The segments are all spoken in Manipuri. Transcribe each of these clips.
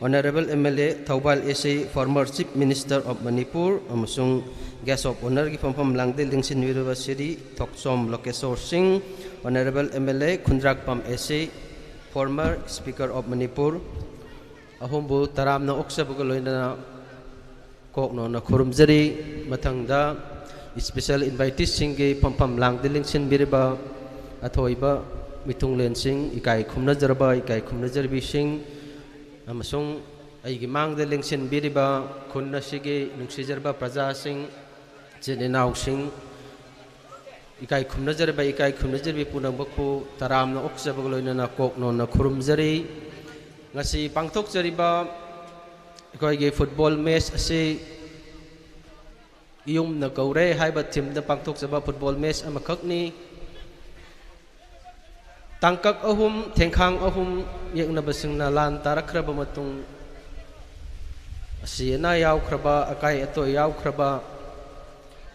Honorable MLA Thaubal SA, former Chief Minister of Manipur, amasung Guest of Honor ki Pampam Langde Lingsin University, Thoksom Lokesor Singh, Honorable MLA Khundrak Pam SA, former Speaker of Manipur, ahumbu taram na oksa bugaloina kokno na khurumjari mathangda special invitees singi Pampam Langde Lingsin biriba athoiba mitunglen sing ikai khumna jarba ikai khumna jarbi sing amasung aigi mangda lengsin biriba khunna sigi nungsijarba praja sing jenenau sing ikai khumna jarbi punang bakpu taram na oksa bagloina na kokno na khurumjari ngasi pangthok jariba ikai football match ase iyum na gaure haiba team da pangthok jaba football match amakhakni tangkak ahum tengkhang ahum yekna basingna lan tarakhraba matung asina yaukhraba akai ato yaukhraba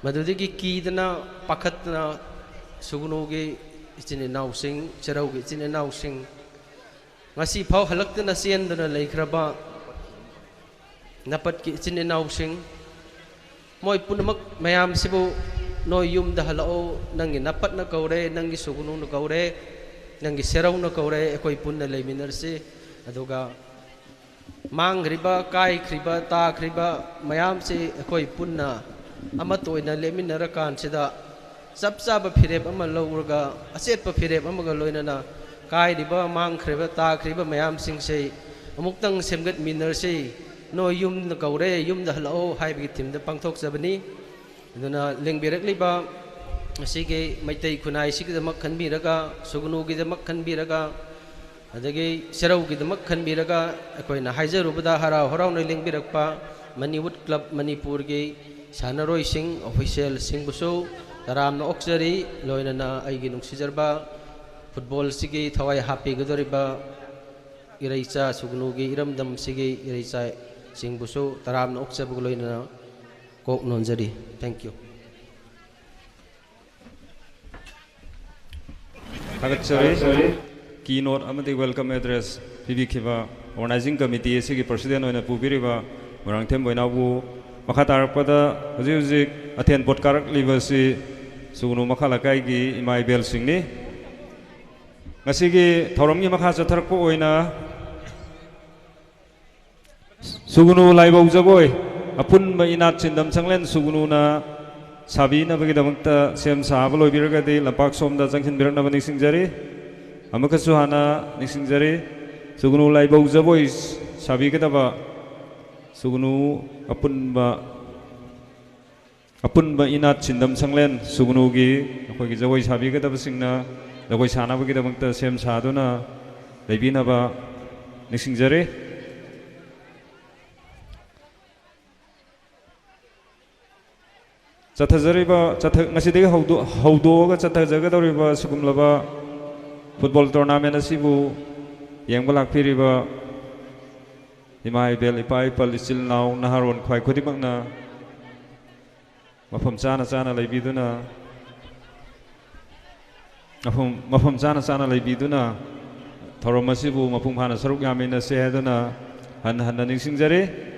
madudigi kidna pakhatna sugnugi ichine nausing cheraugi ichine nausing ngasi phau halaktna siendna leikhraba napat ki ichine nausing moi punamak mayam sibu noi yum da halao nangi napat na kaure nangi sugnu na kaure nangi serau na kaure ekoi punna leiminar se aduga mangriba kai khriba ta khriba mayam se ekoi punna ama toina leiminar kan sida sapsaba phirep ama lowurga asetpa phirep ama ga loina na kai riba mang khriba ta khriba mayam sing se amuktang semgat minar se no yum na kaure yum da halo haibi tim da pangthok sabani aduna lengbirak liba asige maitai khunai sigidamak khanbiraga sugnugidamak khanbiraga adagi seraugidamak khanbiraga akoina haijarubada harau harauna lengbirakpa Maniwood Club Manipur gi sanaroi sing official sing busu taramna oksari loina na aigi nungsijarba football sigi thawai happy gadoriba iraicha sugnugi iramdam sigi iraicha sing busu taramna oksabu loina kok nonjari. Thank you. Keynote amadi welcome address pibikhiba organizing committee sigi president oina pubiriba Morangthem boinabu makhatarpada huji athen podkarak livasi sugnu makhalakai gi imai bel singni ngasigi thoromgi makha chatharko oina sugnu laibau jaboi apun ba inat chindam changlen sugnu na Sabi na bagi damangta sem sahabalo ibiraga di lampak somda janghin birak na ba nisingjari amakasuhana nisingjari sugnu lai bau jaboy sabi kita ba sugnu apun ba inat cindam sanglen sugnu gi akoi gi jaboy sabi kita ba singna dakoi sana bagi damangta sem saduna laibina ba nisingjari Chathajariba ngasidegi haudoga chathajagadauriba sugumlaba football tournament asibu yengba lakpiriba imai bel ipai pal isil naw naharon khwai khodimakna mafam chana laibiduna mafam chana laibiduna thorom asibu mapung phana saruk yamina sehaduna han ningsingjari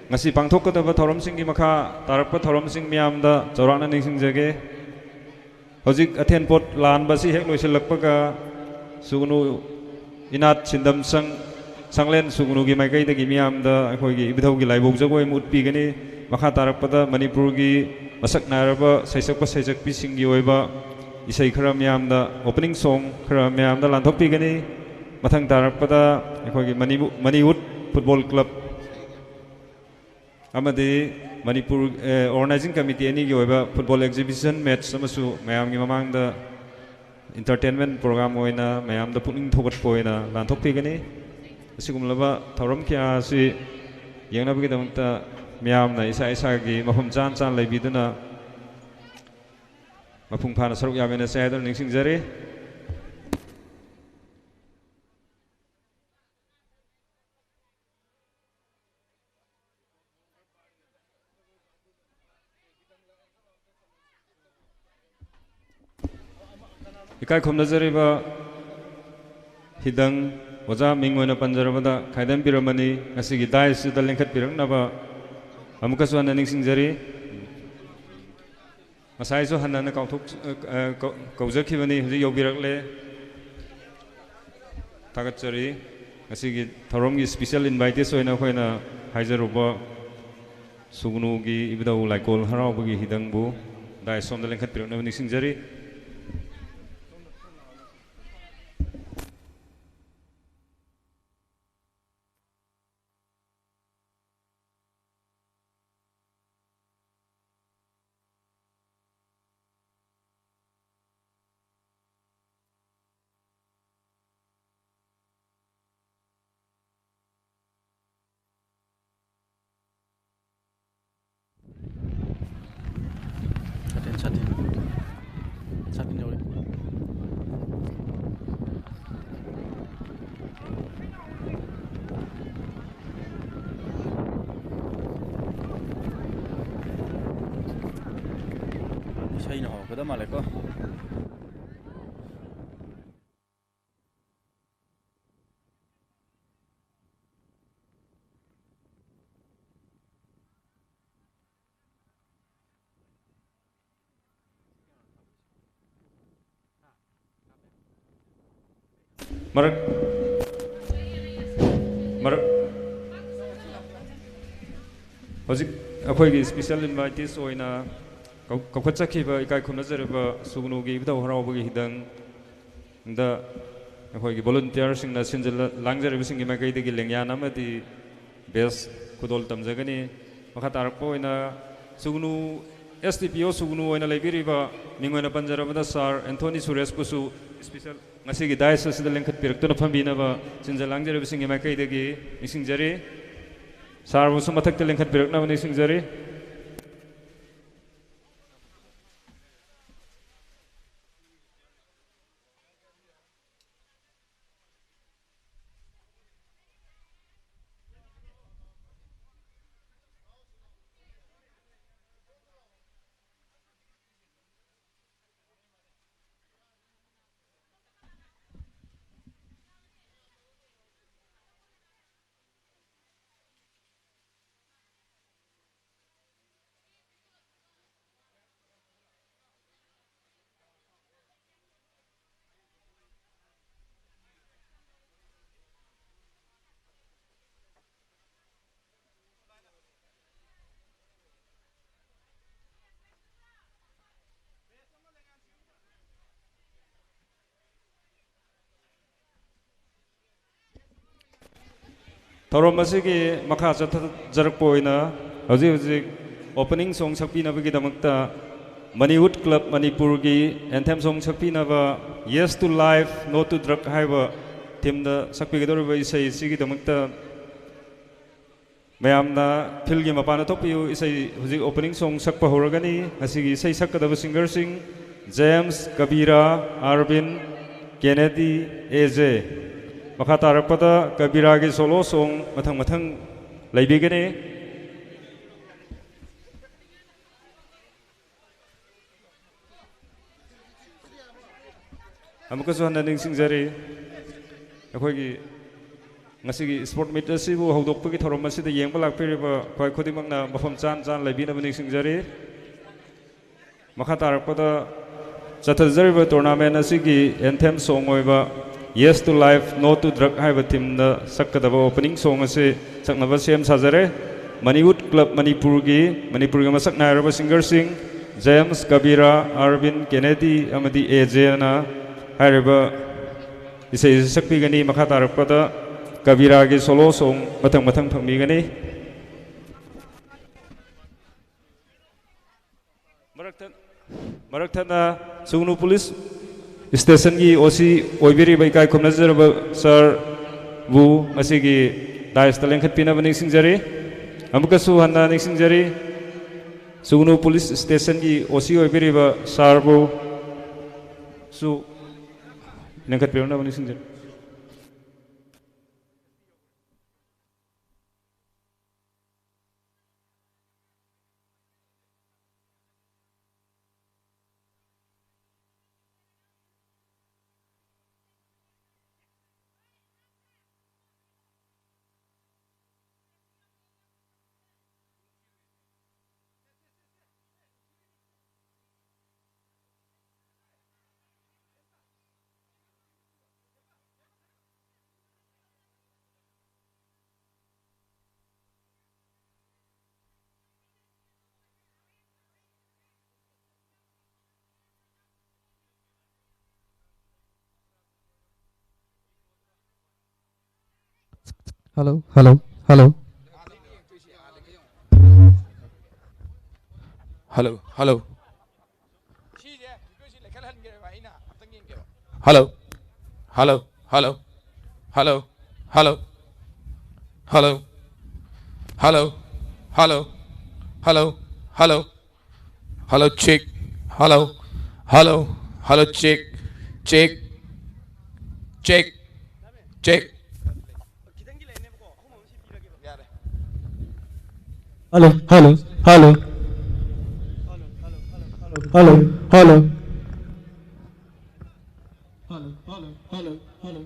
ngasi pangthok kadaba thorom singgi makha tarakpa thorom sing miamda chawrana ningsingjage hojik athen pot lan basi hek loisilakpaga sugnu inat chindam sanglen sugnu gi maikai dagi miamda akhoi gi ibithau gi laibok jagoi mutpi gani makha tarakpada Manipur gi masak naraba saisakpa saijakpi singgi oiba isai khara miamda opening song khara miamda lanthokpi gani mathang tarakpada akhoi gi Maniwood Football Club amadi Manipur organizing committee ani gi oiba football exhibition match samasu mayam gi mamangda entertainment program oina mayam da puning thogat poina lanthok pigani asigumlaba thorom kya si yengna bigi damta mayam na isa gi mafum chan laibiduna mapung phana saruk yamena sayadon ningsingjari ikai khomna jariba hidang ओजा Ming ओइना पंजरबदा खाइदम पिरमनी ngasi dais da lengkhat piraknaba amukasu hanna ningsingjari masai so hanna na kauthok kaujakhibani huji yobirakle tagatchari ngasi gi thoromgi special invited oina khoina haijaruba sugnu gi ibdau laikol haraugi hidangbu dais som da lengkhat piraknaba ningsingjari Satin jauh. Saya ini kita malah kok. Marak marak hojik akhoi special invited oina kaukhatchakhiba ikai khunazareba sugnugi ibdau haraugi hidang da akhoi volunteer singna sinjal langjareba singi makai degi lengyana amadi best khudol tamjagani makha tarakpo oina sugnu STPO sugnu oina leibiriba mingoina panjarabada sir Anthony Suresh pusu special ngasi gi dais asida lengkhat pirakto na phambina ba sinjal langjareba singi makai degi nisingjari sir busu mathakte lengkhat pirakna ba nisingjari Thorom asigi makha jarakpo oina hojik opening song sakpinabagi damakta Moneywood Club Manipur gi anthem song sakpinaba Yes to Life No to Drug haiba theme da sakpigidorba isai sigi damakta mayamna philgi mapana thokpiu isai hojik opening song sakpa horagani asigi isai sakkadaba singer sing James Kabira Arvin Kennedy AJ makha tarakpada Kabira gi solo song mathang laibigani amukasu hanna ningsingjari akhoi ngasi sport meet asibu hodokpagi thorom asida yengba lakpiriba khoi khudimangna mafam chan laibinaba ningsingjari makha tarakpada chathajariba tournament asigi anthem song oiba Yes to Life, No to Drug haiba theme da sakkadaba opening song ase saknaba sem sajare Moneywood Club Manipur gi masak nairaba singer sing James Kabira Arvin Kennedy amadi AJ na haiba isai sakpigani makha tarakpada Kabira gi solo song mathang phangmigani marakthana sugnu police station gi OC oibiri bai kai khomnazarba sir bu asigi dais talengkhat pina bani singjari amukasu hanna ningsingjari sugnu police station gi OC oibiri ba sir bu su lengkhat pina bani singjari Hello, hello, hello. Hello, hello. Hello, hello, hello, hello, hello, hello, hello, hello, hello, hello, hello, check, hello, hello, hello, check, check, check, check. Hello, hello, hello. Hello, hello. Hello, hello, hello, hello.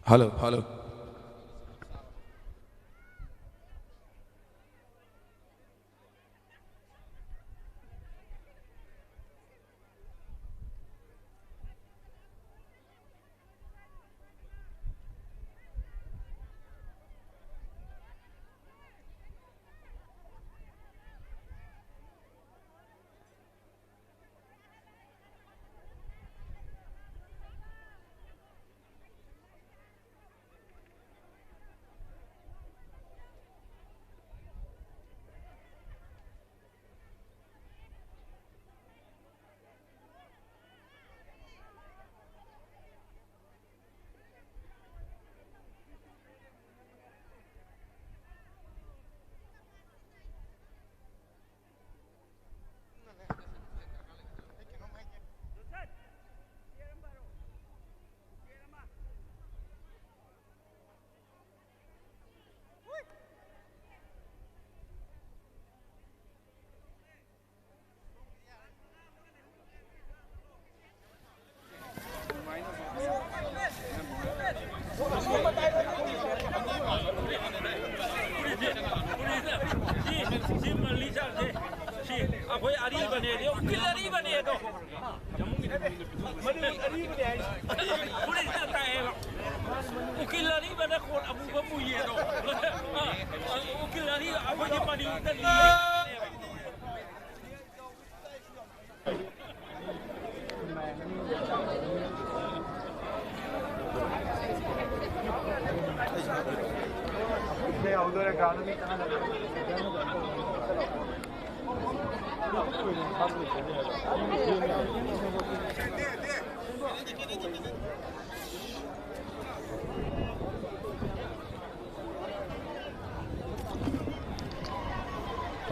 Hello, hello.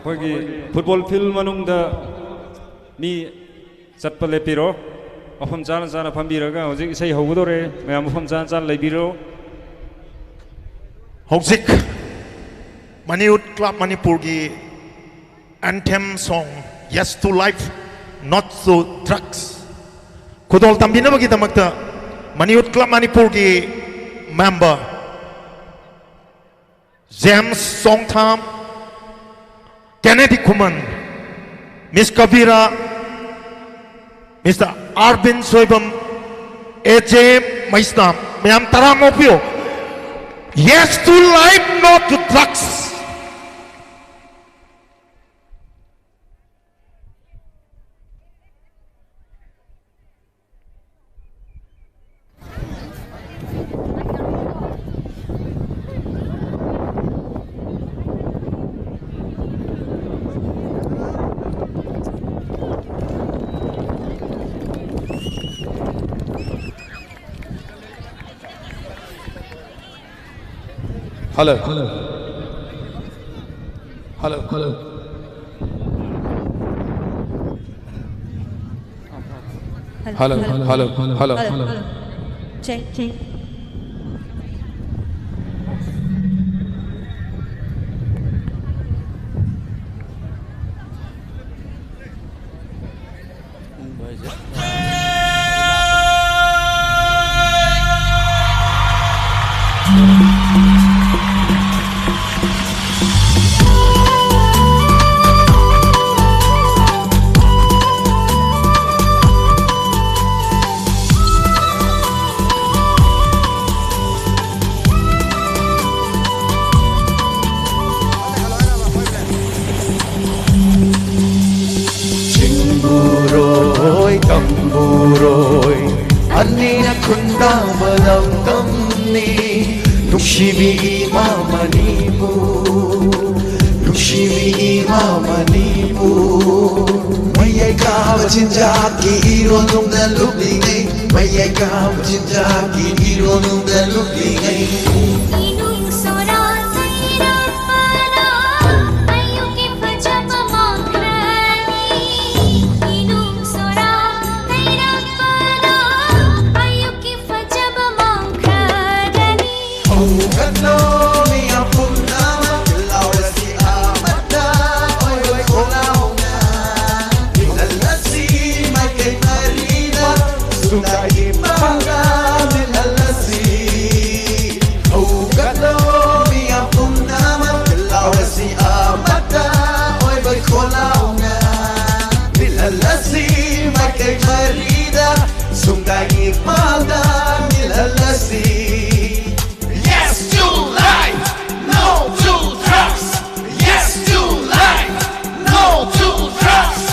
ꯑꯩꯈꯣꯏꯒꯤ ꯐꯨꯠꯕꯣꯜ ꯐꯤꯜ ꯃꯅꯨꯡꯗ ꯃꯤ ꯆꯠꯄ ꯂꯦꯞꯄꯤꯔꯣ ꯃꯐꯝ ꯆꯥꯅ ꯆꯥꯅ ꯐꯝꯕꯤꯔꯒ ꯍꯧꯖꯤꯛ ꯏꯁꯩ ꯍꯧꯒꯗꯧꯔꯦ ꯃꯌꯥꯝ ꯃꯐꯝ ꯆꯥꯅ ꯆꯥꯅ ꯂꯩꯕꯤꯔꯣ Hojik Maniut Club Manipurgi anthem song Yes to Life Not to Drugs Kudol tambina bagi tamakta Maniut Club Manipurgi member James Songtham Kennedy Kuman Miss Kabira Mr. Arvin Soibam AJ Maistam Mayam Tarang Opio Yes to life, not to drugs. Hello. Hello, Hello. hello. Hello. Hello. Hello. Hello. Check, check. Cimburoi tamburoi Anina kunda balang kamni Nukshibi mamanimu Nukshibi mamanimu Mayay kawa jinjaki iro nung nalubingay Mayay kawa jinjaki iro nung nalubingay Inung sora taira para ayuki pajama makrani Inung sora taira para ayuki pajama makrani Oh gano miya puna Laura si amata Oy oy kolao na Nilalasi may kay marina Sundai manga nilalasi Oh gano miya puna Laura si amata Oy oy kolao na Nilalasi may kay marina Sundai manga nilalasi Yes to life, no to drugs. Yes to life, no to drugs.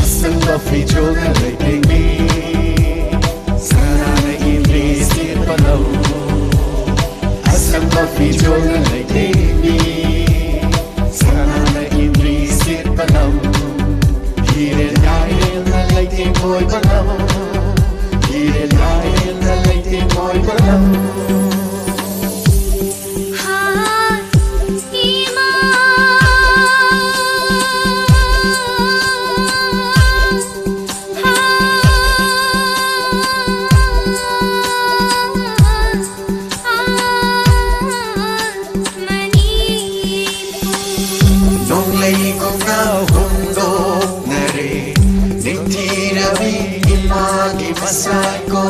Asang mafijo na laytingi Sana na inisip palaw Asang mafijo na laytingi Sana na inisip palaw Hiril-hiril na layting mo'y palaw Hiril-hiril na layting mo'y palaw ha ima Nung lay ko na hundog na rin Ning tirabi imagi masay ko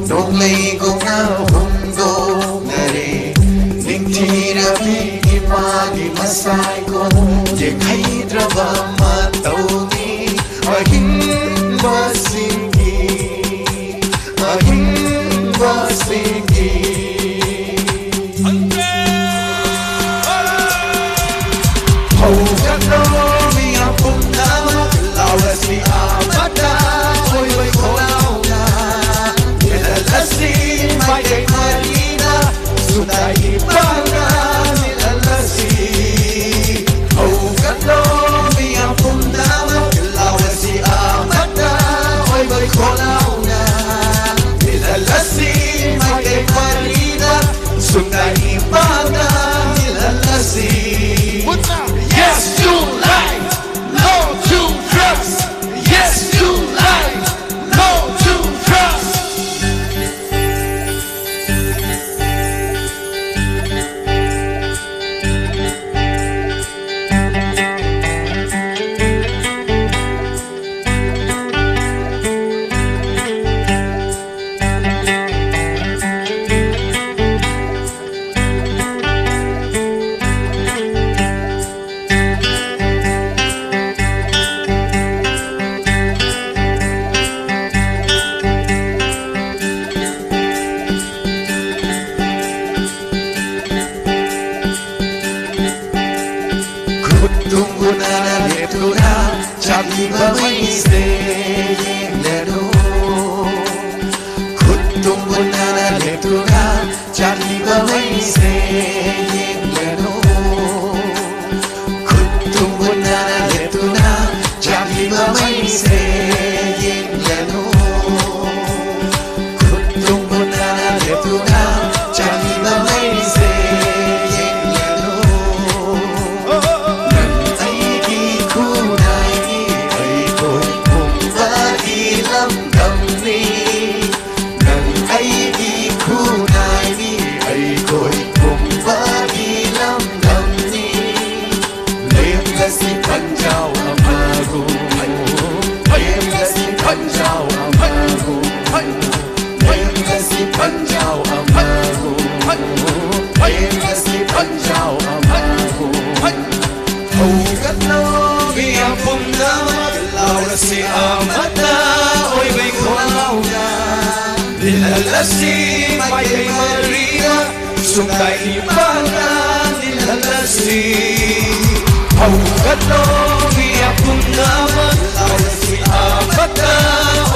Nung lay ko na hundog na rin Ning tirabi imagi masay ko Di kay draba matawni Maging masingi Maging masingi Oh, gano miya puna Laura si amata Oy, oy, kolao na Nilalasi may kay marina Sunay ipanga nilalasi Oh, gano miya puna Laura si amata Oy, oy, kolao na Nilalasi may kay marina Sunay ipanga nilalasi Yes to life, no to drugs. Yes to life, no to drugs. Tunggu na leto na Chami ba may staying leno Tunggu na leto na Chami ba may staying leno Tunggu na leto na Chami ba may staying leno Tunggu na leto na Chami ba may staying leno Nan ay di ko laurasi amata oi bai kholauna nilalasi mai kai maria sungai ni bana nilalasi au kato mi apungama laurasi amata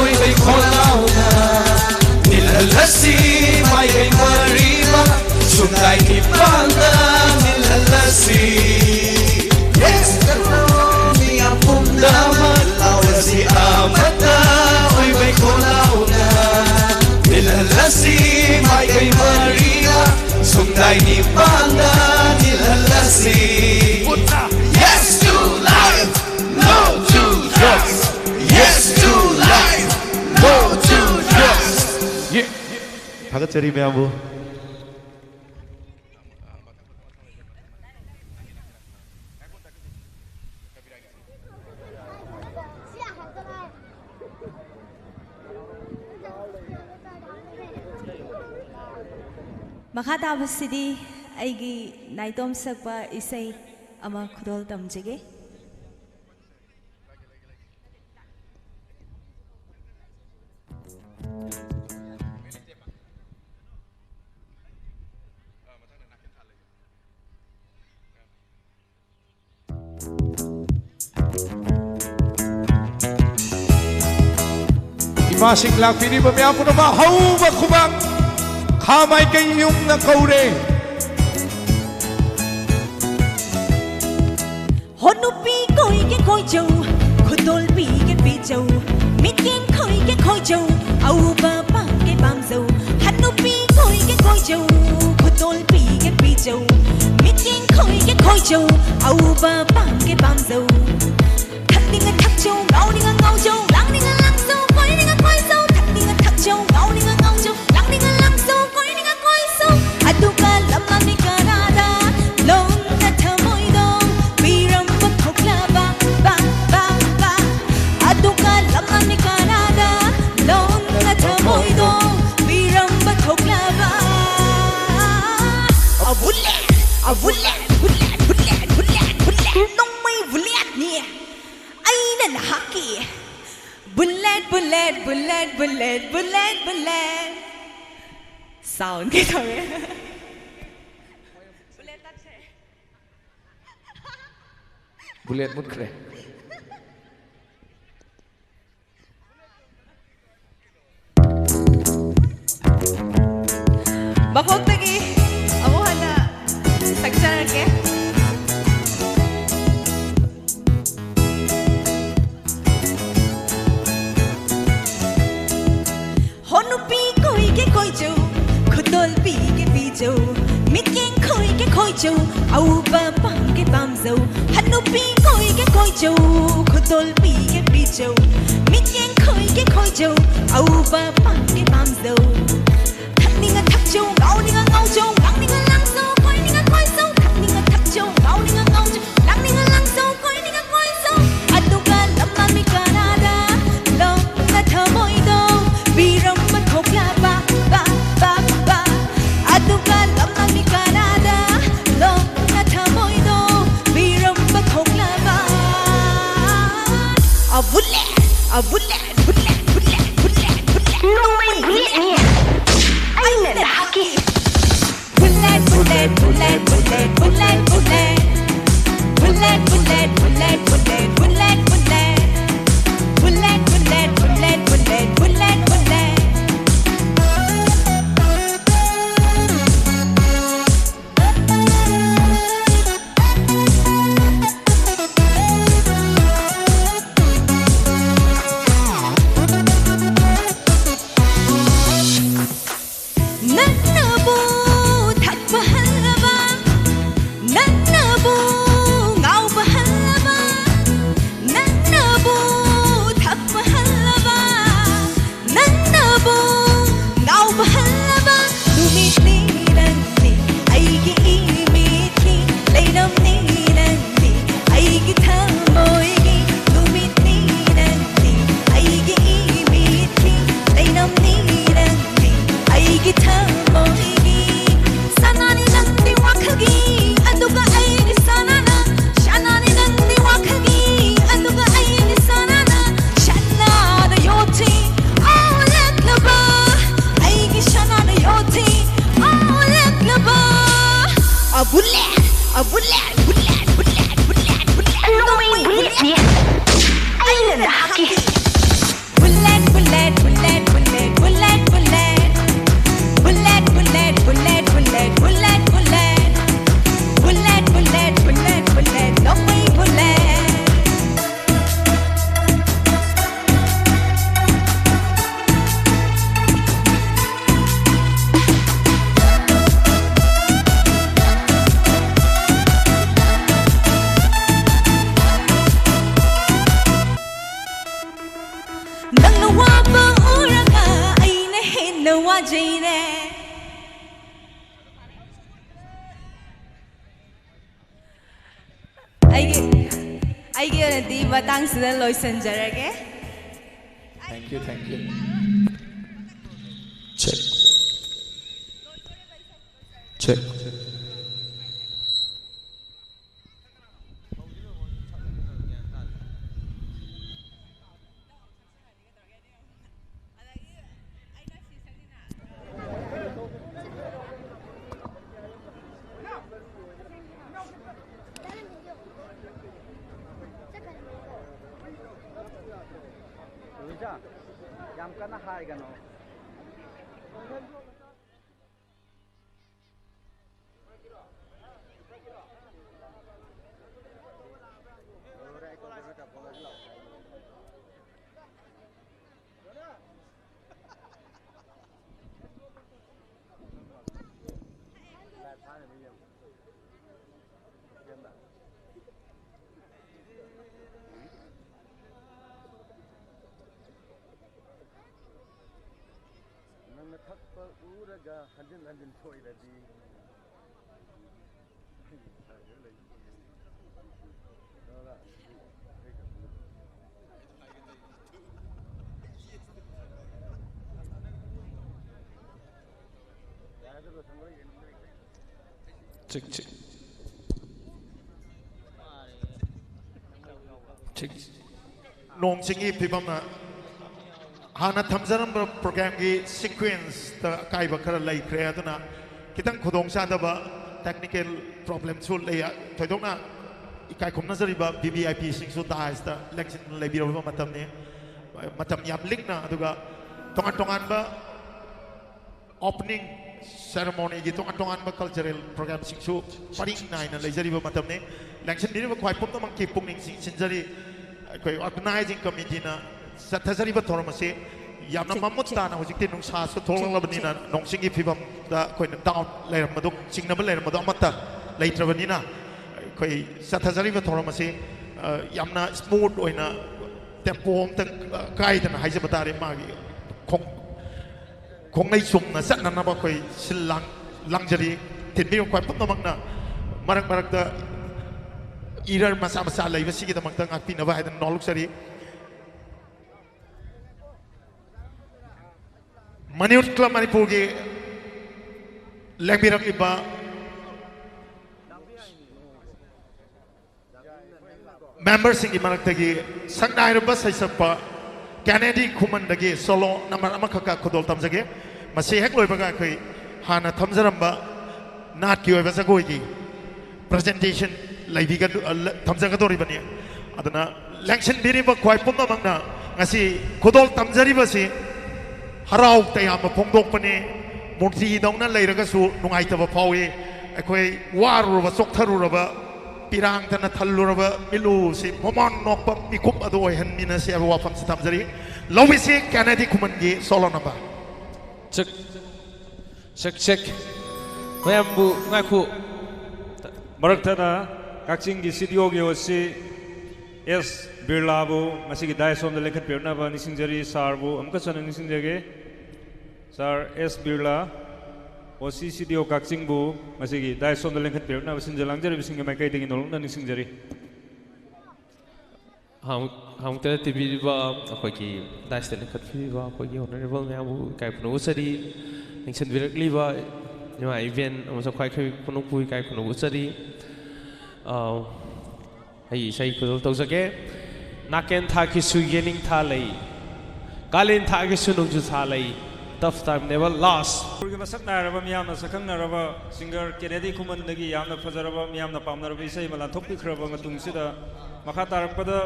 oi bai kholauna nilalasi mai kai maria sungai ni bana nilalasi yes kato mi apungama laurasi amata oi bai kholauna nilalasi mai kai maria sungai ni bana nilalasi yes to life no to drugs yes to life no to drugs 예. 다 같이 리메하고. Makha tabasidi aigi naitom sakpa isai ama khudol tamjege. Imasing lakpini pamiyapo na mahawag kubang kamay kayong nakaure. Honupi koi ke koi jau, khudol pi ke pi jau, mitin koi ke koi jau, au ba bang ke bam jau. Honupi koi ke koi jau, khudol pi ke pi jau, mitin koi ke koi jau, au ba bang ke bam jau. Thak ding a thak jau, ngau ding a ngau jau, lang ding a lang jau, koi ding a koi jau. Thak ding a thak jau, ngau ding a ngau jau, lang ding a lang jau, koi ding a koi jau. Aduka lamma ni karada, long na thamoy dong, biram ba thokla ba ba ba ba. Aduka lamma ni karada, long na thamoy dong, biram ba thokla ba. Abulle, abulle, bulle, bulle, bulle, bulle, nong mai bulle ni. Aina na haki. Bullet, bullet, bullet, bullet, bullet, bullet. Sound ke thore. Bullet tache. Bullet mut kre. Bakok tagi. Amo hana. Sagsaran ke. Honupi koi ke koi jau, khudol pi ke pi jau, mitin koi ke koi jau, au ba bang ke bam jau. Honupi koi ke koi jau, khudol pi ke pi jau, mitin koi ke koi jau, au ba bang ke bam jau. Thak ding a thak jau, ngau ding a ngau jau, lang ding a lang jau, koi ding a koi jau. Thak ding a thak jau, ngau ding a ngau jau, lang ding a lang jau, koi ding a koi jau. Aduka lamma mi karada, long na thamoy dong, biram ba thokla ba ba ba ba. Aduka lamma mi karada, long na thamoy dong, biram ba thokla ba. Abulle, abulle, bulle, bulle, bulle, bulle. Nong mai bulle ni. Aina na haki. Bullet, bullet, bullet, bullet, bullet, bullet. Bullet, bullet, bullet, bullet, bullet, bullet. Bullet, bullet, bullet, bullet, bullet, bullet. Nanabu thak bahalaba, nanabu ngau bahalaba. 와제이네 아이게 오늘디 마땅스는 로이선자라게 Thank you, thank you. Check. Check, check. Check. nong singi pibamna hana thamjaram program gi sequence ta kai ba khara lai khre aduna kitang khudong sa da ba technical problem sul le ya thoidokna ikai khomna zari ba VVIP sing su da ista election le bi ro matam ne matam yam likna aduga tongan tongan ba opening ceremony gi tongan tongan ba cultural program sing su paring nai na le jari ba matam ne election ni ba khwai pum ta mang ki pung ning sing sin jari koi organizing committee na sathasari ba thoram se yamna mamut ta na hojik te nung sa so tholang labani na nong singi phibam da koi na down leram maduk singna ba leram madu amata leitrabani na koi sathasari ba thoram se yamna smooth oina tempo om tang kai tan haije batare ma gi khong nei sum na sat na na ba koi silang langjari tin bi koi pam na na marak marak da irar masa masa lai basi kita makta ngakpi na ba hadan noluk sari Maniut Club Manipur gi lengbirak iba members singi marak tagi sangnai raba saisapa Kennedy Kuman dagi solo namar amakaka khodol tamjage masi hek loi baga kai hana thamjaramba nat ki oi basa goi gi presentation laibiga thamjaga dori bani adana election diriba khwai pumna mangna ngasi khodol tamjari basi harau tayam phongdok pane murti dongna leiraga su nungai taba phawi akhoi waru ba soktharu ba pirang tana thallu ba milu si momon nokpa mikup ado han mina se wa pham si tamjari lowi si Kennedy Kuman gi solo number Check. Check, check. Mayambu ngaku. Marakthana kakching gi studio gi osi S Birlabu masigi daison de lekhat perna ba nisingjari sarbu amka chana nisingjage sar S Birla osi studio kakching bu masigi daison de lekhat perna ba sinjalangjari bisinga mai kai degi nolongna nisingjari हम तेरे टीवी बा कोई की दाइस तेरे कट फिर बा कोई की honorable में हम काय पुनो सरी निशन विरकली बा जमा event हम सब काय कोई पुनो पुई काय पुनो सरी hey say ko to sake naken tha ki su yening tha lei kalin tha ki sunung ju tha lei tough time never last Purgi masak naraba miyamna sakang naraba singer Kennedy Kuman dagi yamna fajaraba miyamna pamnaraba isai mala thokpi khraba matung sida makha tarappada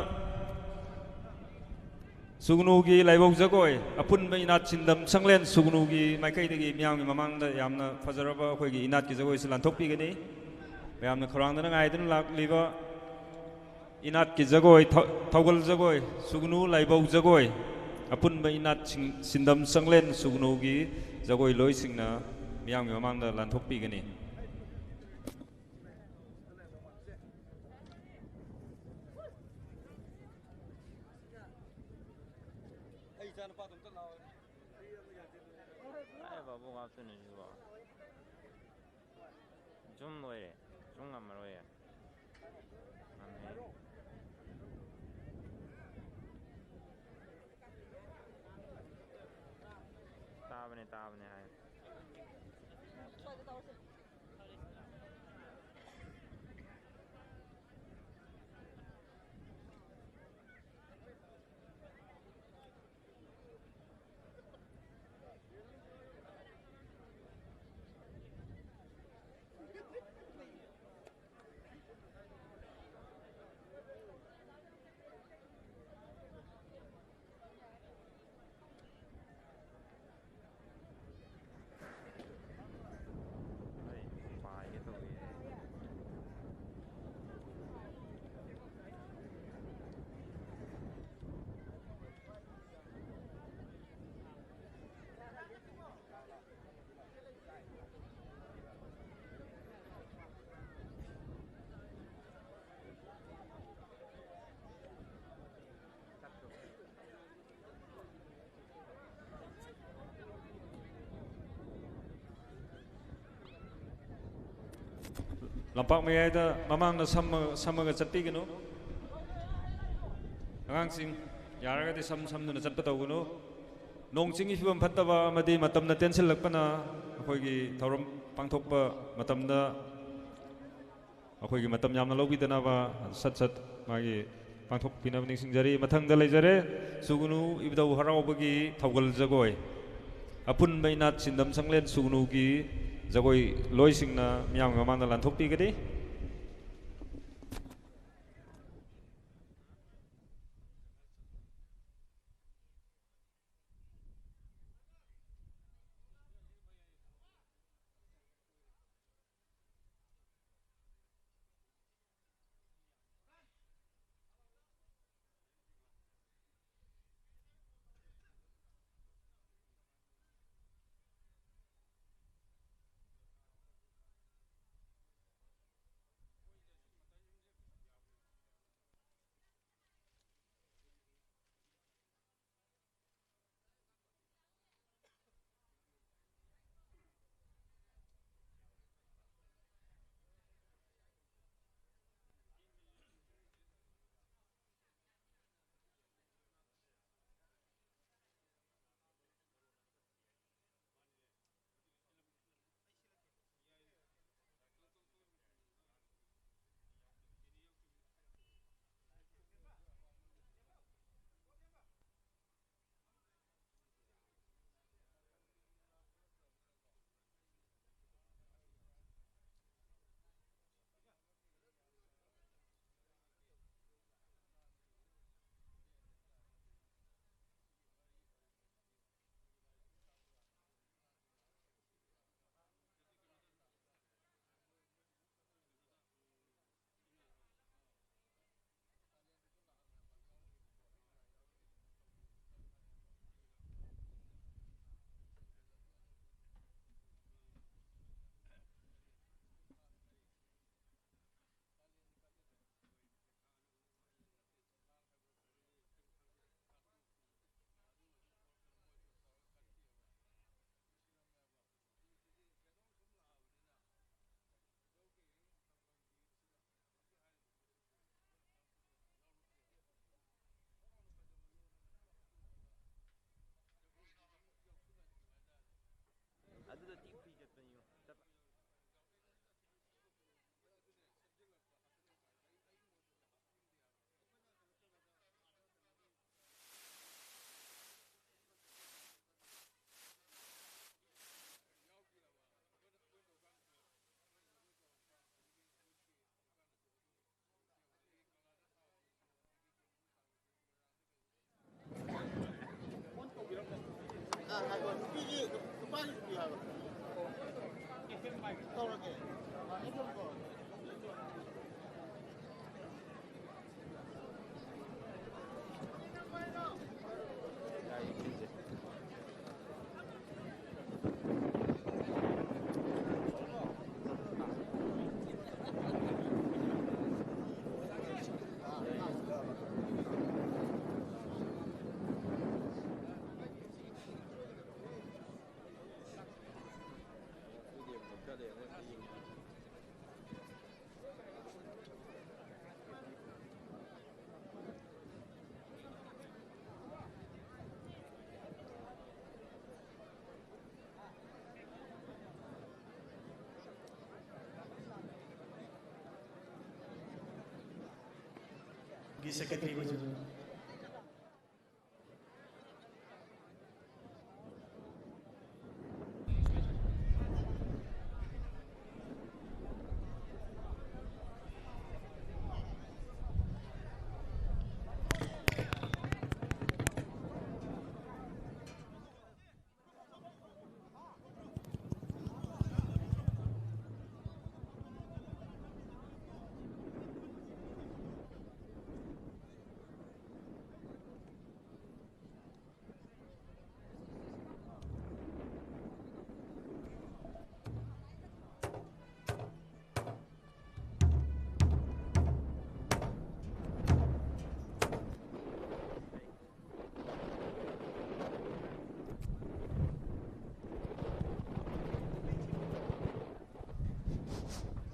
Sugnugi laibok jagoi apun ba inat chindam sanglen sugnugi maikai dagi miyamni mamangda yamna fajaraba khoi gi inat ki jagoi silan thokpi gani miyamna khorangda ngai dun lak liba inat ki jagoi thogol jagoi sugnu laibok jagoi apun ba inat sindam sanglen sugnu gi jagoi loi singna miyang mamang da lan thokpi gani Ai babu ngapsu ni jiwa. Jum loye, jum ngamaroye. Ngame. Tabne hai. lampak mayayda mamangna samaga chatpiganu angangsing yaragadi samduna chatpa tawgunu nongchinggi fibam phattaba amadi matamna tension lakpana akhoigi thoram pangthokpa matamda akhoigi matam yamna lobidana ba sat magi pangthok pinab ningsingjari mathangda leijare sugunu ibdau haraubagi thawgal jagoi apun mainat sindam sanglen sugunu gi jagoi loisingna miyam mamangna lanthok pigadi की secretary बजू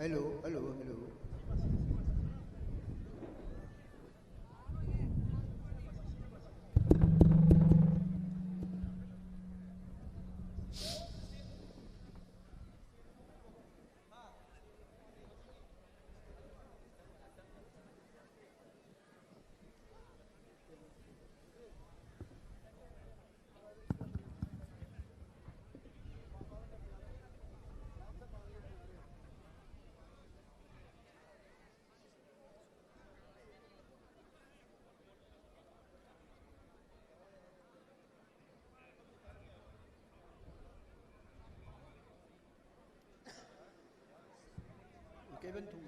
Hello, hello, hello. Kevin too.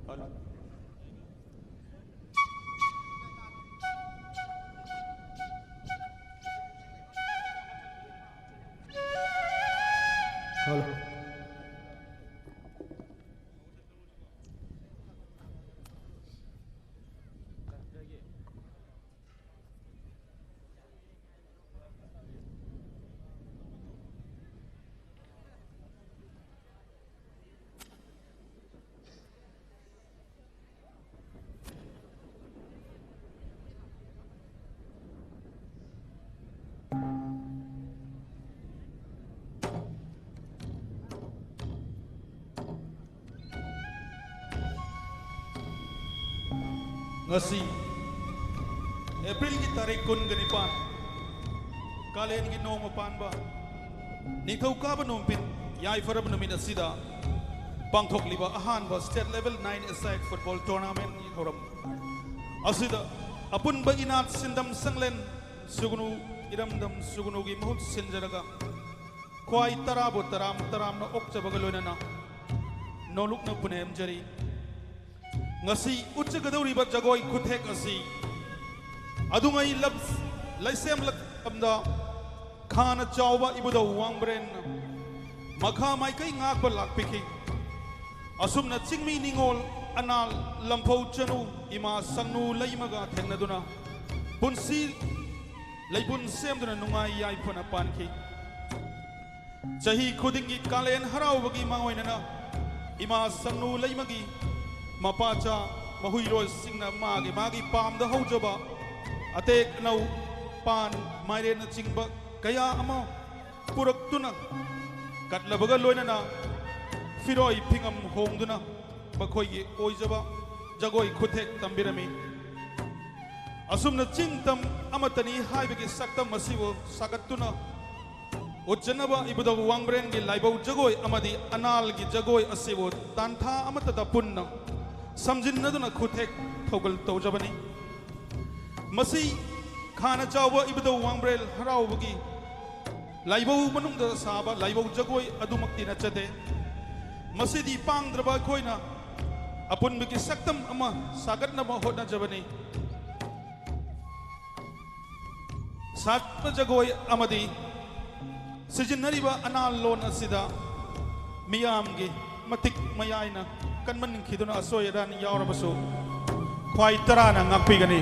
Hello. ngasi April ki tarik kun ganipan kalen ki nong mapan ba ningthau ka ba nompin yai farab numin asida pangthok liba ahan ba state level 9 aside football tournament ni horam asida apun ba inat sindam sanglen sugunu iramdam sugunu gi mahut sinjaraga khwai tarabo taram na okchabagalona na noluk na punem jari ngasi utchagadawriba jagoi khuthek asi adungai lab laisem lak amda khana chawba ibuda wangbren makha mai kai ngak ba lak pikhi asumna chingmi ningol anal lamphau chanu ima sangnu leimaga thengnaduna punsi leibun semduna nungai yai phana panki chahi khudingi kalen harawbagi mangoinana ima sangnu leimagi mapacha mahuiro singna magi pam da hojaba अतेक नौ पान मायरेन चिंब कया अमा पुरक्तुना कटलबगा लोइनना फिरोई फिंगम होंगदुना मखोइगी ओइजबा जगोई खुथेक तंबिरमी असुमना चिंगतम अमतनी हाइबगी सक्तम मसिबो सागतुना उज्जनबा इबुदा वांगब्रेन गी लाइबौ जगोई अमदी अनाल गी जगोई असिबो तांथा अमतदा पुन्ना समजिन्नदुना खुथेक थौगल तौजबनी मसी खाना चावबा इबुदा वांगब्रेल हरावबगी लाइबौ मनुंगदा साबा लाइबौ जगोई अदुमक्ति नचदे मसीदी पांगद्रबा खोइना अपुनबगी सक्तम अमा सागतनबा होटनजबनी सागत जगोई अमदी सिजिनरिबा अनाल loan असिदा मियामगी मतिक मयाइना कन्मनिंखिदुना असोयदान यावरबसु ख्वाई Tarana ngakpigani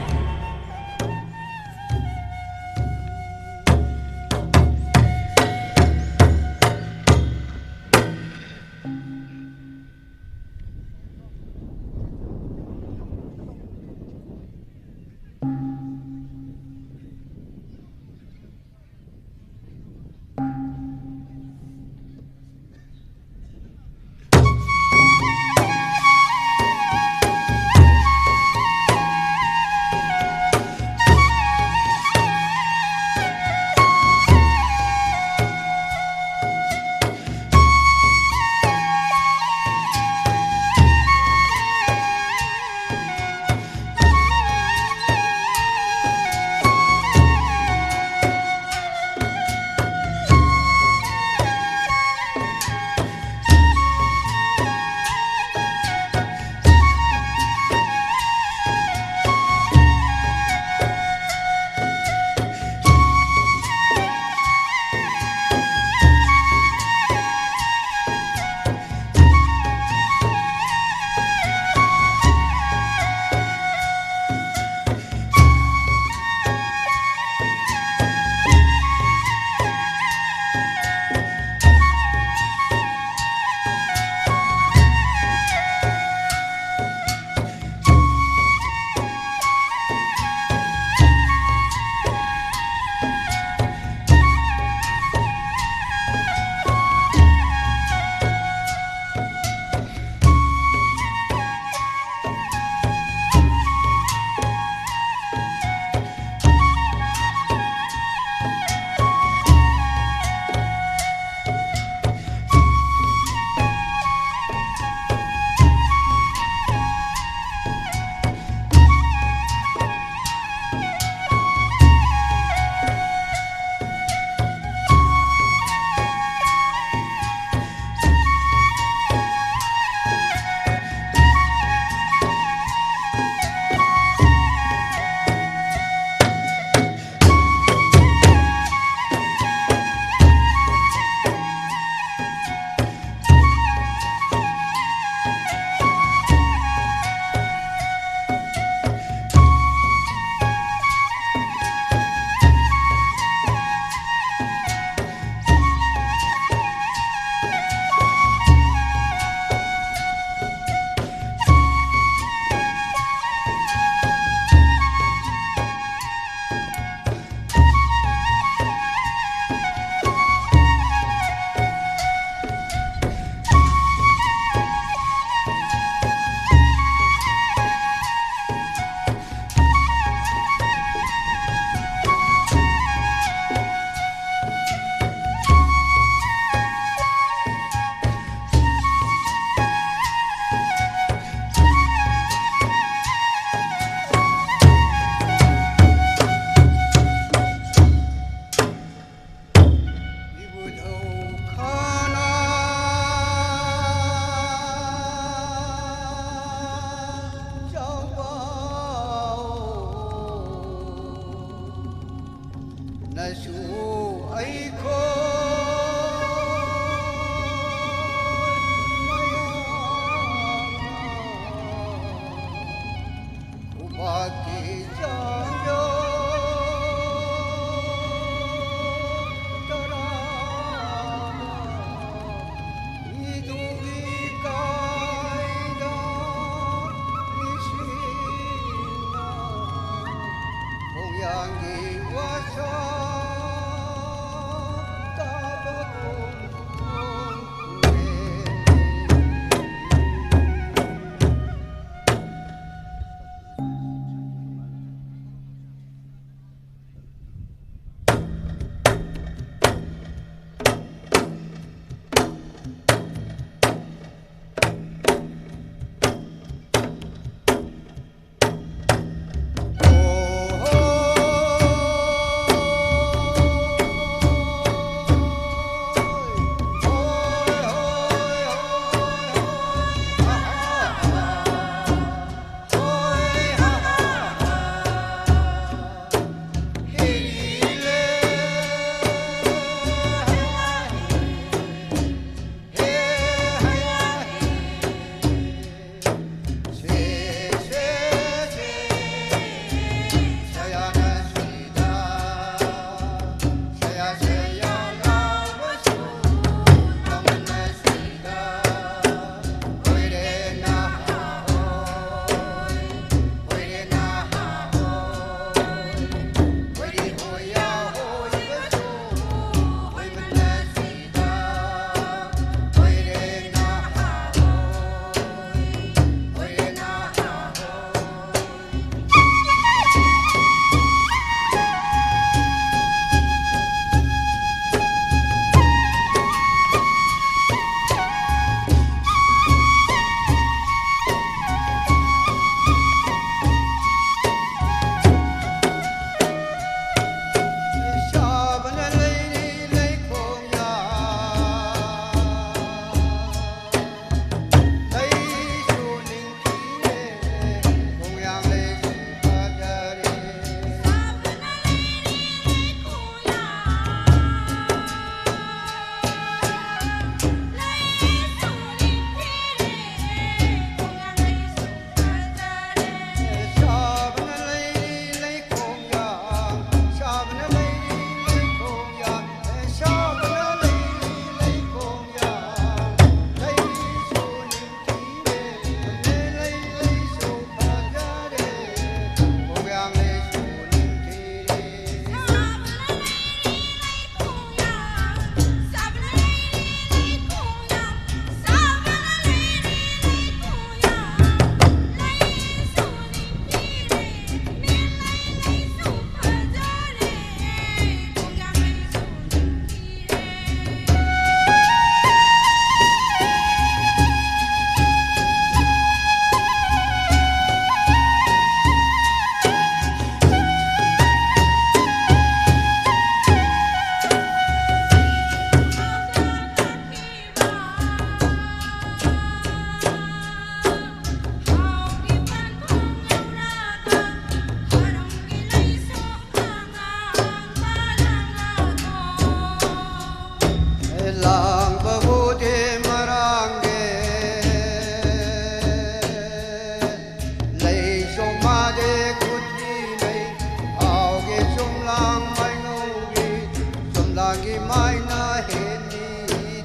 magi mai na he ni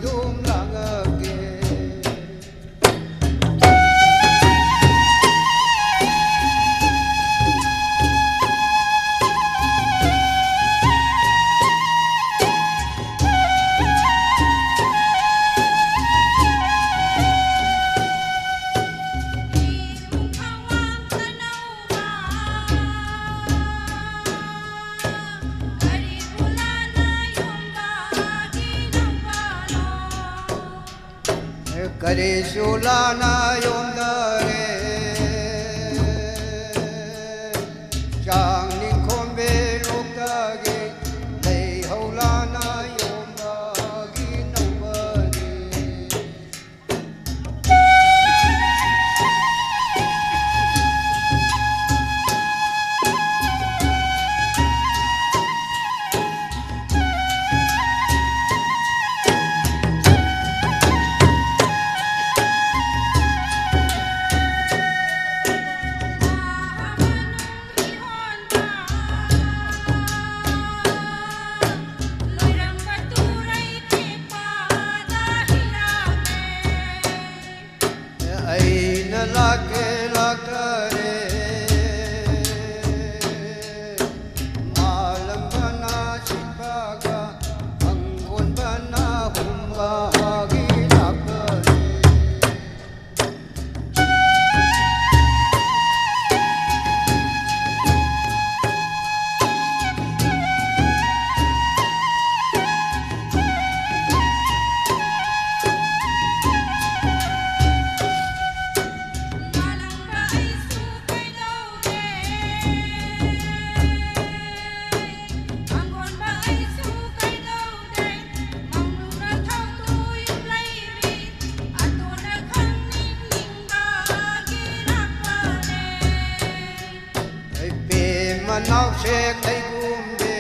dum lang age Kare sulana yomdare Chang ning khombe lokage Lei haulana yomdagi nambari Now shake they gumbe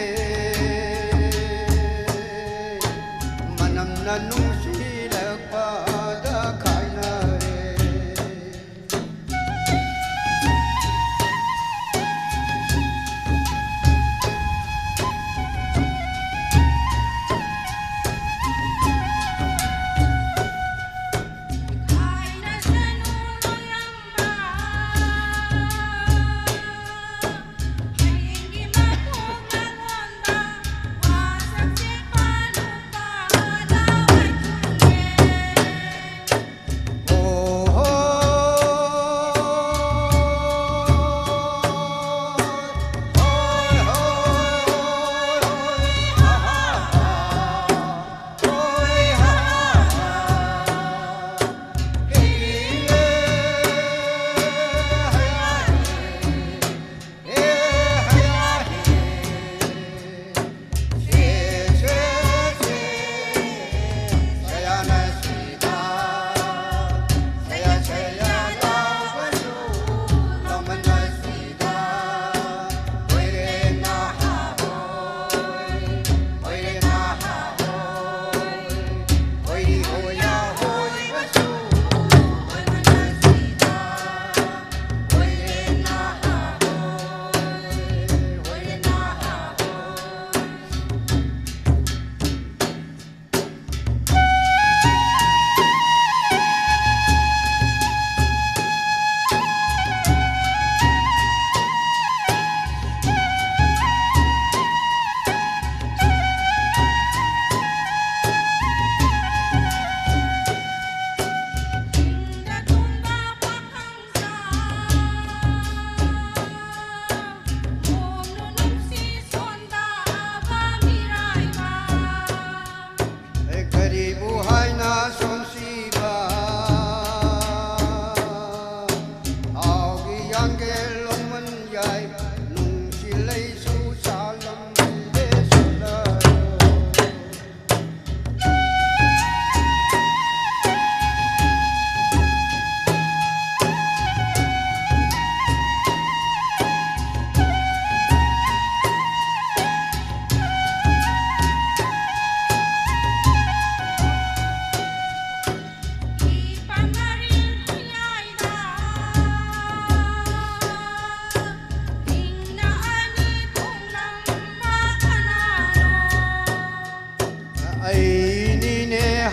manam na nu silak pa da khaina re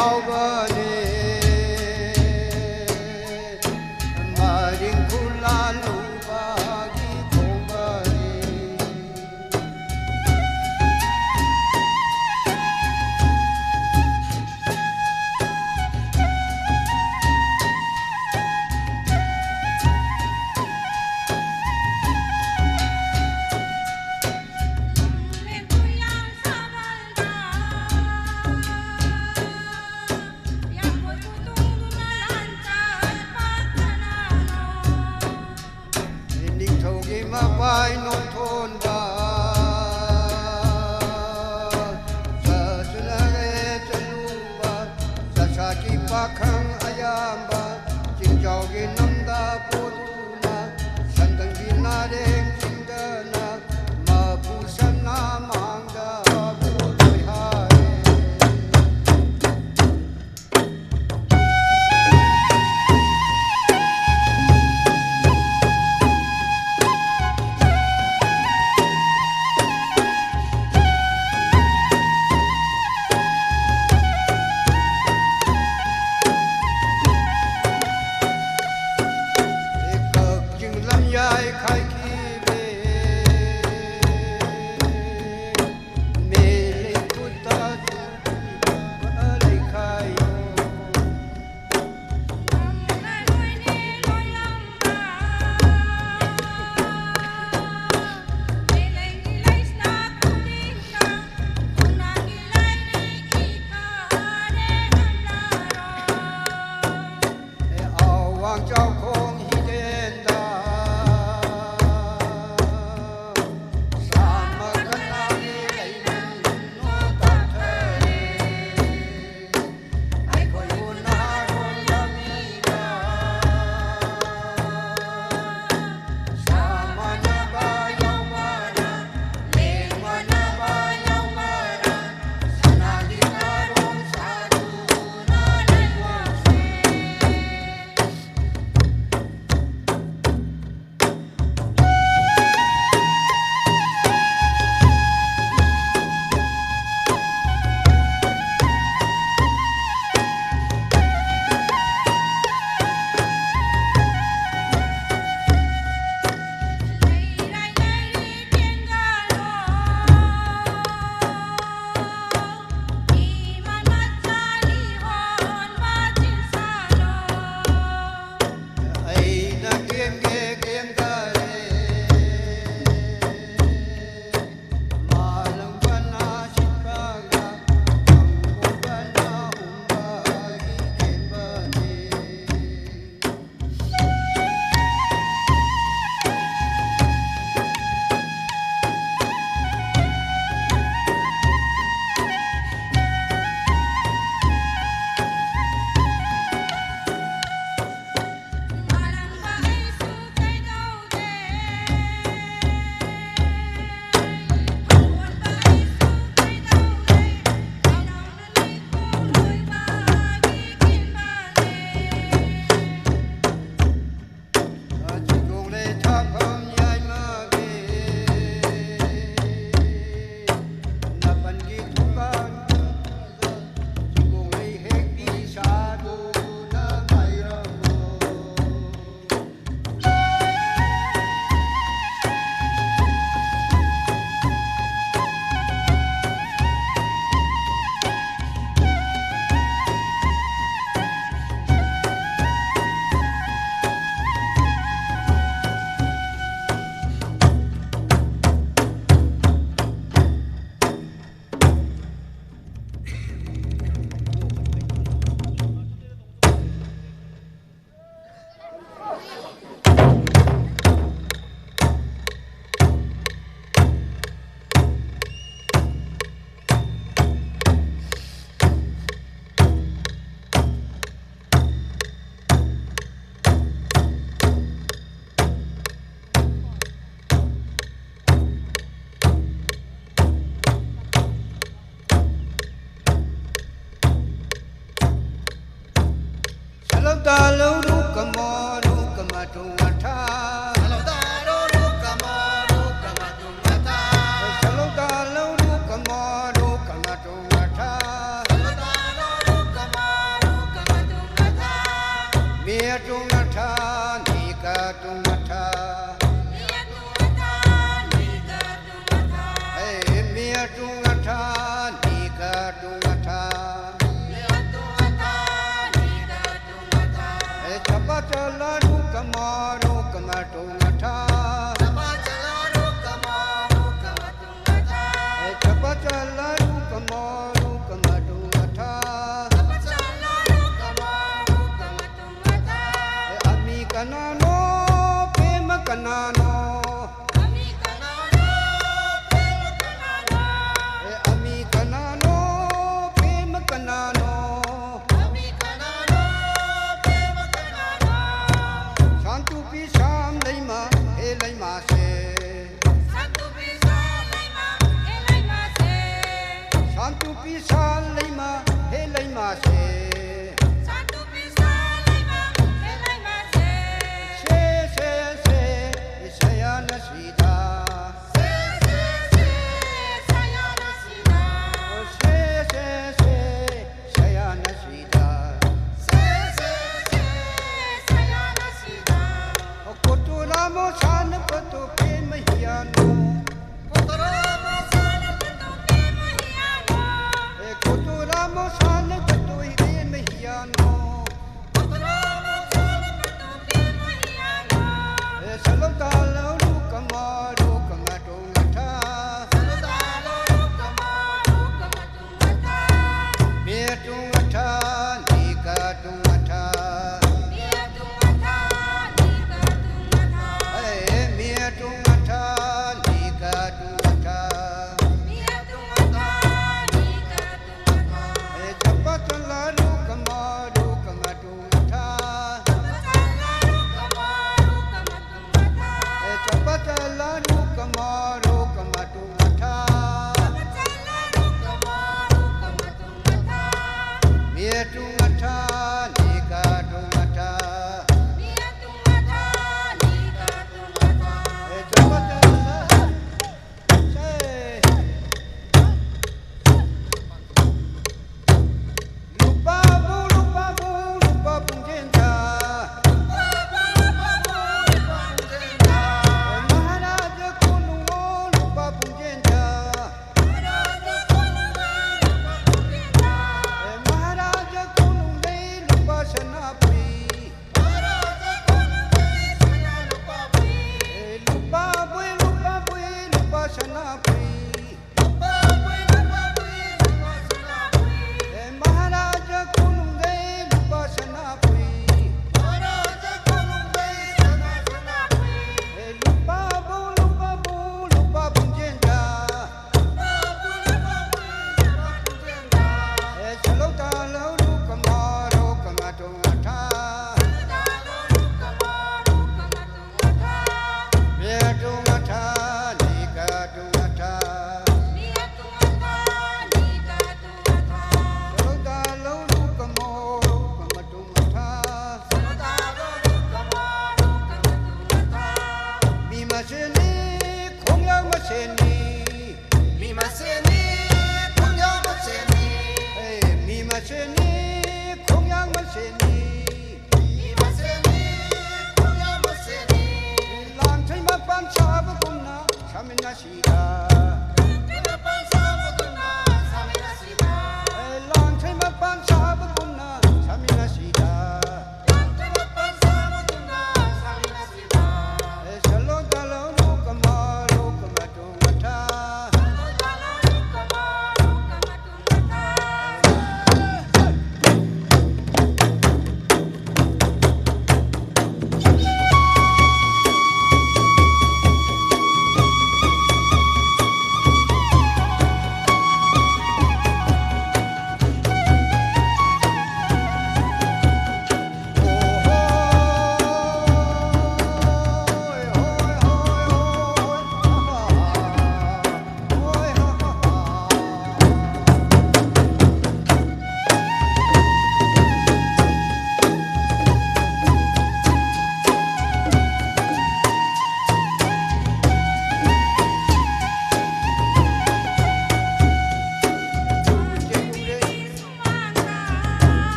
hawani maring kulalu bagi kongani Mapai non thôn ba sa sunare chalung ba sa shaki pakhang ayam ba jing jao gi nam da potuna sandang gi na reng jing da na ma pu san na mang da bu doi hai khai khi về mê lên cút ta vỡ lấy khai Hoàng Châu không hi đến kamaru kamadu atha ami kanano pema kanano ami kanano pema kanano santu pi sam leima e leima se santu pi sam leima e leima se santu pi sam leima e leima se santu pi sam leima e leima se se sayana sida se sayana sida se sayana sida sayana sida Kotoramo san pato ke mahiyano Kotoramo san pato ke mahiyano Kotoramo san pato hidin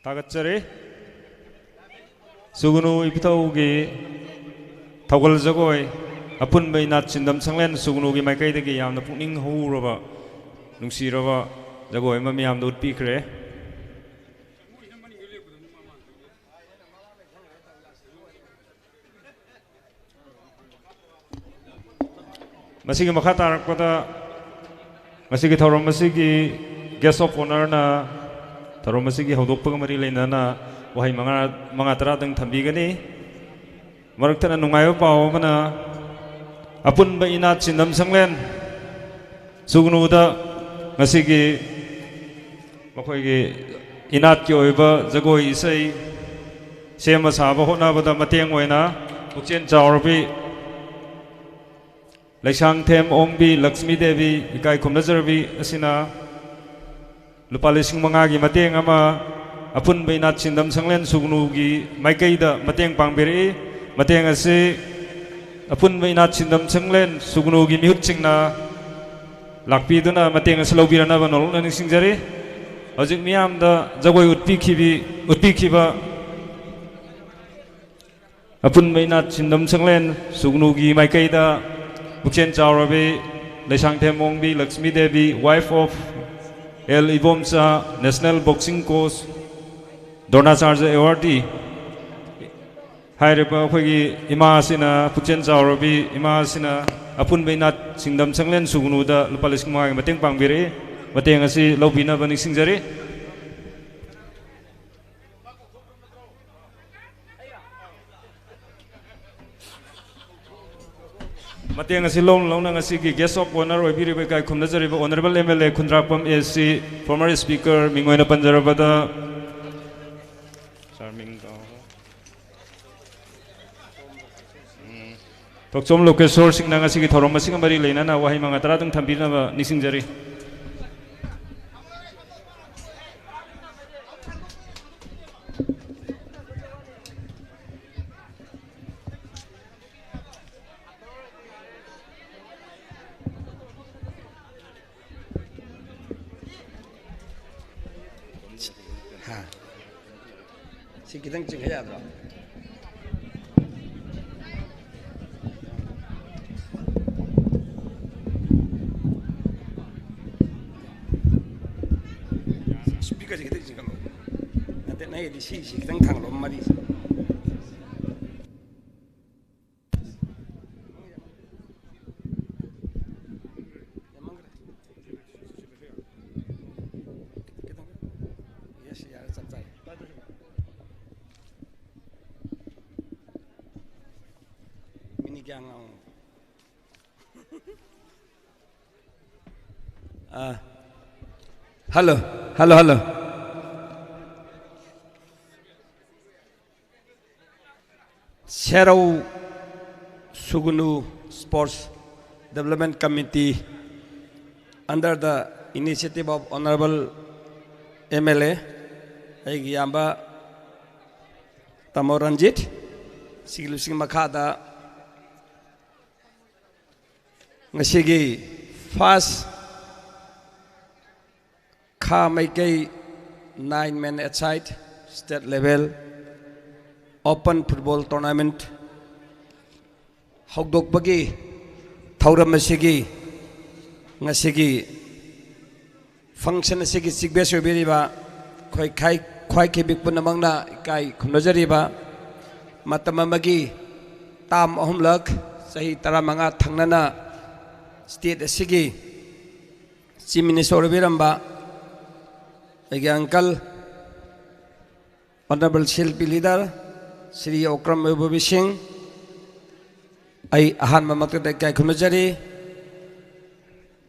다같자리 수군우 이피타우기 타골 저고이 아픈 베이 나친담 상렌 수군우기 마이카이데기 야암나 푸닝 호우러바 눅시러바 저고이 마미 야암나 웃비 그래 masigi makha tarakpada masigi thorom masigi guest of honor na thorom masigi hodokpa mari leinana wahai manga tara dang thambigani maraktana nungayo paw mana apun ba ina chindam sanglen sugnuda masigi makhoi inat ki oiba jagoi isai sema saba hona bada mateng oina ukchen chawrbi Laisang Them Ongbi Lakshmi Devi ikai kumnazarbi asina lupa lising mangagi mateng ama apun bainat chindam sanglen sugnugi maikaida mateng pangbiri mateng ase apun bainat chindam sanglen sugnugi mihutchingna lakpiduna mateng aslobirana banol na singjari ajik miam da jagoi utpi khiba apun bainat chindam sanglen sugnugi maikaida Bukchen Chaurabi, Laisang Them Ongbi, Lakshmi Devi, wife of L. Ibomsa, National Boxing Coach, Dronacharya Awardee. Hairipa Hogi Imasina, Bukchen Chaurabi, Imasina, Apun Bainat, Singdam Sanglen, Sugunuda, Lupaliskumag, Mateng Pangbiri, Matengasi, Lobina Bani Singjari. Mateng asi long nang asi ki guest of honor oibiri be kai khumnajari ba honorable MLA Khundrapam SC former speaker Mingoina Panjarabada charming ka Tokchom Lokeshwar Singh nang asi ki thorom masing mari leina na wahai manga tara dang thambina ba nisingjari Kitang cing hayat ba. Speaker kita cing kalau. Nanti naik di sini kitang thang lom mari. Halo. Serau Sugunu Sports Development Committee under the initiative of Honorable MLA Aigiyamba Tamoranjit Sigilusing Makada Ngasigi first Kha Maikai 9-man aside state level open football tournament Hogdok bagi Thauram asigi ngasigi function asigi sigbes obiriba khoi kibik punamangna kai khunajariba matamamagi tam ahumlak sahi taramanga thangnana state asigi chief minister obiramba Uncle Honorable Shilpi Leader Sri Okram Babu Singh I ahan mamakta kai khunajari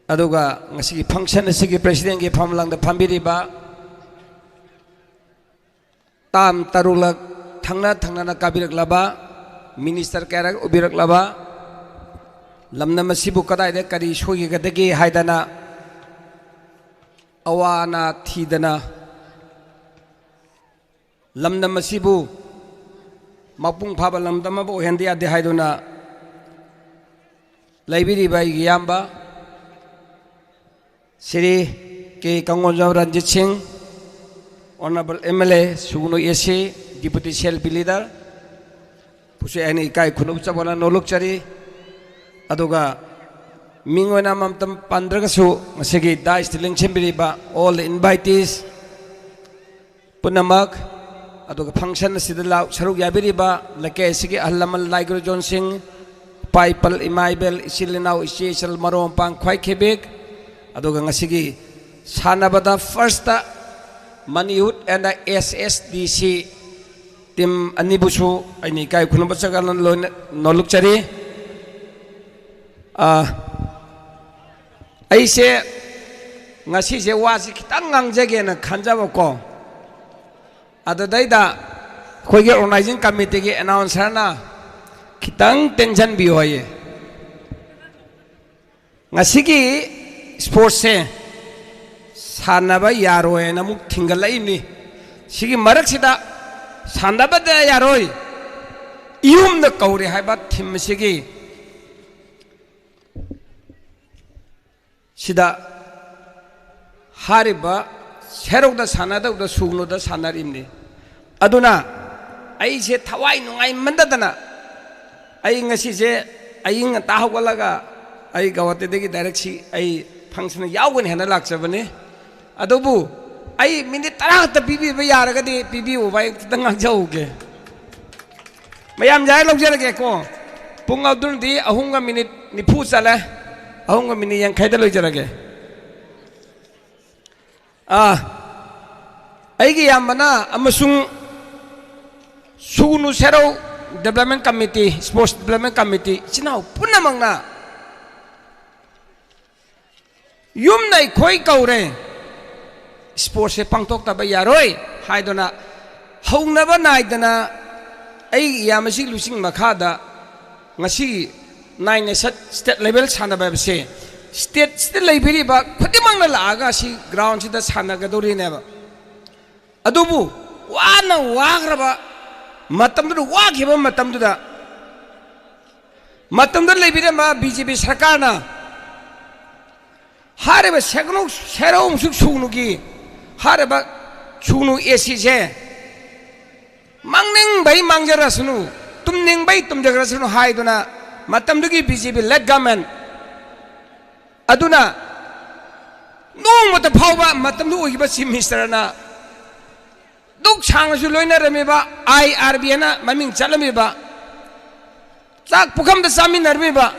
aduga ngasi function asigi president ki phamlang da phambiriba tam tarulak thangna na kabirak laba minister karak ubirak laba lamna masibu kadai de kari shogi gadagi haidana awana thidana lamna masibu mapung phaba lamda mabu hendia de haiduna laibiri bai yamba Sri K Kangonjaw Ranjit Singh Honorable MLA Sugnu AC, Deputy CLP Leader, Pusu Ani Kai Kunub Chabana Nolok Chari, Aduga Mingona Mamtam Pandragasu, Masegi Dai Stiling Chimbiriba, all the invitees, Punamak, Aduga function Sidala, Saru Yabiriba, Lake Sigi Alamal Ligro John Singh, Paipal Imaibel, Isilinau, Isial Marom Pang Kwai Quebec, Aduga Nasigi, Sanabada first. Manihut and the SSDC team Anibusu, Ani Kai Kunubasagan Nolukchari. I say, Nasi was Tangang Jagan Kanjavako. At the data, Koya organizing committee announced Hana Kitang Tenjan Bioye Nasiki Sports. Sanaba Yaroi and Amuk Tingalaini. Sigi Maraxida Sandaba de Yaroi. The Kauri Habat Timisigi Sida Hariba Sherok the Sanada of the Sugno the Sanarimni Aduna I say Tawai no I Mandadana I ingasize I ing a Tahawalaga I go at the direction I function Yawin Hanalaxavani Adobu, I mean it the PB Yaragadi, PB, why the Nanjoke. Mayam Jalo Jarageko, Pung out during the Ahunga minute Nipusala, Ahunga mini and Kaitalo Jarage. Aigi Yamana, Amasung Sugnu Sero Development Committee, Sports Development Committee, China, Punamanga Yumnai Koi Kaure. Sports Pangtok Tabayaroi, Haidona, Hong never night than Yamasi losing Makada, Nasi 9 state level Sanabab say. State still library, but Kutimanga Laga, she grounds in the Sanagadori never. Adubu, Wana Wagraba, Matam to walk him, Matam to the Matam the Libirama, BGB Sakana. Haraba Sagno, Sharom Sunugi. Haraba Chunu Esije Mangning by Mangarasunu, Tumning by Tumjagrasunu Haiduna, Matamdugi BGB led government Aduna no what the power Matamdu Ibasi Mr. Anna Duk Changasuloina Remiba, IRBana, Maming Chalamiba Zak Pukam the Samin Armiba,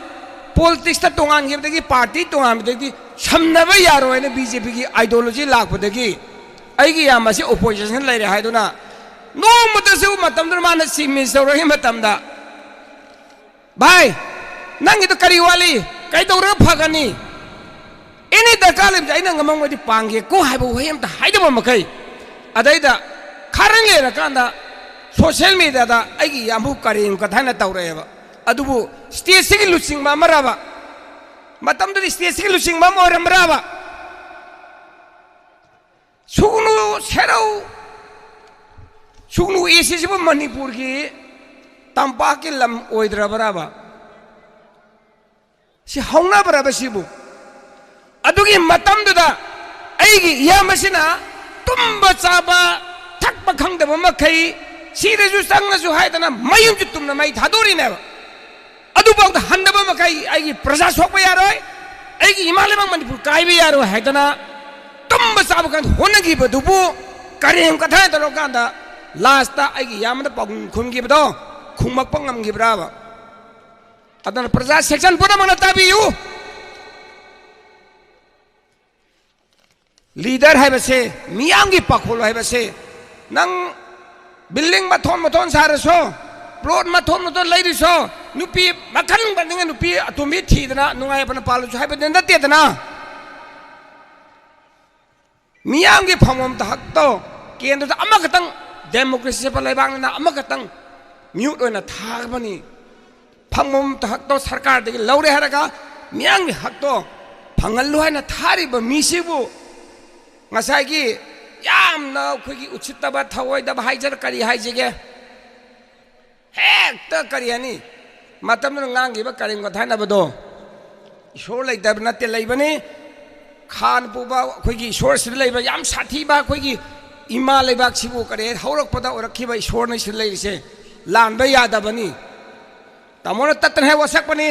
politics that Tongan give the party to Amdegi. Some never yaro and a BJP ideology lack with the gay. I give a opposition lady Haiduna. No Mutasu Matamdramana see Mr. Rahimatamda. Bye. Nangi to Kariwali, Kaidora Pagani. Any the Kalim Jainang among the Pangi, go have a way to hide them Makai. Adaida, currently Rakanda, social media that I give Yamu Karim Katana Taureva. Adubu, stay singing losing Mamarava. Matam to stay losing Mamma and Brava. Sugnu Sero Sugnu is Manipurgi Tampakilam Oidra Brava. She hung up Rabasibu. Adugi Matam to the Aigi Yamasina Tumba Saba Takbakang the Makai, Sirius Sangasu Haidana, Mayutum, my Taduri never. Adubang the Handabamakai, I give Prasa Sopayaroi, I give Himalayam Manipurkaiaro, Haidana, Tumbasabakan, Honagi, Dubu, Karim Katata Roganda, last I give Yamada Pong Kungibo, Kumapongam Gibrava. Adana Prasa section put them on a tabi. Leader have a say, Miyangi Pakul have a say, Nang building Maton Saraso, Broad Maton lady so. Nupi makan bandingan nupi atumi tidana nungai pana palu hai pa denda tiadana miyangi phamom ta hakto kendra amakatang democracy pa laibang na amakatang mute oina tharbani phamom ta hakto sarkar de laure haraga miyangi hakto phangallu haina thariba misibu ngasai gi yamna khogi uchittaba thawoida haijar kari haijege hekta kariani Matam Nangi Karim Gatanabado. Sure like Dabnate Labani Khan Puba, Quiggy, Shores Labor, Yam Satiba, Quiggy, इमा लेबाक सिबु करे हौरकपदा ओरखिबा ईश्वर ने सिलेसे लानबा यादबनी तमोन ततन है वसकपनी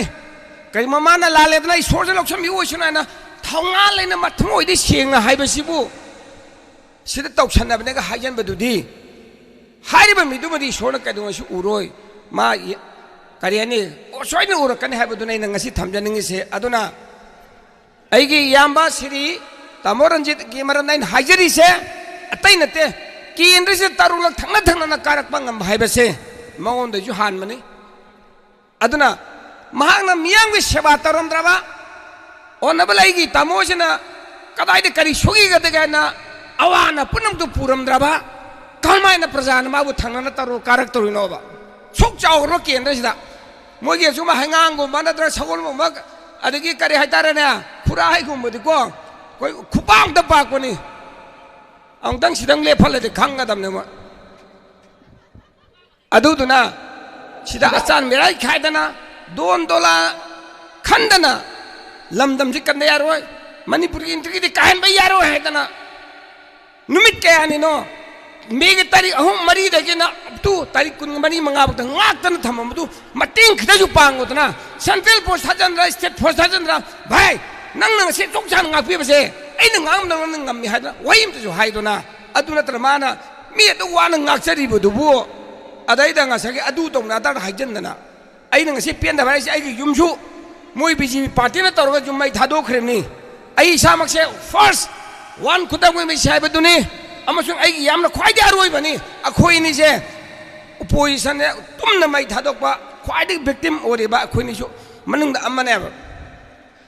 कई ममाना लालेदना ईश्वर से लक्षम युवसुना थौंगा लेना मथमोइदि सेंगना हाइबसिबु सिदा तौसनबनेगा हाइजनबदुदी हारिबा मिदुमदि ईश्वर कदुंगसु उरोय मा करियानी सोइना उरकने हाइबदुना इन ngasi थमजनिंगिसे अदुना अइगी याम्बा श्री तामोरंजित की मरनाइन हाइजरी से अतई नते केंद्र से तरुलक थंगना थंगना कारकपा ngam हाइबसे मंगोंदजु हानमनी अदुना महांगना मियांगबि सेवा तरमद्राबा ओनबलाइगी तामोजना कदाइदे करी सुगिगदगाना अवाना पुनमदु पुरमद्राबा कलमाइना प्रजाना माबु थंगना तरो कारक तरुनोबा सुक चावरो केंद्र सिदा मोगे सुमा हंगांगो मानद्रा सगोलमो अदगी करी हाइतारने खुराइगुमबदिको कोई खुपांग द पाकोनी अंतंग सिदंग लेफलदे खंगदमने म अदुदुना सिदा अचान मेराई खाइदना दोन दोला खंडना लमदम जी कंदे यारोय मणिपुरी इंट्री दे कहन बई यारो हैदना नुमित कयानी नो मेगे तारीख अहम मरी देना तू तारीख कुन मरी मंगा बत ngaktन थममदु मटिंग खदजु पांगोतना सेंट्रल फोर्स थाजनरा स्टेट फोर्स थाजनरा भाई नंग से चोकसान ngapiबसे अइन ngam नंग ngami हाइदना वइमतजु हाइदोना अदु नत्र माना मी अदु वाना ngakchariबदुबु अदाइदा ngasagi अदु तोंना दा हाइजनना अइन ngasi पेन दा भाइसे आइगी युमसु मोय बीजेपी पार्टी ना तौरगा जुम्माई थादोखरेनी आई सामकसे फर्स्ट वन खुदा मोय मे साइबदुनी अमसुंग आई यामना ख्वाइदे अरोइबनी अखोइनी से ओपोजिशन ने तुमना मै थादोकपा ख्वाइदे विक्टिम ओरेबा अखोइनीसु मनुंगदा अमनेबा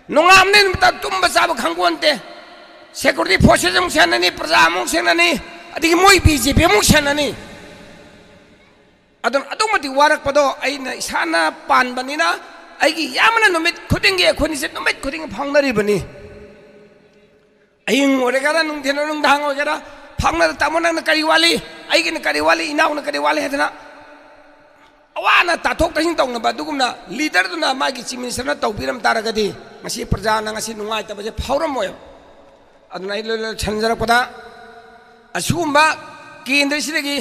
नोंगामने मता तुमबा साब खंगोनते सिक्योरिटी फोर्सेस मु सेननी प्रजा मु सेननी अदिगी मोय बीजेपी मु सेननी अदम अदुमति वारकपदो आइना इसाना पानबनिना आइगी यामना नुमित खुदिंगे अखोइनीसे नुमित खुदिंग फांगनरिबनी अयिंग ओरेगारा नुंथेनो नुंदांग ओरेगारा फांगना तामोना करी वाली आइगी न करी वाली इनाउ न करी वाली हेदना अवाना ताथोक तसिंग तौनबा दुगुमना लीडर दुना मागी चीफ मिनिस्टर ना तौबिरम तारगदी ngasi प्रजा ना ngasi नुंगाइ तबजे फावरमोय अदुना इलोल छनजरपदा असुगुम्बा केंद्र सिदगी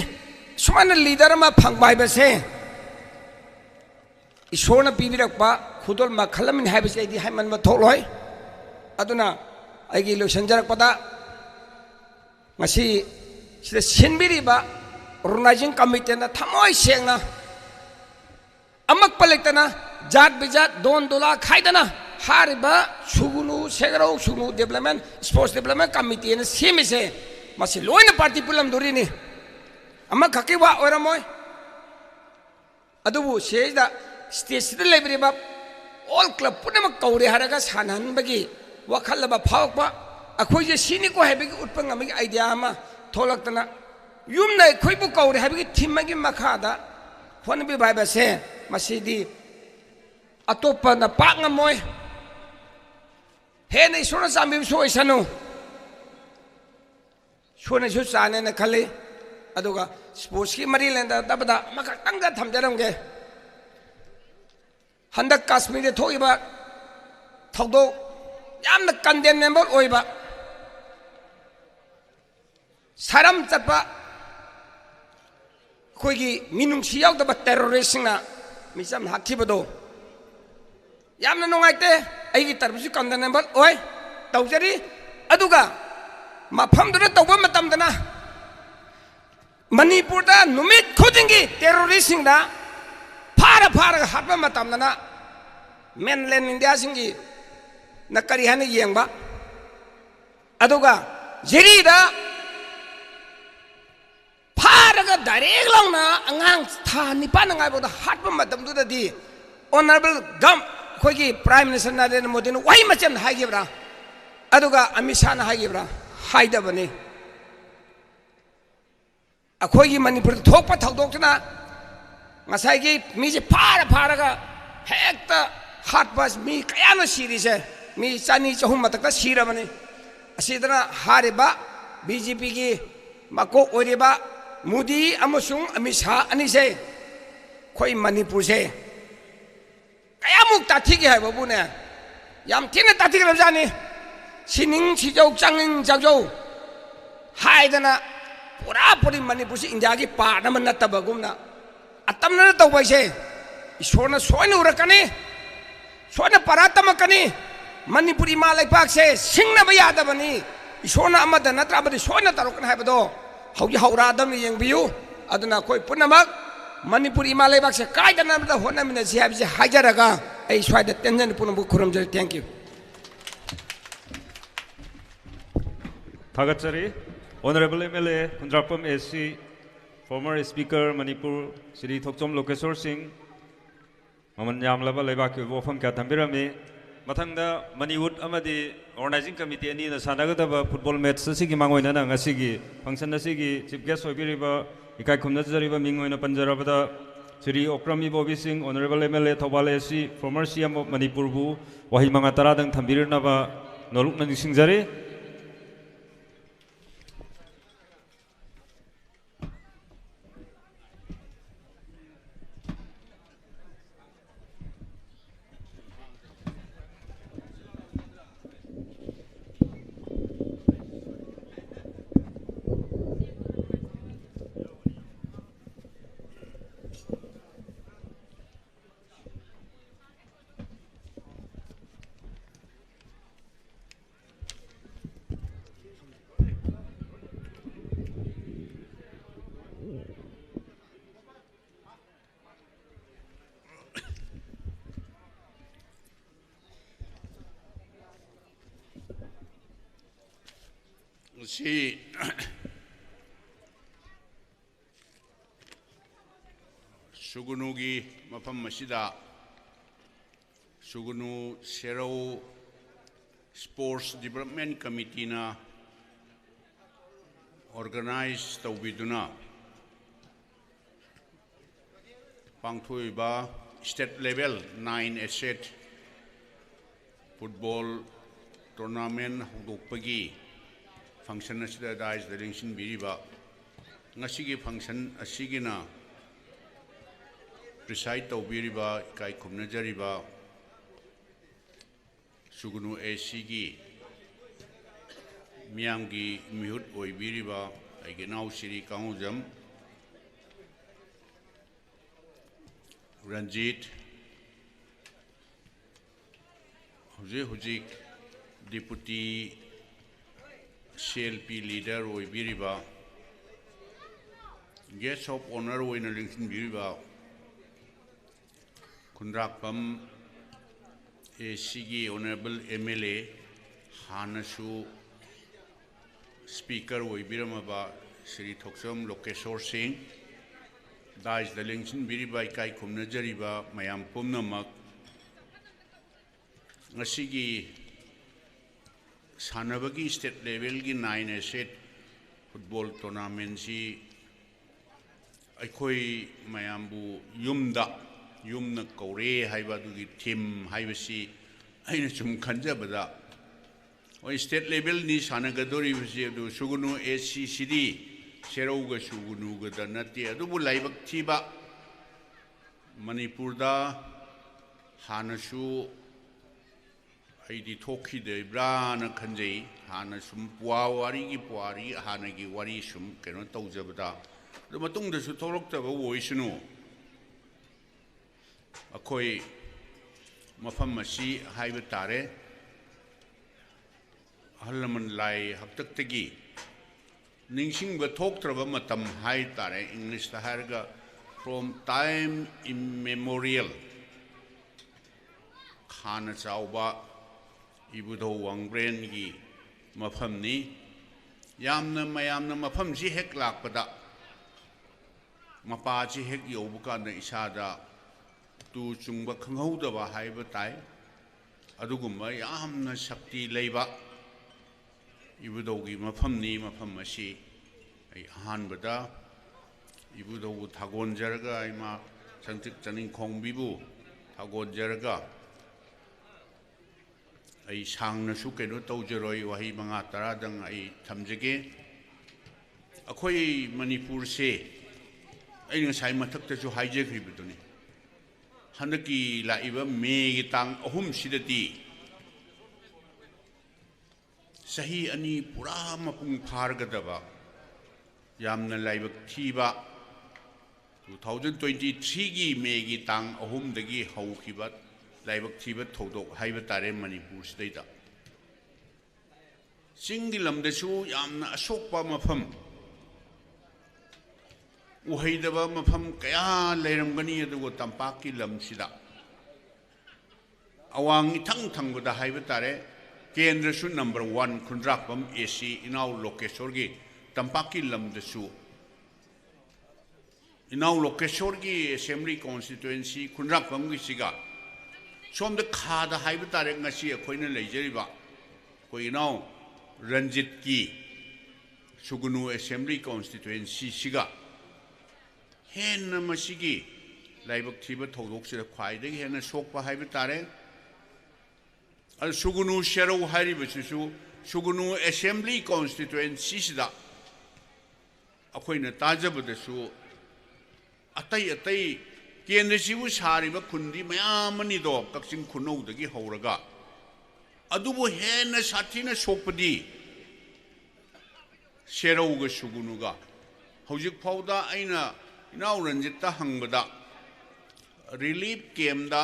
सुमान लीडर मा फंगबाइबसे ईश्वरना पीबिरकपा खुदोल मखलमिन हाइबसे आइदी हाइमन मा थोलय अदुना आइगी लो छनजरपदा ngasi sida sinbiriba organizing committee na thamoy sengna amak palektana jat bijat don dola khaidana hariba sugunu segrau sugunu development sports development committee na semise masi loina party pulam dorini amak khakiwa oramoy adubu seida stage sida lebiriba all club punamak kaure haraga sanan bagi wakhalaba phawakpa अखोइजे सिनी को हैबी उत्पंग अमगी आइडिया अमा थोलक्तना युमना खोइबु कौरे हैबी थिमगी मखादा फोन बि बाइबसे मसीदी अतोपना पांगमोय हेने सोना सामबि सोइसनु सोने सु चाने न खले अदुगा स्पोर्ट्स की मरी लेंदा तबदा मखा तंगा थमजरमगे हंदक कश्मीर थोइबा थौदो यामना कंडेनेबल ओइबा सारम चपा खोगी मिनुंसी यावदबा टेररिस्टना मिसम हाखिबदो यामना नोंगाइते आइगी तरबसु कंडेनेबल ओय तौजरी अदुगा मफमदुना तौबा मतमदना मणिपुरदा नुमित खुदिंगी टेररिस्टसिंगदा फारा फारा हाबा मतमदना मेनलैंड इंडिया सिंगी न करी हने येंबा अदुगा जेरीदा फारगा डायरेक्ट लाउना अंगांग था निपान ngaibोदा हाटबा मतमदुददी ऑनरेबल गम खोगी प्राइम मिनिस्टर नरेंद्र मोदी न वाई मचन हाइगेब्रा अदुगा अमित शाह न हाइगेब्रा हाइदबने अखोगी मणिपुर थोकपा थौदोकना ngसाइगी मीजे फारा फारगा हेक्ता हाटबस मी कयाना सीरीसे मी चानी चहुम मतक सीरबने असिदना हारिबा बीजेपी की मको ओरिबा मोदी अमसुंग अमित शाह अनिसे खोई मणिपुर से कयामुक ताथिगे है बाबूने याम थिने ताथिगे जानी सिनिंग सिजौ चांगिंग जाजौ हाइदना पूरा पूरी मणिपुर से इंडिया की पार्ट में नतबगुमना अतमना तौबैसे ईश्वरना सोयना उरकनी सोयना परा तमकनी मणिपुर इमा लेपाक से सिंगनब यादबनी ईश्वरना अमद नत्रबदि सोयना तरुकना हायबदो हौजि हौरादम येंबियु अदुना कोई पुनमक मणिपुर इमा लेपाक से कायदनबदा होनमिनसि हायबसे हायजरगा ऐ स्वायदा तेंजन पुनबु खुरमजरि थैंक यू थागतचरी Honorable MLA Kundrapam SC, former Speaker Manipur Sri Thokchom Lokeswar Singh, Maman Yamlaba Lebaki Wofam Katambirami, Matanga Maniwood Amadi Organizing Committee and the Sanagataba football match Sigi Mangoina Nasigi, Function Nasigi, Chief Guest Obiriba, Ikai Kumnazariba Mingoina Panjarabada, Sri Okrami Bobby Singh, Honorable MLA Tobal SC, former CM of Manipurbu, Wahimangatara and Tambirnava, Nolukman Singzari. Si Sugunugi Mapam Masida Sugunu Serau Sports Development Committee na organized Taubiduna Pangthuiba state level 9 asset football tournament Hudukpagi function asida dais the linkshin biriba ngasigi function asigina preside to biriba kai kumna jariba sugunu asigi miamgi mihut oi biriba aigenau siri kaujam Ranjit Hujik Deputy CLP leader Oi Biriba Guest of Honor Oi Nalingsin Biriba Kundrakpam ACG Honorable MLA Hanasu Speaker Oi Biramaba Sri Thokchom Lokeswar Singh Dais the Lingshin Biriba Kai Kumnajariba Mayam Pumnamak Nasigi Sanabagi state level ki 9 asset football tournament si Aikoi Mayambu Yumna Kore Haiba Dugi Tim Haibasi Aina Chum Kanjabada or state level ni Sanagadori Visu Sugunu SCCD Serauga Sugunu Gadanati Adubu Laibak Tiba Manipurda Hanasu Aidi Toki de Brana Kanjay Hana Sum Puawari Puari Hanagi Wari Sum cannot Tozabada. The Matung the Sutorok of a Voishino Akoi Mafamasi Haibatare Halaman Lai Haptaki Ningsing but talked of a matam high tare English the Harga from time immemorial Hana Sauba Ibudo Wangbrain gi Mafamni Yamna Mayamna Mafamsi hek lakpada Mapachi hek yobuka na isada tu chungba kanghodaba haibatai Adugumba Yamna Shakti Leba Ibudogi Mafamni Mafamasi Hanbada Ibudo Tagon Jarga Ima Santik Janin Kong Bibu Tagon Jarga I sang na suke no taujeroi wahi mga taradang ay tamjage. Ako'y Manipur se ay nga say matak ta su hijack ribito ni. Hanaki la iba may tang ahum sidati. Sahi ani pura mapung pargadaba. यामना लाइबक थीबा 2023 की मेगी तांग अहुमदगी हौखिबा लाइबक थीबा थौदोक हाइबा तारे मणिपुर सिदैदा चिंगी लमदसु यामना अशोकपा मफम उहैदबा मफम कया लेरमगनी अदुगो तंपाकी लमसिदा अवांग इथंग थंगबदा हाइबा तारे केंद्र सु नंबर 1 खुंद्राकपम एसी इनाउ लोकेश्वर की तंपाकी लमदसु इनाउ लोकेश्वर की असेंबली कॉन्स्टिट्यूएंसी खुंद्राकपम की सिगा सोमद खादा हाइबा तारे ngasi अखोइना लेजरिबा कोई इनाउ रंजित की सुगुनु असेंबली कॉन्स्टिट्यूएंसी सिगा हेन मसिगी लाइबक थीबा थौदोकसिदा ख्वाइदगी हेन सोकपा हाइबा तारे अल सुगुनु शेरो हारिबसिसु सुगुनु असेंबली कॉन्स्टिट्यूएंसी सिदा अखोइना ताजबदसु अतै अतै केंद्र सिबु सारिबा खुंदी मयामनि दो कक्सिंग खुनौदगी हौरगा अदुबो हेन साथिना सोकपदी शेरोगा सुगुनुगा हौजिक फाउदा आइना इनाउ रंजिता हंगबदा रिलीफ केम्दा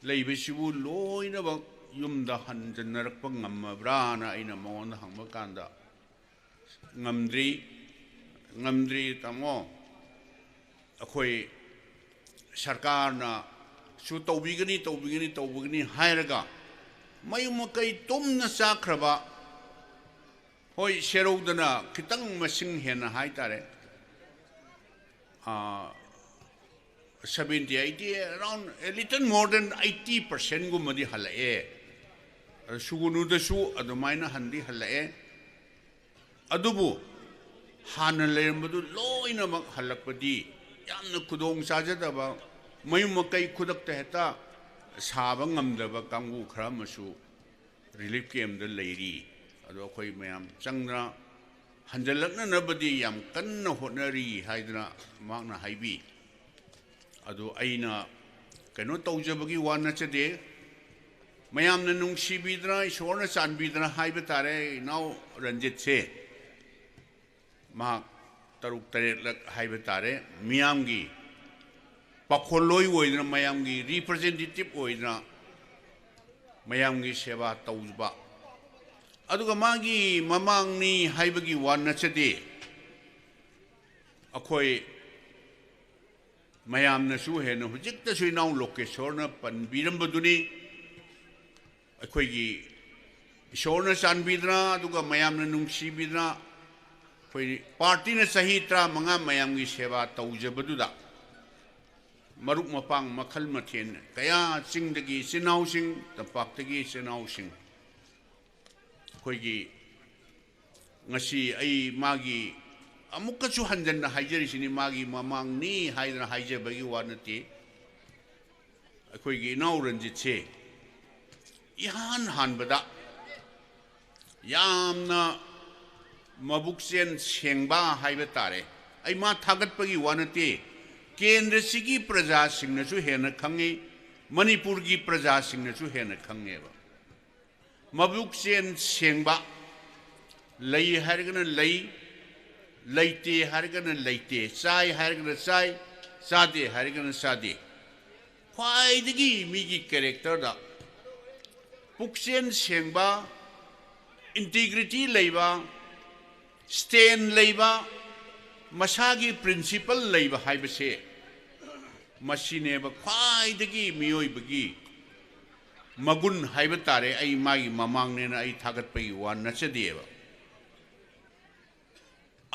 लेबसिबु लोइनबा युमदा हंजनरकपा ngambra aina mon hangba kanda ngamdri tamo akhoi sarkar na su tawbigani hairaga mayum kai tumna sakraba hoi sherodana kitang masing hena haitare 70, 80, around a little more than 80% gumadi halae. Sugunu the su adumaina handi halae. Adubu Hanalembadu low in a halakpadi. Yan kudong sajadaba Mayumakai kudak tehta Sabangam the Bakangu Kramasu relief came the lady. Adokoi mayam Changra Hanjalana nobody yam kanna honari hydra magna haibi. Ado aina kano taujabagi wana chade mayam na nungsibidra ishwarna chanbidra haiba tare now ranjit se ma taruk taret lak haiba tare miyamgi pakholoi oidna mayamgi representative oidna mayamgi seva taujba aduga magi mamangni haibagi wana chade akhoi mayam na su he na hujik ta sui naung lokeshwar na panbiram baduni akhoi gi ishwar na chanbidra aduga mayam na nungsi bidra khoi party na sahi tra manga mayam gi seva taujabaduda maruk mapang makhal mathen kaya singdagi sinau sing tapaktagi sinau sing khoi gi ngasi ai magi amuka su hanjan na haijari sini magi mamang ni haidra haije bagi wanati akhoi gi nau ranjit se ihan hanbada yamna mabuksen sengba haiba tare ai ma thagat bagi wanati kendra sigi praja singna su hena khangi manipur gi praja singna su hena khange ba mabuksen sengba lei hargana lei Laite hargana laite, sai hargana sai, sade hargana sade. Why the migi character da? Puksen sengba, integrity labor, stain labor, masagi principle labor haibase. Masineba, why the mioi bagi? Magun haibatare, ay magi mamang nena ay tagat pay one nachadeva.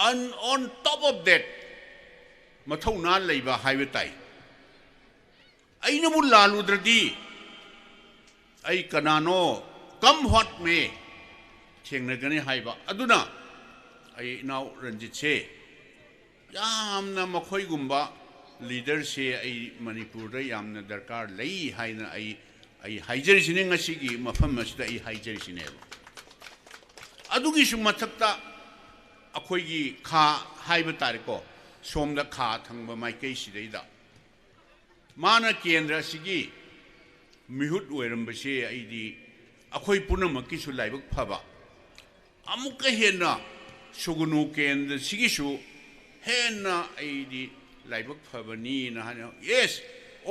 And on top of that, Matona Laiba Highway. I know Laludradi. I canano, come what may. Chenagani Haiba. Aduna. I now Ranjit say. Yamna Makoi Gumba, leader say I Manipur, Yamna Darkar, Lay Haina, I Hijerish in a Sigi, Mafamas, I Hijerish in ever. Adugish Matakta. अखोई खा हाइब तारेको सोमदा खा थंगबा माइकै सिदैदा माना केंद्र सिगी मिहुत ओइरमबसे आइदी अखोई पुनमकी सु लाइबक फबा अमुक हेना सुगुनु केंद्र सिगिसु हेन्ना आईदी लाइबक फबनी ना हाने यस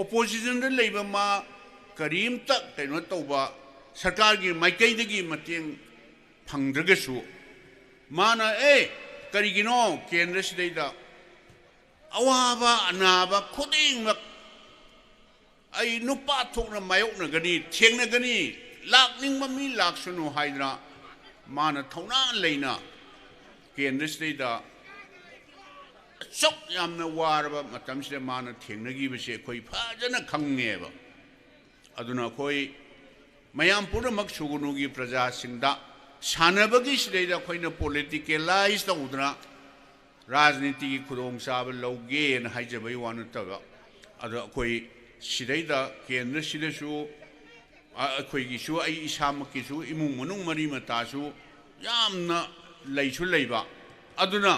ओपोजिशन द लेबा मा करीम तक कैनो तौबा सरकार की माइकैदगी मतेंग फंगद्रगसु माना करिगिनो केंद्र सिदैदा अवाबा अनाबा खुदिंमक आई नुपा थोकना मायोकनगनी थेंगनगनी लाकनिंगबा मी लाक्सनु हाइद्रा माना थौना लेना केंद्र सिदैदा sok yamna waraba matamside mana thengnagi bese khoi phajana khangneba aduna khoi mayam puramak sugunugi praja singda sanabagi sidaida khoina politicalize tawdra rajniti gi khudong saba loge na haijabai wanu taga adu khoi sidaida kendra sidasu khoi gi su ai isamaki su imung manung mari mata su yamna leisu leiba aduna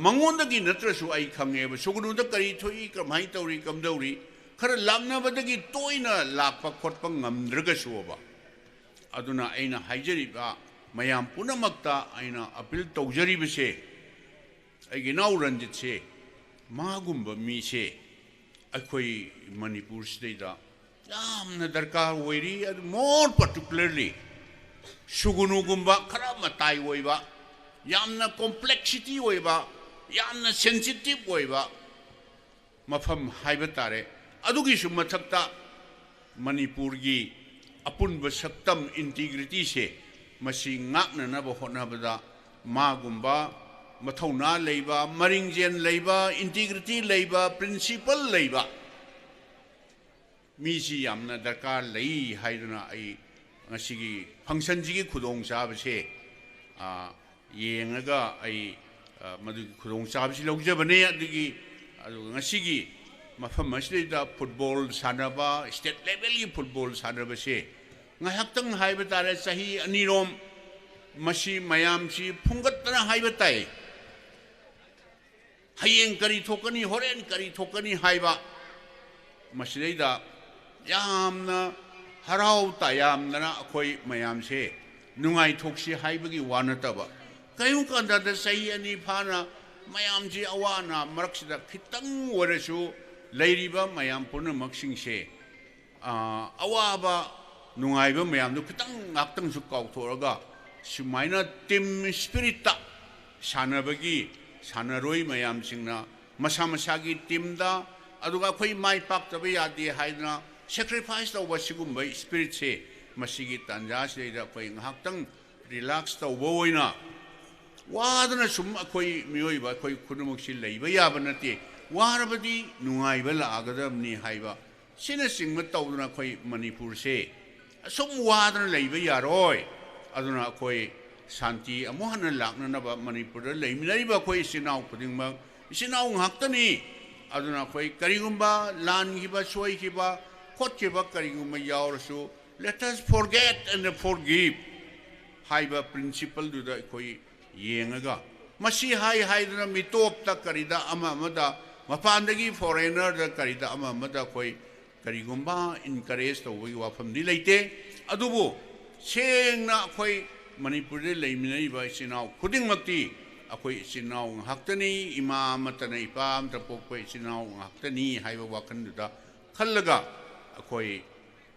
मंगोंदगी नत्रसु आई खंगेब सुगुनुदा करी थोई कमाई तौरी कमदौरी खर लामनाबदगी तोइना लापा खोटपा ngamद्रगसुबा अदुना आइना हाइजरिबा मयाम पुनमक्ता आइना अपील तौजरिबसे आइगे नाउ रंजितसे मागुंबा मीसे अखोई मणिपुर सिदैदा यामना दरकार ओइरी मोर पर्टिकुलरली सुगुनुगुंबा खरा मताई ओइबा यामना कॉम्प्लेक्सिटी ओइबा यामना सेंसिटिव ओइबा मफम हाइबा तारे अदुगी सु मथक्ता मणिपुर की अपुनब सक्तम इंटीग्रिटी से मसी ngaknana ba hotnabada magumba mathौना leiba maringjen leiba integrity leiba principle leiba misi yamna darkar lei haiduna ai ngasigi function ji gi khudong sabase yengaga ai madu khudong sabasi logjabane adigi ngasigi mafam masida football sanaba state level gi football sanaba se ngahaktang haiba tare sahi anirom masi mayam si phungatna haiba tai hayeng kari thokani horen kari thokani haiba masida yamna harau ta yamna akhoi mayam se nungai thoksi haibagi wanataba kayu kanda da sahi ani phana mayam ji awana maraksida khitang warasu leiriba mayam purna maksing se awaba nungaiba mayam du khitang ngaktang su kauthoraga sumaina team spirit ta sanabagi sanaroi mayam singna masa masagi team da aduga khoi mai pak tabe yadi haidna sacrifice ta wasigumba spirit se masigi tanja se da khoi ngaktang relax ta woina wadana sum khoi mioi ba khoi khunumuk si leiba yaba nate warabadi nungaiba la agadamni haiba sina singma tawduna khoi manipur se sum wadana leiba yaroi aduna khoi shanti amohana lakna na ba manipur da leiminai ba khoi sinau pudingma sinau ngaktani aduna khoi karigumba lan giba soi giba khot giba karigumba yaursu let us forget and forgive haiba principle du da khoi yengaga masi hai haiduna mitop ta karida ama amada mapandagi foreigner da karida ama amada khoi karigumba encourage to wi wafam di leite adubu sengna khoi manipur de leiminai ba sinau khuding makti akhoi sinau haktani imam matana ipam ta pokoi sinau haktani haiba wakan da khallaga akhoi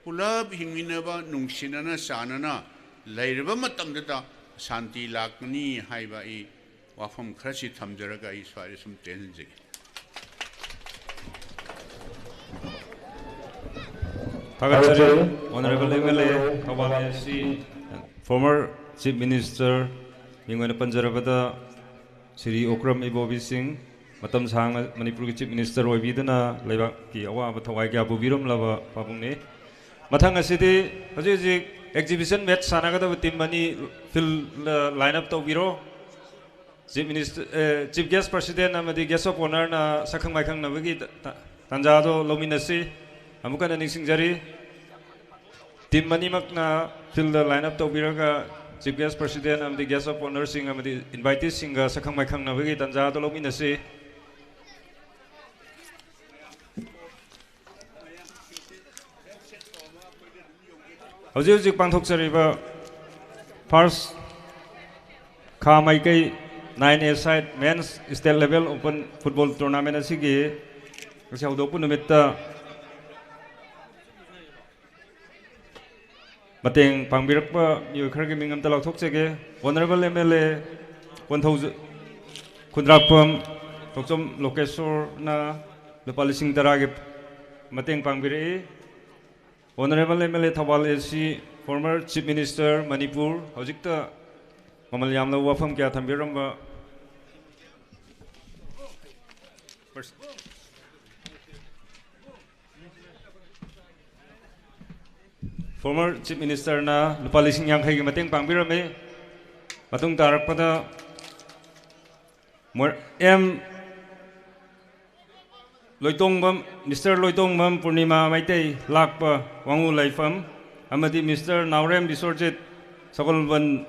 pulab hingminaba nungsinana sanana leirba matam da shanti lakni haiba I wafam khrasi thamjaraga I swari sum tenje Honorable MLA Kawalesi, former Chief Minister Mingwana Panjarabada Sri Okram Ibobi Singh matam sang Manipur Chief Minister oibiduna leibak ki awa bathawai kya bubirum laba pabungne mathang asidi haji exhibition match sanagada timmani fill lineup to biro Chief Minister Chief Guest President amadi Guest of Honor na sakhang maikhang nabagi tanjado lominasi amuka na ningsingjari team manimak na fill the lineup to biraga Chief Guest President amadi Guest of Honor sing amadi invitees singa sakhang maikhang nabagi tanjado lominasi Hauji pangthok sariba first kha maikai 9A side men's state level open football tournament asigi ngasi hawdokpu numitta mateng pangbirakpa mioi khargi mingam ta laukthokchege honorable MLA Kundrapam Tokchom Lokeshwar na lupa lising tarage mateng pangbiri honorable MLA Thawal AC former chief minister Manipur hojikta mamal yamna wafam kya thambiramba former chief minister na lupa lising yangkai gi mateng pangbirame matung tarakpada M Loitongbam Mr. Loitongbam Purnima Maitei Lakpa Wangu Laifam amadi Mr. Naurem Bisorjit Sakolban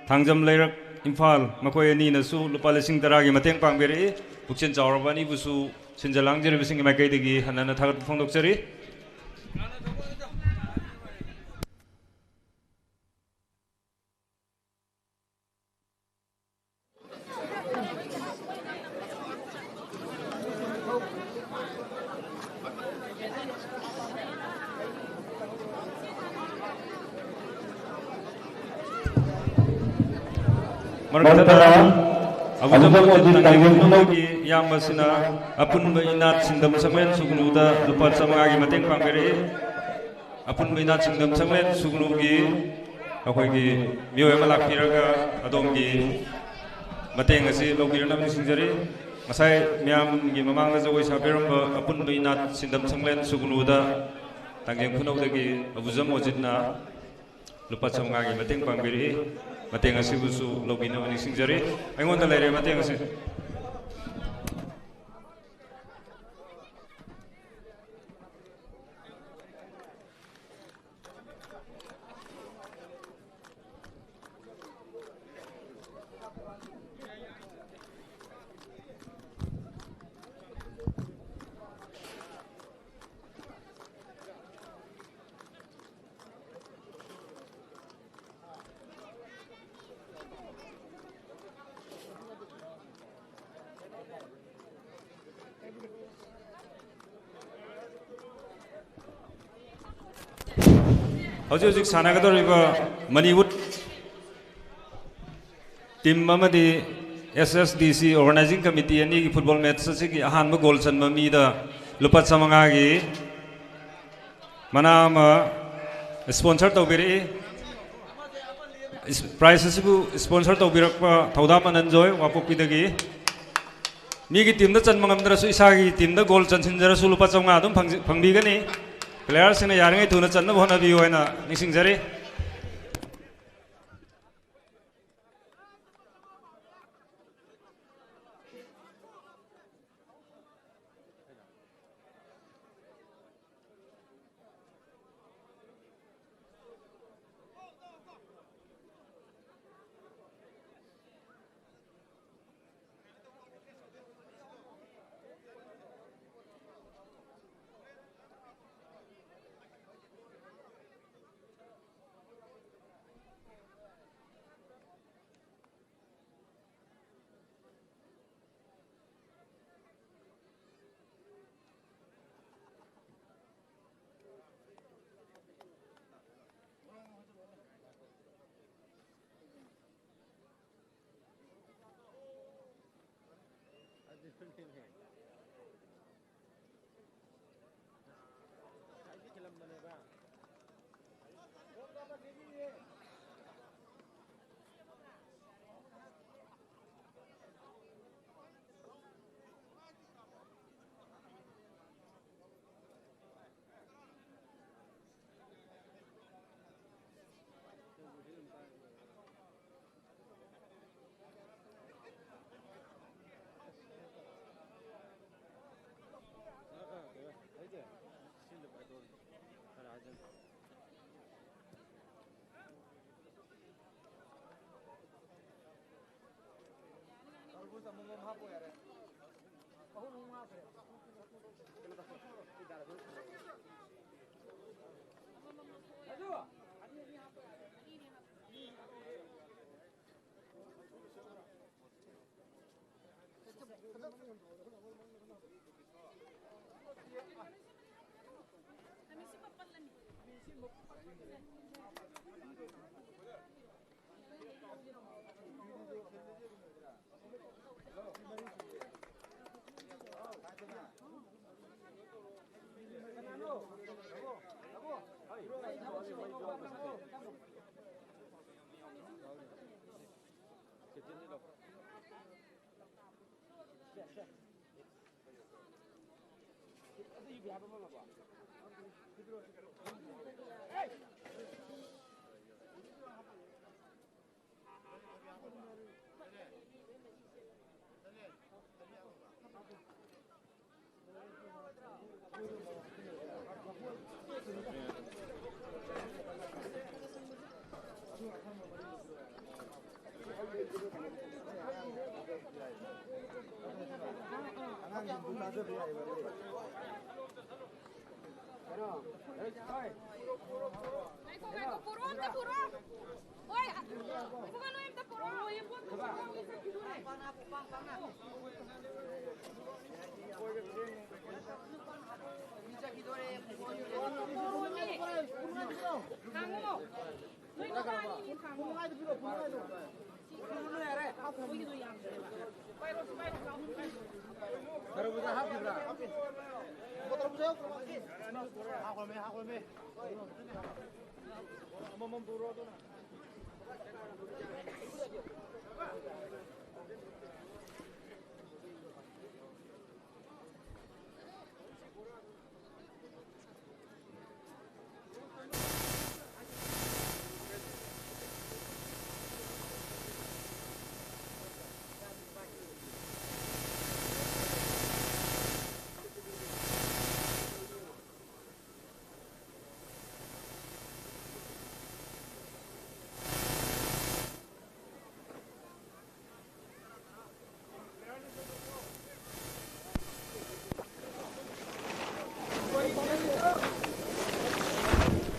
Thangjam Leirak Imphal makoi ani nasu lupa lising taragi mateng pangbiri bukchen chawrabani busu sinjalangjeri bising makai degi hanana thagat phongdokchari Yamasina apun bayinat singdam sanglen sugnuda lupa samagi mateng pangbiri apun bayinat singdam sanglen sugnugi akhoi mioi malak piraga adongi mateng asi logirna singjari masai miam gi mamang jawai sabiramba apun bayinat singdam sanglen sugnuda tangjeng phunawdagi abuzam ojitna lupa samagi mateng pangbiri mateng asi busu logina ani singjari aingonda leire mateng asi Hojik sanagadoriba Manipur team amadi SSDC organizing committee ani football match asigi ahanba goal chanba mida lupa samangagi manama sponsor tawbiri prize asibu sponsor tawbirakpa thauda mananjoy wapokpidagi migi team da chanmangamdrasu isagi team da goal chansinjarasu lupa chamanga adum phangbigani players ina yaringai thuna channa bhona bi hoina nisingjari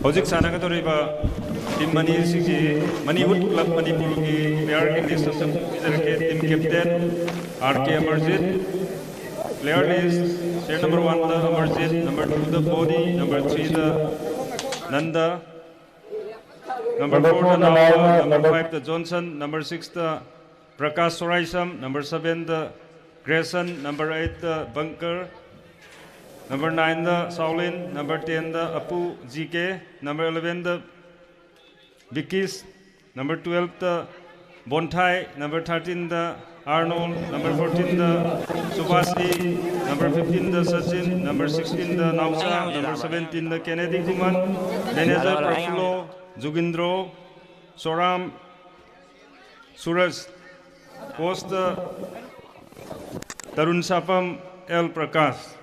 Hojik sanagatoriba tim Manipursigi Manipur Club Manipurgi player in this system team captain RK Amarjit, player list player number 1 the Amarjit, number 2 the Bodhi, number 3 the Nanda, number 4 the Nawa, number 5 the Johnson, number 6 the Prakash Soraisam, number 7 the Grayson, number 8 the Bunker, number 9 the Shaolin, number 10 the Apu GK, number 11 the Vikis, number 12 the Bonthai, number 13 the Arnold, number 14 the Subhasdi, number 15 the Sachin, number 16 the Nausa, number 17 the Kennedy Kuman, manager Prafulo, Jugindro, Soram, Suraj, coach the Tarun Sapam L Prakash.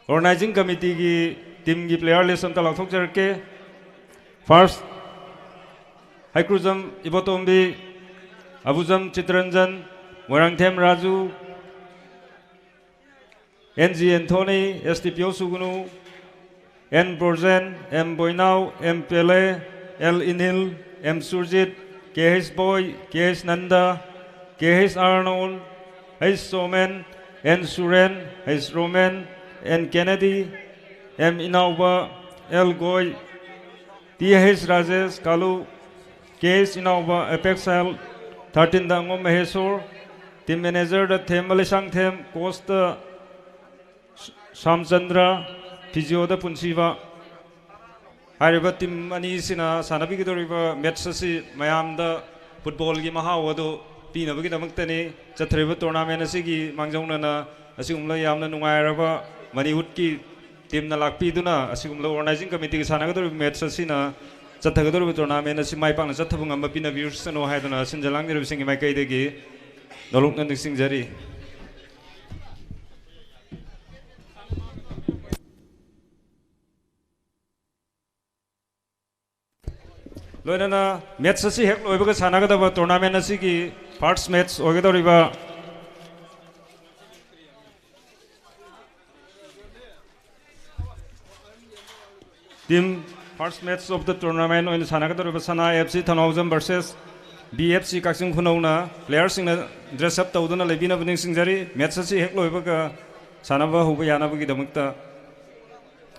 Organizing committee की team की player list अंतर लाख चढ़ के first Haikruzam Ibotombi, Abuzam Chitranjan, Warangthem Raju, NG Anthony, STPO Sugunu, N Borzen, M Boinau, M Pele, L Inil, M Surjit, KH Boy, KH Nanda, KH Arnold, H Somen, N Suren, H Roman, N Kennedy, M Inauba, L Goy, TH Rajesh, Kalu, KH Inauba, Apexel, 13 the Angom Mahesur, team manager the Them Malisang Them, coach the Shamchandra, physio the Punsiva. Hariba team Anisina, Sanabigidoriva, Metsasi, Mayam the football game Mahawado, Pina Vigamaktani, Chatriva tournament, Sigi, Mangjona, Asumla Yamna Numairava. Maniwood की team na lakpi duna asigum lo organizing committee ki sanagador match sina chathagador bi tournament asi mai pang chathabung amba pina viewers no hai duna sinjalang ni singi mai kai degi doluk nan sing jari loina match asi hek loiba ka sanagador tournament asi ki first match ogadoriba team first match of the tournament on Sanagator Sana FC Thanauzam versus BFC Kakching Khunona players sing dress up tawduna lebina buning singjari match asi hek loibaga sanaba huba yanabagi damakta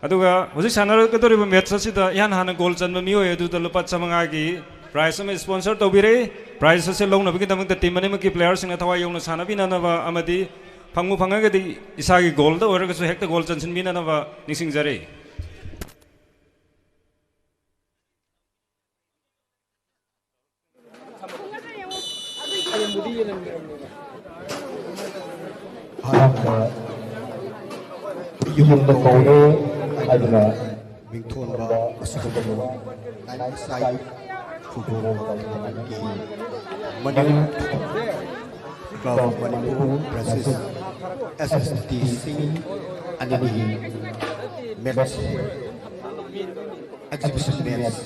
aduga hoji sanara kadoriba match asi da yan hana goal chanba mi hoye du da lupa chamanga gi prize am sponsor tawbire prize asi longna bagi damakta team mane maki players sing thawai yongna sanabina na ba amadi phangmu phangaga di isagi goal da oraga su hekta goal chansin bina na ba nisingjari Yung tokone aduna mingthon ba asukuma nai sai futuro ki manu club Manipur versus SSDC anani match exhibition match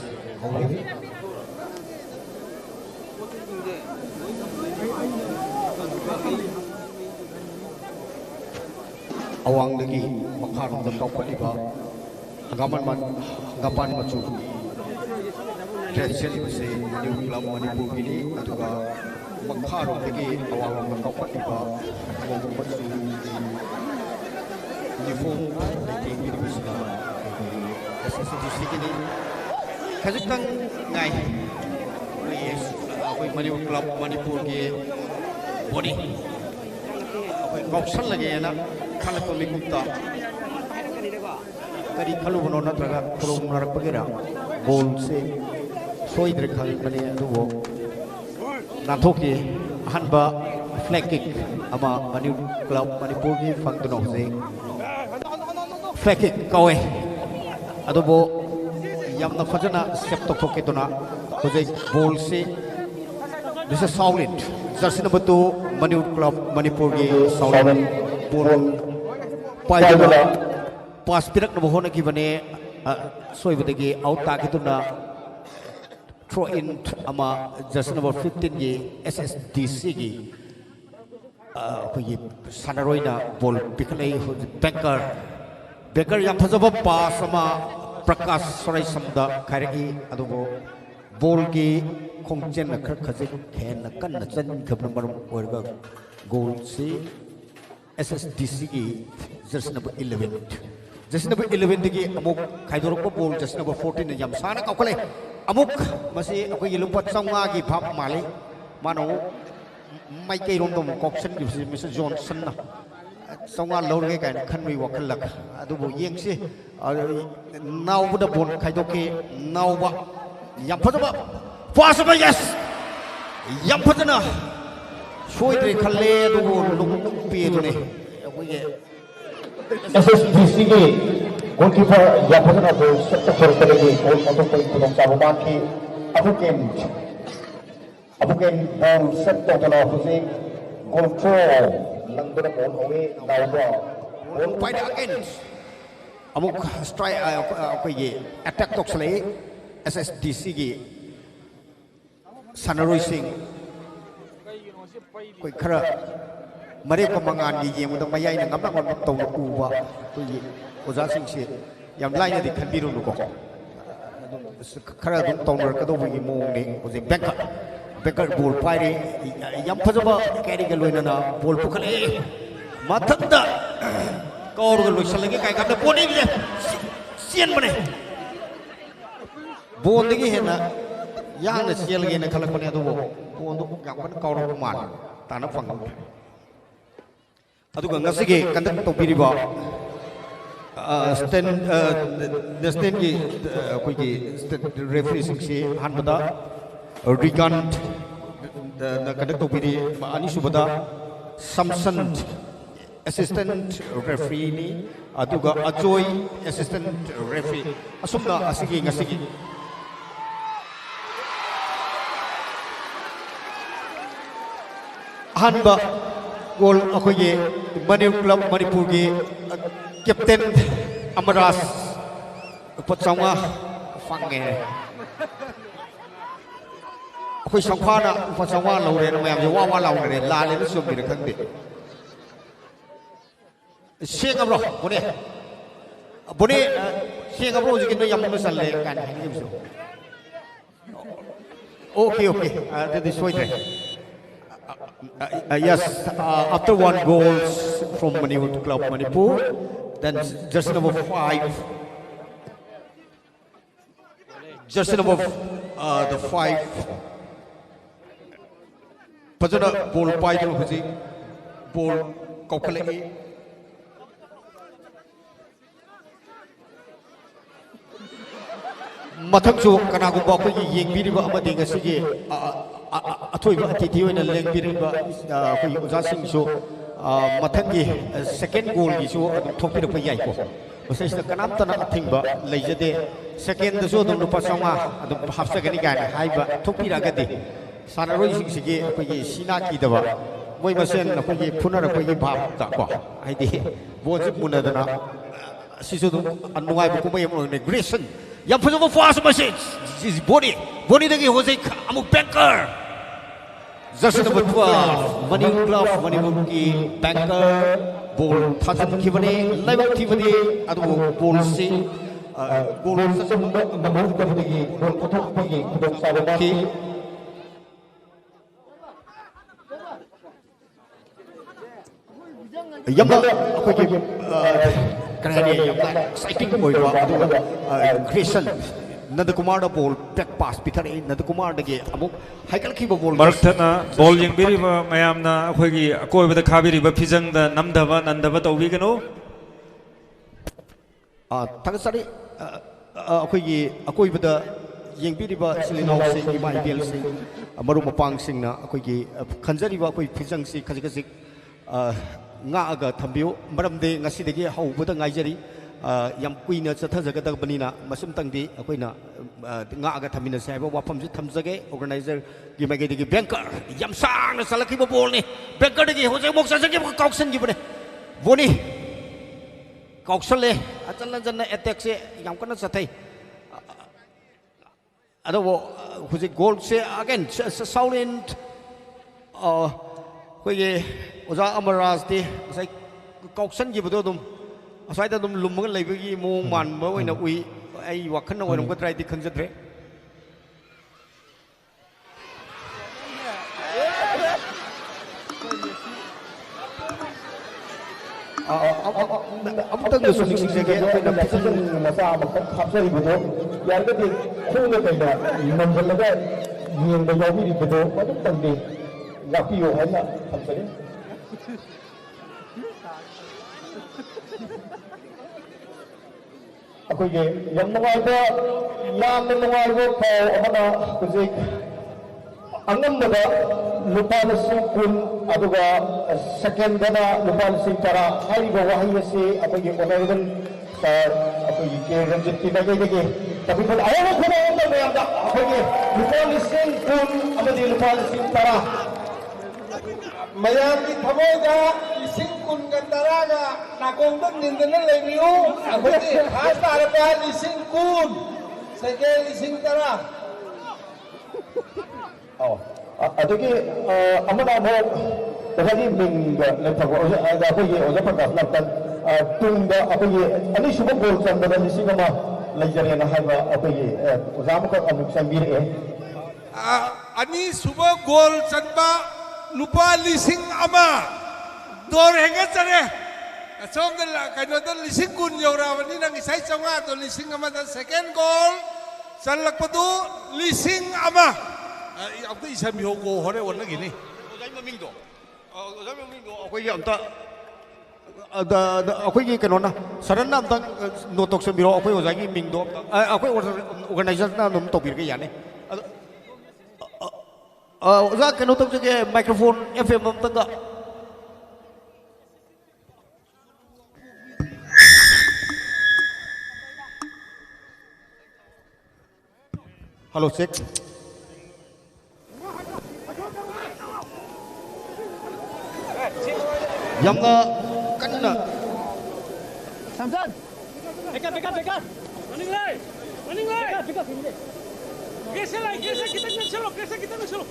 awang lagi makharong da kapaliba gaman machu tradition se new club Manipur gini aduga makharong lagi awang da kapaliba awang machu uniform di Indonesia SSDC gini kajutang ngai yes akoi Manipur club Manipur ge body akoi option lagi na kalau kami kumta, kari kalau benar naga kalau menarik perkara, gol se, soi terkali mana tu nathoki hanba flag kick, ama Manipur ni fang tu nak se, flag kick kau adu bo, yang nak fajana siap toki tu na, tu je gol se, bisa solid, jadi nama tu Manipur ni solid, pun Pajala pas pirak na bohona ki bane soi bedegi out ta ki tuna throw in ama just number 15 gi SSDC gi ko yi sanaroi na ball piklei Becker yang phajaba pass ama Prakash Sorai samda khairegi adubo ball gi khongchen na khar khaje khen na kan na chan khabna marum orga goal si SSDC ki just number 11 digi amuk khaidorok ko ball just number 14 yam sana ka kole amuk masi akoi lumpat sanga gi phap mali mano mai kai rom dom koksen gi Mr Johnson na sanga lor ge kai khan mi wakal lak adu bo yeng si naw bu da bon khaidoki naw ba yam phajaba fast ba yes yam phajana soi tre khalle adu bo lung pi tu ne SSDC के गोलकीपर या पतना को सत्तर पर करेंगे गोल मतलब कोई तुम चाबुमान की अबुकेन बॉल सत्तर तना खुशी गोल थ्रो लंदन बॉल होवे नावबा गोल फाइट अगेंस्ट अमुक स्ट्राइक कोई ये अटैक तो चले SSDC की सनरोई सिंह कोई खरा मरे को मंगान की ये मुद्दा मैं यानी नम्बर वन तो हुआ तो ये उजासिंग से यम लाइन यदि खंबीरों को खरा दुम तोंगर कदों की मोंगे उसे बेकर बॉल पायरे यम फजबा कैरी के लोई ना बॉल पुखले माथंदा कौर के लोई चलेंगे काय करने बोली भी सीन बने बॉल देखी है ना यहाँ ने सील गए ना खलक बने तो वो बॉल तो क्या बन कौर को मार ताना फंग aduga ngasige kandak to biriba stand gi koi gi referee sing si hanbada Rigant the kandak to biri ani subada Samson assistant referee ni aduga Ajoy assistant referee asumna asigi ngasigi hanba goal अखोगे Manipur club Manipur के कैप्टन अमरास पचांगा फंगे अखोई संखाना पचांगा लौरे ना मैं अब वावा लौरे लाले में सुन मेरे खंडे शेंग अब रो बोने शेंग अब रो जिसके नये यमन में चले कान है ये बिसो Okay, that is right. Yes, after 1 goal from Manipur Club Manipur, then jersey number 5. Jersey number the 5. Pajana ball paidul huji ball kaukalagi. Mathangsu kanagumba akhoi yengbiriba amadi ngasigi athoiba atithi oina lengbiriba akhoi oja singsu mathangi second goal gi su adum thokpirapa yai ko masai kanamtana athingba leijade second da su adum lupa songa adum hapsagani gani haiba thokpiragadi sanaroi singsigi akhoi sina kidaba moi masen akhoi punar akhoi bhab ta ko haidi boji munadana sisu dum anuai bu kumai mo negration yang pertama fast message body dagi Jose amuk banker jersey number 12 Manipur Club Manipur ki banker ball thajam ki bani level ki bani adu ball si ball number dagi ball kothok pagi kudok sabana ki yang apa ki karena yang exciting boy Christian Nanda Kumar da ball back pass pitare Nanda Kumar da ge amuk haikal ki ball Marthana ball yang biri ba mayam na akhoi gi akoi ba khabiri ba phijang da namdaba nandaba tawbi gano thagasari akhoi gi akoi ba da yang biri ba silinau se gi mai bel se maru mapang sing na akhoi gi khanjari ba akhoi phijang si khajik khajik nga aga thambiu maramde ngasi degi haubuda ngaijari yam kuina chathajaga banina masum tangdi akoina nga aga thamina saiba wafam ji thamjage organizer gi mage degi banker yam sang na salaki bo bol ni banker degi hoje mok sajage kauksan gi bane boni kauksan le achalan janna attack se yam kana chathai ado hoje goal se again Saulind koye oja Amaraj de sai kauksan gi bodo dum asai da dum lumga leibagi mong man ba oina ui ai wakhan oiram ko try di khangjadre amutang da sung sing ge na pisan masa makhan khapsari bodo yar ga de khone kaina namjalaga yeng da yawi bodo madu tangde gapiyo haina khapsari अकोगे यमनवाइबा यामनवाइबा पाव अमना कुजिक अंगमदा लुपालसिंग कुन अदुगा सेकेंड दना लुपालसिंग तरा हाइबा वाहियसे अकोगे ऑनरेबल सर अकोगे के रंजित की नगेगे तभी बोल आया खुदा अंदर में आदा अकोगे लुपालसिंग कुन अमदी लुपालसिंग तरा Mayam di Thamoga, Lising Kun Gandaraga, Nakongdang Nindanan Leviu, Abadi, Hasta Araba, Lising Kun, Sege Lising Tara. Oh, adugi amana mo tadi ming lephago ada ko ye oja pakas laktan tungda apoye ani suba gol chanda lising ama lajare na haiba apoye oja mo ko amuk sambir ani suba gol chanda lupa lising ama dor henga chare achom da kaino da lising kun yorawani nang isai chonga to lising ama da second goal chalak padu lising ama abdu isam yo go hore won lagi ni ojai maming do akoi ge amta da akoi ge kaino na saran nam ta notok se biro akoi ojai gi ming do akoi organizer na nom topir ge yane oja kaino tok je microphone FM am tanga hello check yamna kanna Samson pick up running line pick up कैसे kita न चलो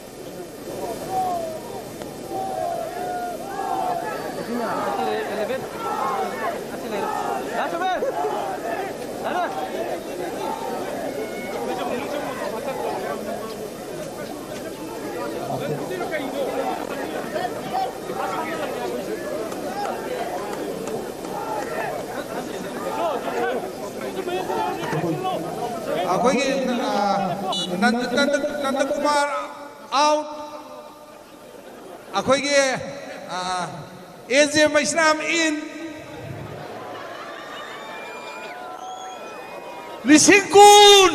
अखोई नंद कुमार आउट अखोई एजे मैस्नाम इन लिसिंकुन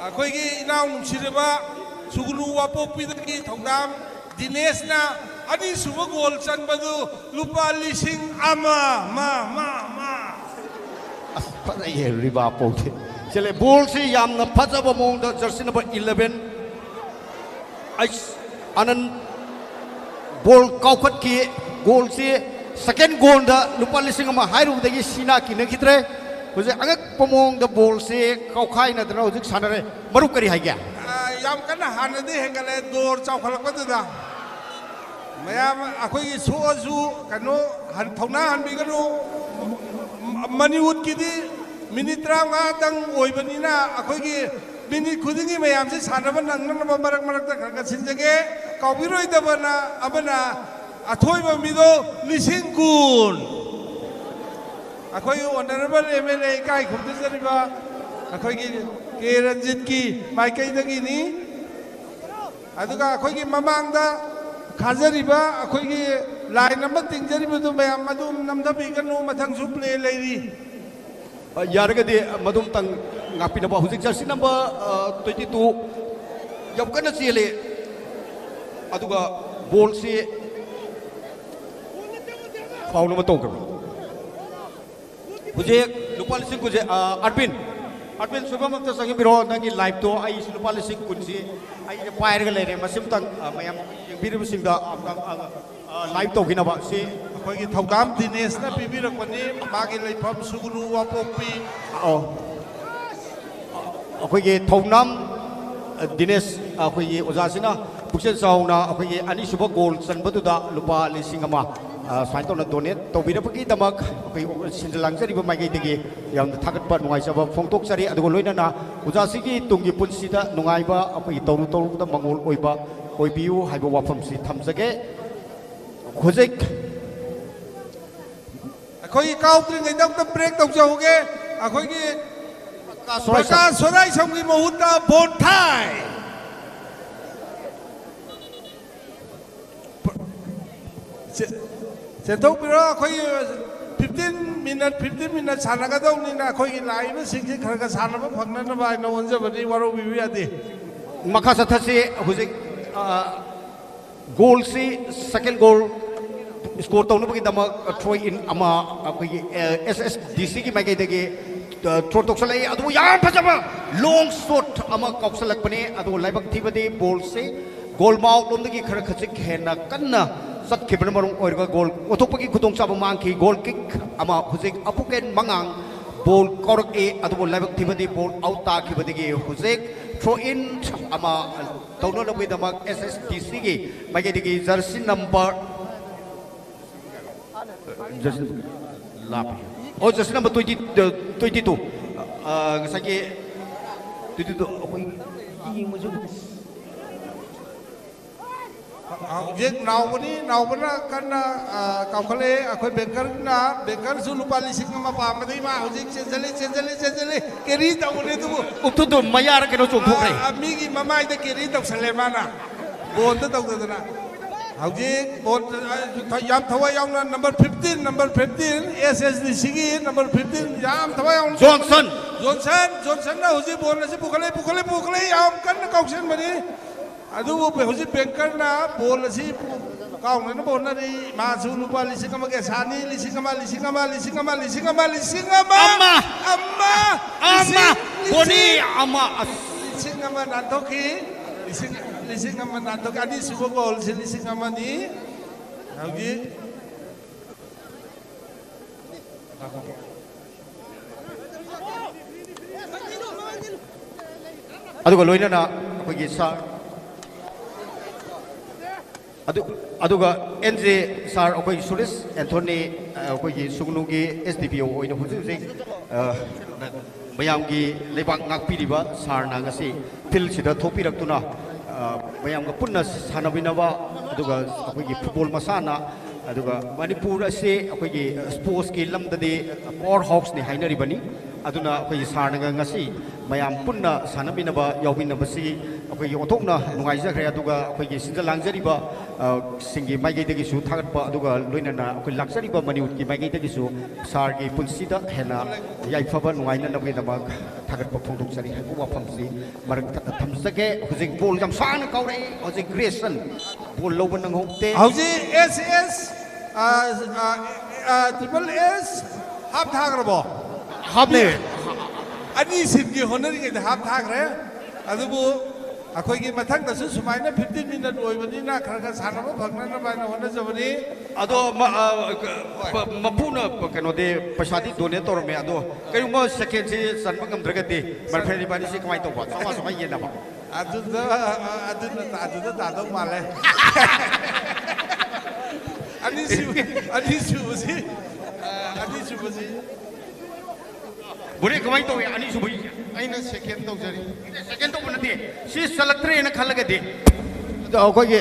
अखोई इनाव नुसिरबा सुगुनु वापोपीदगी थौदाम दिनेशना अनी सुब गोल चनबदु लुपा लिसिंग अमा मा मा मा ये रिबा पोते चले बॉल से यामना फजब मोंग जर्सी नंबर 11 आनंद बॉल काउकट की गोल से सेकेंड गोल दा लुपा लिसिंग अमा हाइरु दगी सीना की नखित्रे हुजे अंगक पमोंग द बॉल से काउखाई नदरा हुजिक सानरे मरु करी हाइग्या याम कना हानदे हेंगले दोर चावखलकपदुदा मयाम अखोई सोजु कनो हन थौना हनबिगनु मनीवुड की मिनिट 35 तंग ओइबनिना अखोई मिनिट खुदिंगी मयाम से सानब नंगनब मरक मरक खरक सिंजगे काउबिरोइदबना अबना अथोइब मिदो लिसिंकुन अखोई ऑनरेबल एमएलए काई खुमदिजरिबा अखोई के रंजित की माइकैदगी नि अदुगा अखोई ममांगदा खाजरिबा अखोई लाइन नंबर तिंजरिबदु मयाम मदुम नमदबिगनु मथंगसु प्ले लेरी यारगदे मदुम तंग ngapiनबा हुजिक जर्सी नंबर 22 यबकन चेले अदुगा बॉल से फाउल नंबर तोकर हुजे लुपा लिसिंग कुजे अरबिन सुबह मत संगे बिरो नंगी लाइव तो आई लुपा लिसिंग कुनसी आई पायरग लेरे मसिम तंग मयाम बिरब सिंगदा लाइव तो गिनबा से अखोई थौदाम दिनेश ना पिबिरकनी मागी लेफम सुगुनु वापोपी अखोई थौनाम दिनेश अखोई ओजासिना पुक्सेन साउना अखोई अनि सुब गोल चनबदुदा लुपा लिसिंग अमा स्वाइन तौना डोनेट तौबिरबगी दमक अखोई सिंजलांगजरिबा माइगैदगी याम थागतबा नुंगाइसबा फोंतोकसरी अदुगो लोइनाना ओजासिगी तुंगी पुनसिदा नुंगाइबा अखोई तौरु तौरुदा मंगोल ओइबा ओइबियु हाइबा वाफमसि थमजगे हुजिक अखोई काउंटरिंगैदमता ब्रेक तौजहुगे अखोई प्रकाश सोराई समगी महुता बोनथाई सेंथौबिरो अखोई 15 मिनट सानगदौनिना अखोई लाइव सिंगि खरगा सानब फंगनबा आइना वंजबनि वारो बिबियादि मखा सथसे हुजिक गोल से second goal score तौनबगी Damak throw in अमा अखोई एसएसडीसी की माइगैदगी थ्रो तोक्सलै अदु याम फजबा लॉन्ग शॉट अमा कौसलकपने अदु लाइबक थिबदे बॉल से गोल माउट लोमदगी खर खजिक हेना कन्ना सत्खिबन मरुंग ओइरगा गोल ओथोपगी खुदोंचाब मांगखि गोल किक अमा हुजिक अपुकेन मंगांग बॉल कौरक ए अदु लाइबक थिबदे बॉल आउट ताखिबदगी हुजिक थ्रो इन अमा तौनबगी दमक एसएसडीसी की माइगैदगी jersey number Oh, just number 22. Sagi 22. Jek naubana karena kaukale akhoi beker su lupa lising sama pamadi ma hujik cenzeli keri taune tu Uktu mayar kena contoh ni. Amigi mama itu keri tau selemana bon tu tau tu na hujik bon yam thawai yang number 15 SSDC number 15 yam thawai yang Johnson na hujik bon nasi pukale yam kan kauksen mani Aduh, hujik beker na bon nasi kau na bon nari masuk lupa lising sama kesani lising sama boni ama lising sama nantoki lising sama nantoki adi suka gol lising sama ni lagi aduh kalau ini na pergi sar aduga NJ sar okoi Sulis Anthony okoi Sugnugi SDPO oina hujik mayam gi lebak ngakpiriba sarna ngasi fil sida thopiraktuna mayam ga punna sanabinaba aduga akoi gi football masana aduga manipur ase akoi gi sports ki lamdadi powerhouse ni hainaribani aduna akoi sarna ngasi mayam punna sanabinaba yawbinabasi akoi othokna nungaijakre aduga akoi gi sinja langjariba singi maigei dagi su thagatpa aduga loinana akoi laksariba maniut ki maigei dagi su sar gi punsida hena yaifaba nungaina nabi nama thagatpa phongdok sari habu wafamsi marak thamsake hojik bol jam sang kaure hojik creation bol loban nang hokte hauji SS triple S hap thagrabo hapne ani singi honari ke hap thagre adubu अखोई मथंग दसु सुमाइना 15 मिनट ओइबनी ना खरगा सानबो भगना बाइना होना जबनी अदो मपुना कनोदे पैसादी डोनेट तोर में अदो कयुमा सेकेंड से सनबा गमद्रगदे मरफेरी बानी से कमाई तोबा समा समा येनबा अदुदा तादो माले अनि सुबसी बुरे कमाई तो अनि सुबई अइना सेकेंड तो जरी सेकेंड तो बनते सी सलक्ट्रे न खलगदे अखोगे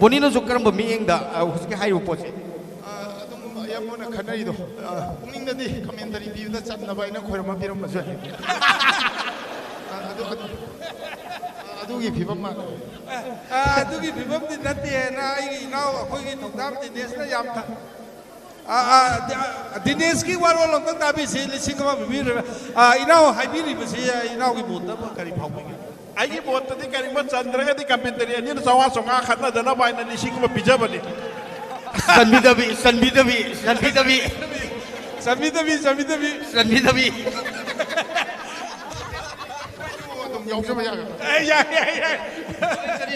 बोनिनो जुकरम मियंगदा उसके हाई पोसे यामोना खनरिदो पुनिंगदि कमेंटरी बिउदा चन्नबा अइना खोरमा बिरम मजे अदुगी फिबम मा अदुगी फिबम दि नते ना आई नाउ अखोगी थोंदाम दि नेसना याम था दिनेश की वारों लोग तक दाबी से लिसिंग का भी इनाउ हाइबीरी बस ये इनाउ की बोलता है करी भावुंगे आई की बोलता थी करी मत चंद्र के दी कंपेंटरी अन्य सवा सोंगा खाना जना बाय ना लिसिंग में पिज़्ज़ा बनी संबिदबी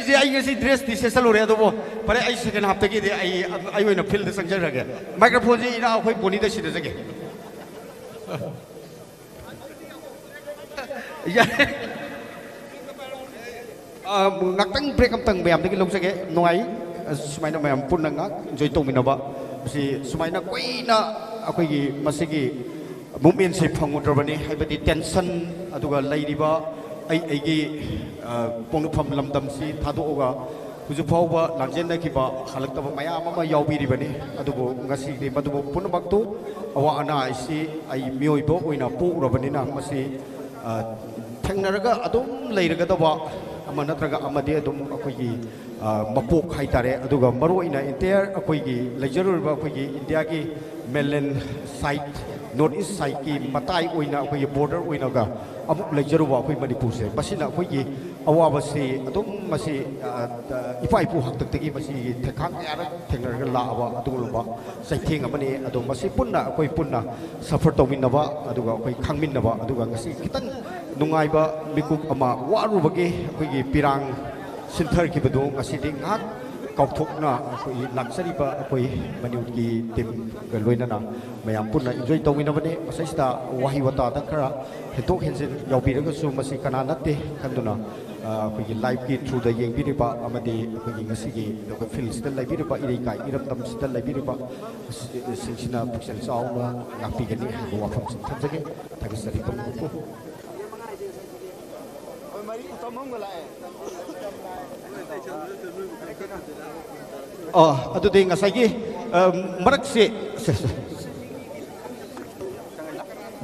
जी आई ऐसी ड्रेस टी से सलोरे तो वो पर आई सेकंड हाफ तक ये आई वो ना फील्ड संजय रखे माइक्रोफोन जी इना कोई बोनी तो सीधे जगह ngakang break am tang bayam tagi lok sage noi sumaina bayam punanga joy to minaba si sumaina koina akoi gi masigi movement se phangudrabani haibadi tension aduga lairiba ai gi pongnu pham lamdam si thadoga huju phawba lanjen na kiba halaktaba mayam ama yaubiribani adugo ngasi de madubo punabaktu awa ana si ai mioibo oina pu urabani na masi thangnaraga adum leiragadaba ama natraga amade adum akoigi mapok haitare aduga maroina entire akoigi lejarurba akoigi india ki mainland side north east side ki matai oina akoigi border oina ga amuk lejaruba akoi manipur se basina akoigi awaba se adum masi ipai pu hak tak tagi masi thekhang yara thengnaraga laaba adugulba saitheng amani adum masi punna akoi punna suffer tawinaba aduga akoi khangminnaba aduga ngasi kitang nungaiba mikuk ama warubage akoigi pirang sinthar ki bedo ngasi ding hak kauthokna akoi laksariba akoi maniut ki tim galoinana mayam punna enjoy tawinabane asaista wahi wata ta khara hetok hensin yaubiraga su masi kana natte kanduna akoi live ki through the yeng biriba amadi akoi ngasi ki loka fields ta live biriba irei kai iram tam sta live biriba singsina pixel sauna ngapi gani wa pham sin thamjage thagisari pon ko aduh deh nggak lagi merak sih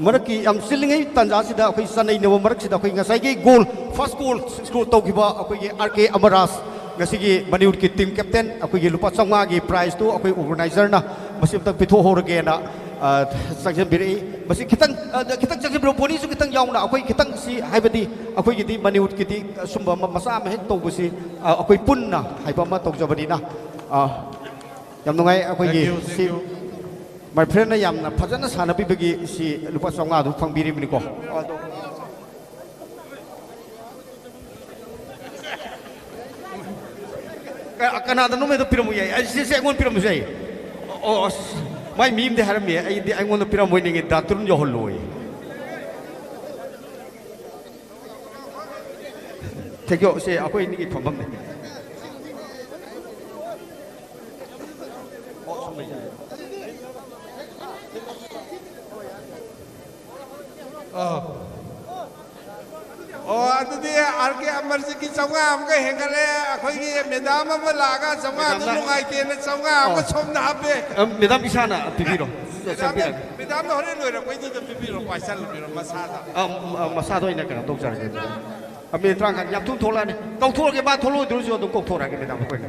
merak ki am silingai tanja sih dah aku sana ini merak sih dah aku nggak lagi goal first goal skor tahu kiba aku ye RK Amaras nggak sih maniut ki tim captain aku ye lupa sama lagi prize tu aku organizer na masih tentang pituh horge na sanction biri masih kita sanction biro poni su kita yang na aku kita si haibadi aku jadi maniut kita sumber masa mah tahu besi aku pun na haibah mah tahu jawab na yam nungai aku si my friend na yam na phajana sana pi bagi si lupa songa du phang biri bini ko kana da no me do piramu yai si ngon piramu yai oh mai mim de haram ye ai ngon do piramu ningi daturun jo holloi tekyo se aku ini ki phambam ne RK Amarji की चौगा हमका हेंगले अखोगी मेदाम अम लागा चौगा नुंगाइते न चौगा हमका सोमना हापे मेदाम इसाना पिबिरो मेदाम होरे लोइरा कोई तो पिबिरो पाइसल बिरो मसादा मसादो इना कना तो जारे अमे त्रांग याम तुम थोला ने कौथोर के बाद थोलो दुरजो तो कौथोरा के मेदाम कोई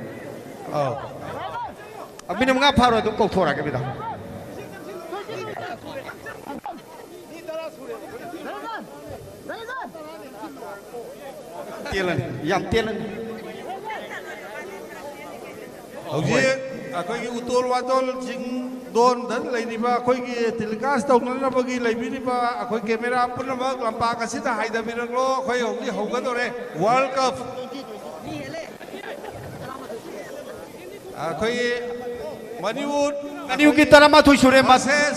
अभी नमगा फारो तो कौथोरा के मेदाम तेलन याम तेलन हौजे अखोगी उतोल वातोल जिंग दोन दन लेनिबा अखोगी टेलीकास्ट तौननबगी लेबिनिबा अखोई कैमरा पुनमक लंपाक असिदा हाइदबिरगलो अखोई हौगी हौगदोरे वर्ल्ड कप अखोई मणिवुड की तरह माथुई सुरे मासेस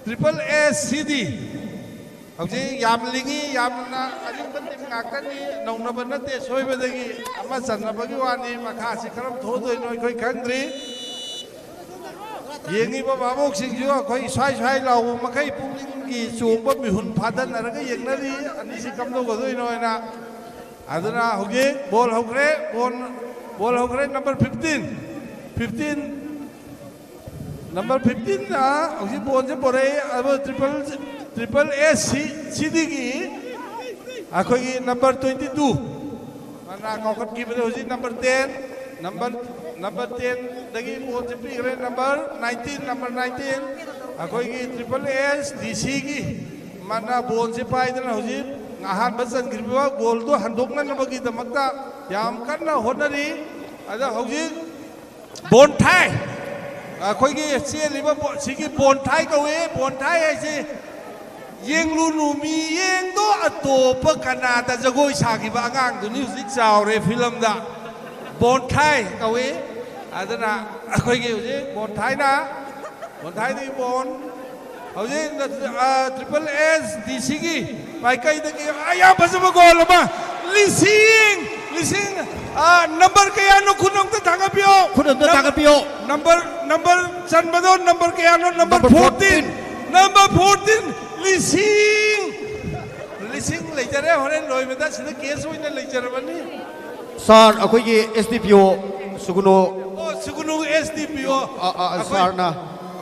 ट्रिपल ए सीडी हौजे याम लिंगी यामना अलिंबन टिम गाकनी नौनब नते सोयबदगी अमा चन्नबगी वानी मखासी करम थोदोय नोय खोय खंद्री येंगिबा बाबोक सिंजु अखोय स्वाय स्वाय लाव मखै पुंगिंगी चोंबा मिहुन फादनरगा येंगनरी अनिसि कमदो गदोय नोयना अदना हौजे बॉल हौग्रे नंबर 15 नंबर 15 ना हौजे बॉल जे बोरे अब ट्रिपल ए सीडी की अखोगी नंबर 22 मना कौकट की बदे हौजे नंबर 10 दगी बॉल जे पीगरे नंबर 19 अखोगी ट्रिपल एस डीसी की मना बॉल जे पाइदना हौजे आहान बसन गिरबा गोल तो हंदोकनबगी दमकता याम कन्ना होनरी अदा हौजे बोनथाई अखोगी चेलिबा सिगी बोनथाई कवे बोनथाई ऐसे येंगलु नुमी येंगदो अतोप कनादा जगोय सागिबा आगांग दुनी हुजिक चावरे फिल्म दा बोनथाई कवे अदना अखोगी हुजे बोनथाई दी बोन हुजे ट्रिपल एस डीसी की पाइकाई दगी आया बजबा गोल मा लिसिंग नंबर कया नो खुनोंग त थांगापियो नंबर चनबदो नंबर कया नो नंबर 14 लिसिंग लेजरे होरे लोइबदा सिदा केस होइना लेजरबनी सर अखोगी एसडीपीओ सुगुनो एसडीपीओ सर ना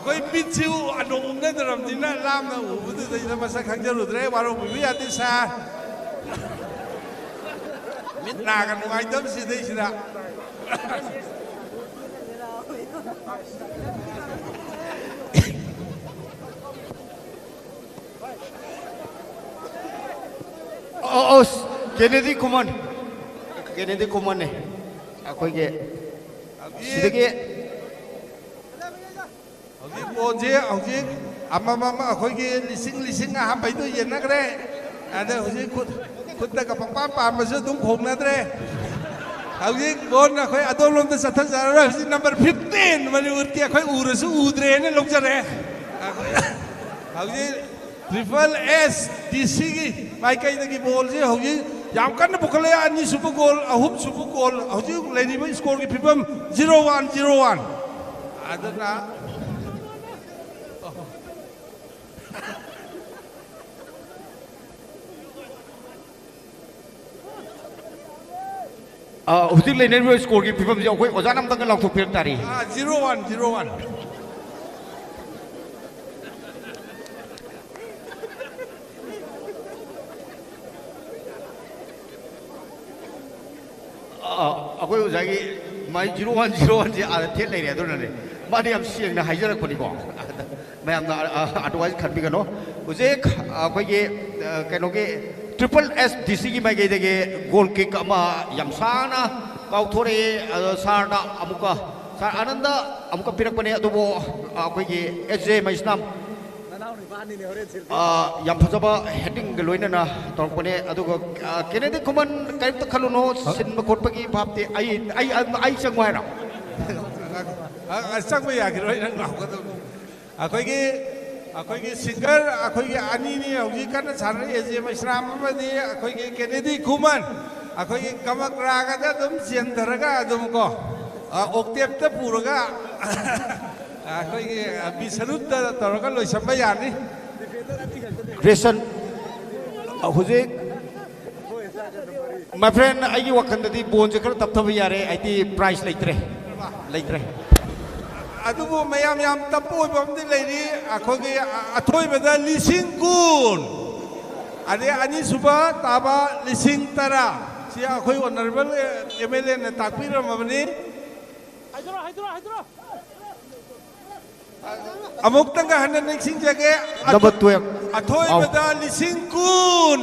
कोई बिचु अनोंगना दरमदिना लामना उबुदु दैना मसा खंजरुद्रे वारो बिबि आति सा मित नागा नुगाइदम सिदै सिदा केनेडी कुमन ने अखोगे सिदगे बोजे हौजे अममम अखोगे लिसिंग हाबैदो येनगरे आदे हौजे खुद का पंपाम पामसु दुम खोंगनद्रे हौजे बोन अखोय अदोलोम त सथन जारा हौजे नंबर 15 मनि उरती अखोय उरसु उद्रे ने लोकजरे हौजे ट्रिपल एस डीसी की माइकाई दगी बॉल जे हौजे याम कन्न बुखले अनि सुपर गोल अहुम सुपर गोल हौजे लेनिबा स्कोर की फिबम 0-1 अदना हुजिक लेनेबा स्कोर की फिबम जे अखोय ओजा नाम तंग लाउथो फेर तारी 0-1 अखोय ओजागी माइ 0-1 जे आ थे लेरे अदुनने मादि हम सिंगना हाइजरकनिको मैम अटवाइज खनबिगनो हुजे अखोयगे कैनोगे ट्रिपल एस डीसी की माइगे देगे गोल किक अमा यमसाना काउथोरे सारना अमुका सार आनंद अमुका पिरकपने अदुबो अखोयगे एजे मैसनाम यम फजबा हेडिंग लोइनना तोरपने अदुगो केनेडी कुमन काइप खलुनो सिन कोटपगी भापते आई चंगवायरा असंग यागिरोय नंग लावगदो अखोगी सिंगर अखोगी अनिनी हौजी कन सार एजे मैसनाम अमदी अखोगी केनेडी कुमन अखोगी कमक रागदा दम चेंधरगा दम को ओक्टेप त पुरगा अखोगी बिसरुत तोरगा लोइसंबा यानी ग्रेसन हुजे My friend, I work on the bones, a cut of Taviare, I think price later. Later. Adubu mayam yam tapu bom di lady akogi atoi beda lising kun. Ade ani suba taba lising tara. Si akoi honorable MLA na takpira mabani. Amok tangga handa nexing jage. Number 12. Atoi beda lising kun.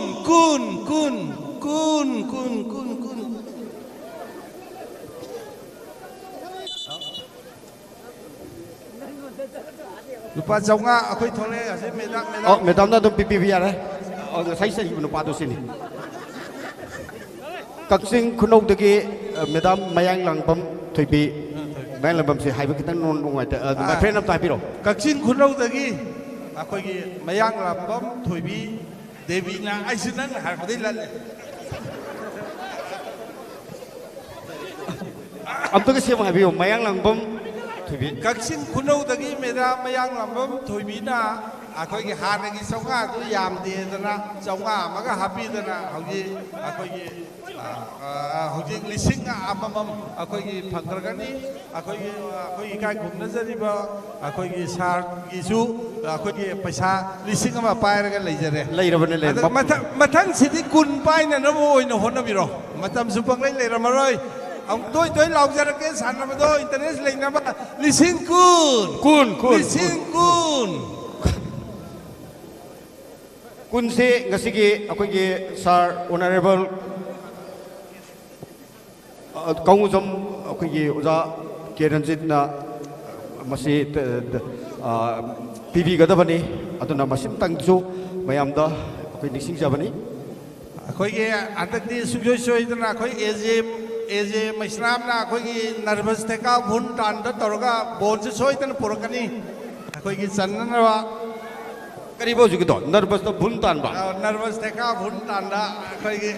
Lupa jaunga akoi thole ase medam. Oh, medam na dum pipi biar eh. Oh, sai sai ibnu padu sini. Kaksing kunok degi medam mayang langbam thoibi mayang langbam se haiba kitang non ngai ta my friend am tai piro. Kaksing kunok degi akoi gi mayang langbam thoibi devi na aisinan har kodai lalle. Am to ke siam habiyo mayang langbam Kaksing kunau dagi meda mayang lambam thoibina akoi gi hana gi songa du yam de dana songa maga happy dana hoji akoi gi hoji lising amamam akoi gi phangragani akoi kai gumna jariba akoi gi sar gi su akoi gi paisa lising ama pairaga leijare leirabane le mathang sidi kun paina na mo oina honabiro matam supang leiramaroi ông tôi lau ra cái sản phẩm đó internet lên năm lising kun se ngasigi akoi gi sir honorable kaunguzam akoi gi oja keranjit na masi pibi gadabani aduna masim tangju mayam da akoi nising jabani akoi gi antakti sujoi soi dana akoi Eje Maisram na akoi gi nervous teka bhun tan da toroga bol se soi tan porakani akoi gi channa wa kari bo jugi to nervous to bhun tan ba nervous teka bhun tan da akoi gi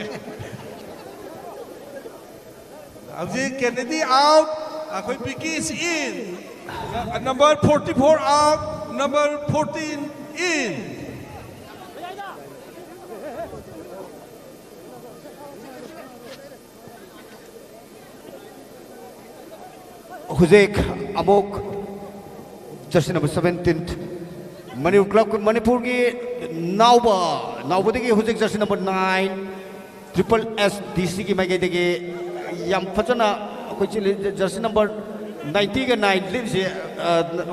Abji Kennedy out akoi Vicky is in number 44 out number 14 in Huzek Amok jersey number 17 Manipur club Manipur ki Nauba degi Huzek jersey number 9 Triple S DC ki magai degi yam phachana koi chili jersey number 90 ka 9 lim se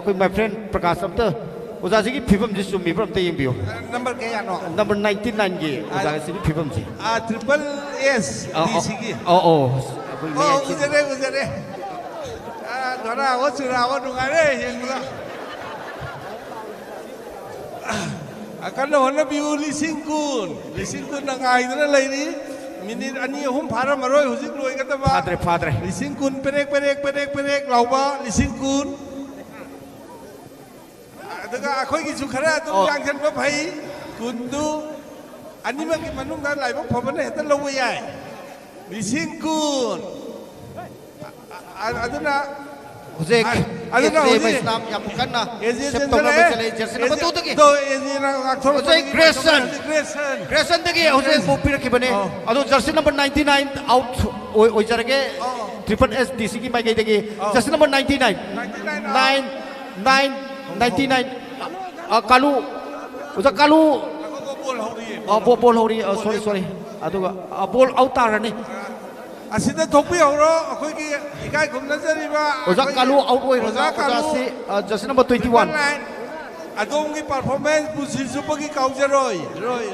koi my friend Prakash Amta oja ji ki phibam ji sumi from te yimbiyo number ke ya no number 99 ki oja ji phibam ji Triple S DC ki oh ujare Dora wasura wadungare yenga akan hona biu lising kun nangai dana laini minit ani hum phara maroi hujik loi ka ba padre lising kun perek lauba lising kun daga akhoi gi sukhara tu yang kan ba phai kun du ani ma ki manung da lai ba phobane heta lo yai lising kun aduna Huzek, Islam yang bukan na. September macam jersey number 2 tadi. Huzek Grayson tadi. Huzek bopir kibane. Ado jersey number 99 out. Oi jarage Triple S DC ki mai gay tadi. Jersey number 99. 99. Kalu. Huzek kalu. Bol hori. Sorry. Ado bol out tarane. Asida thokpi horo akoi ki ikai gumna jariba oja kalu out oi oja si jersey number 21 adom ki performance busi supa ki kaujaroi roi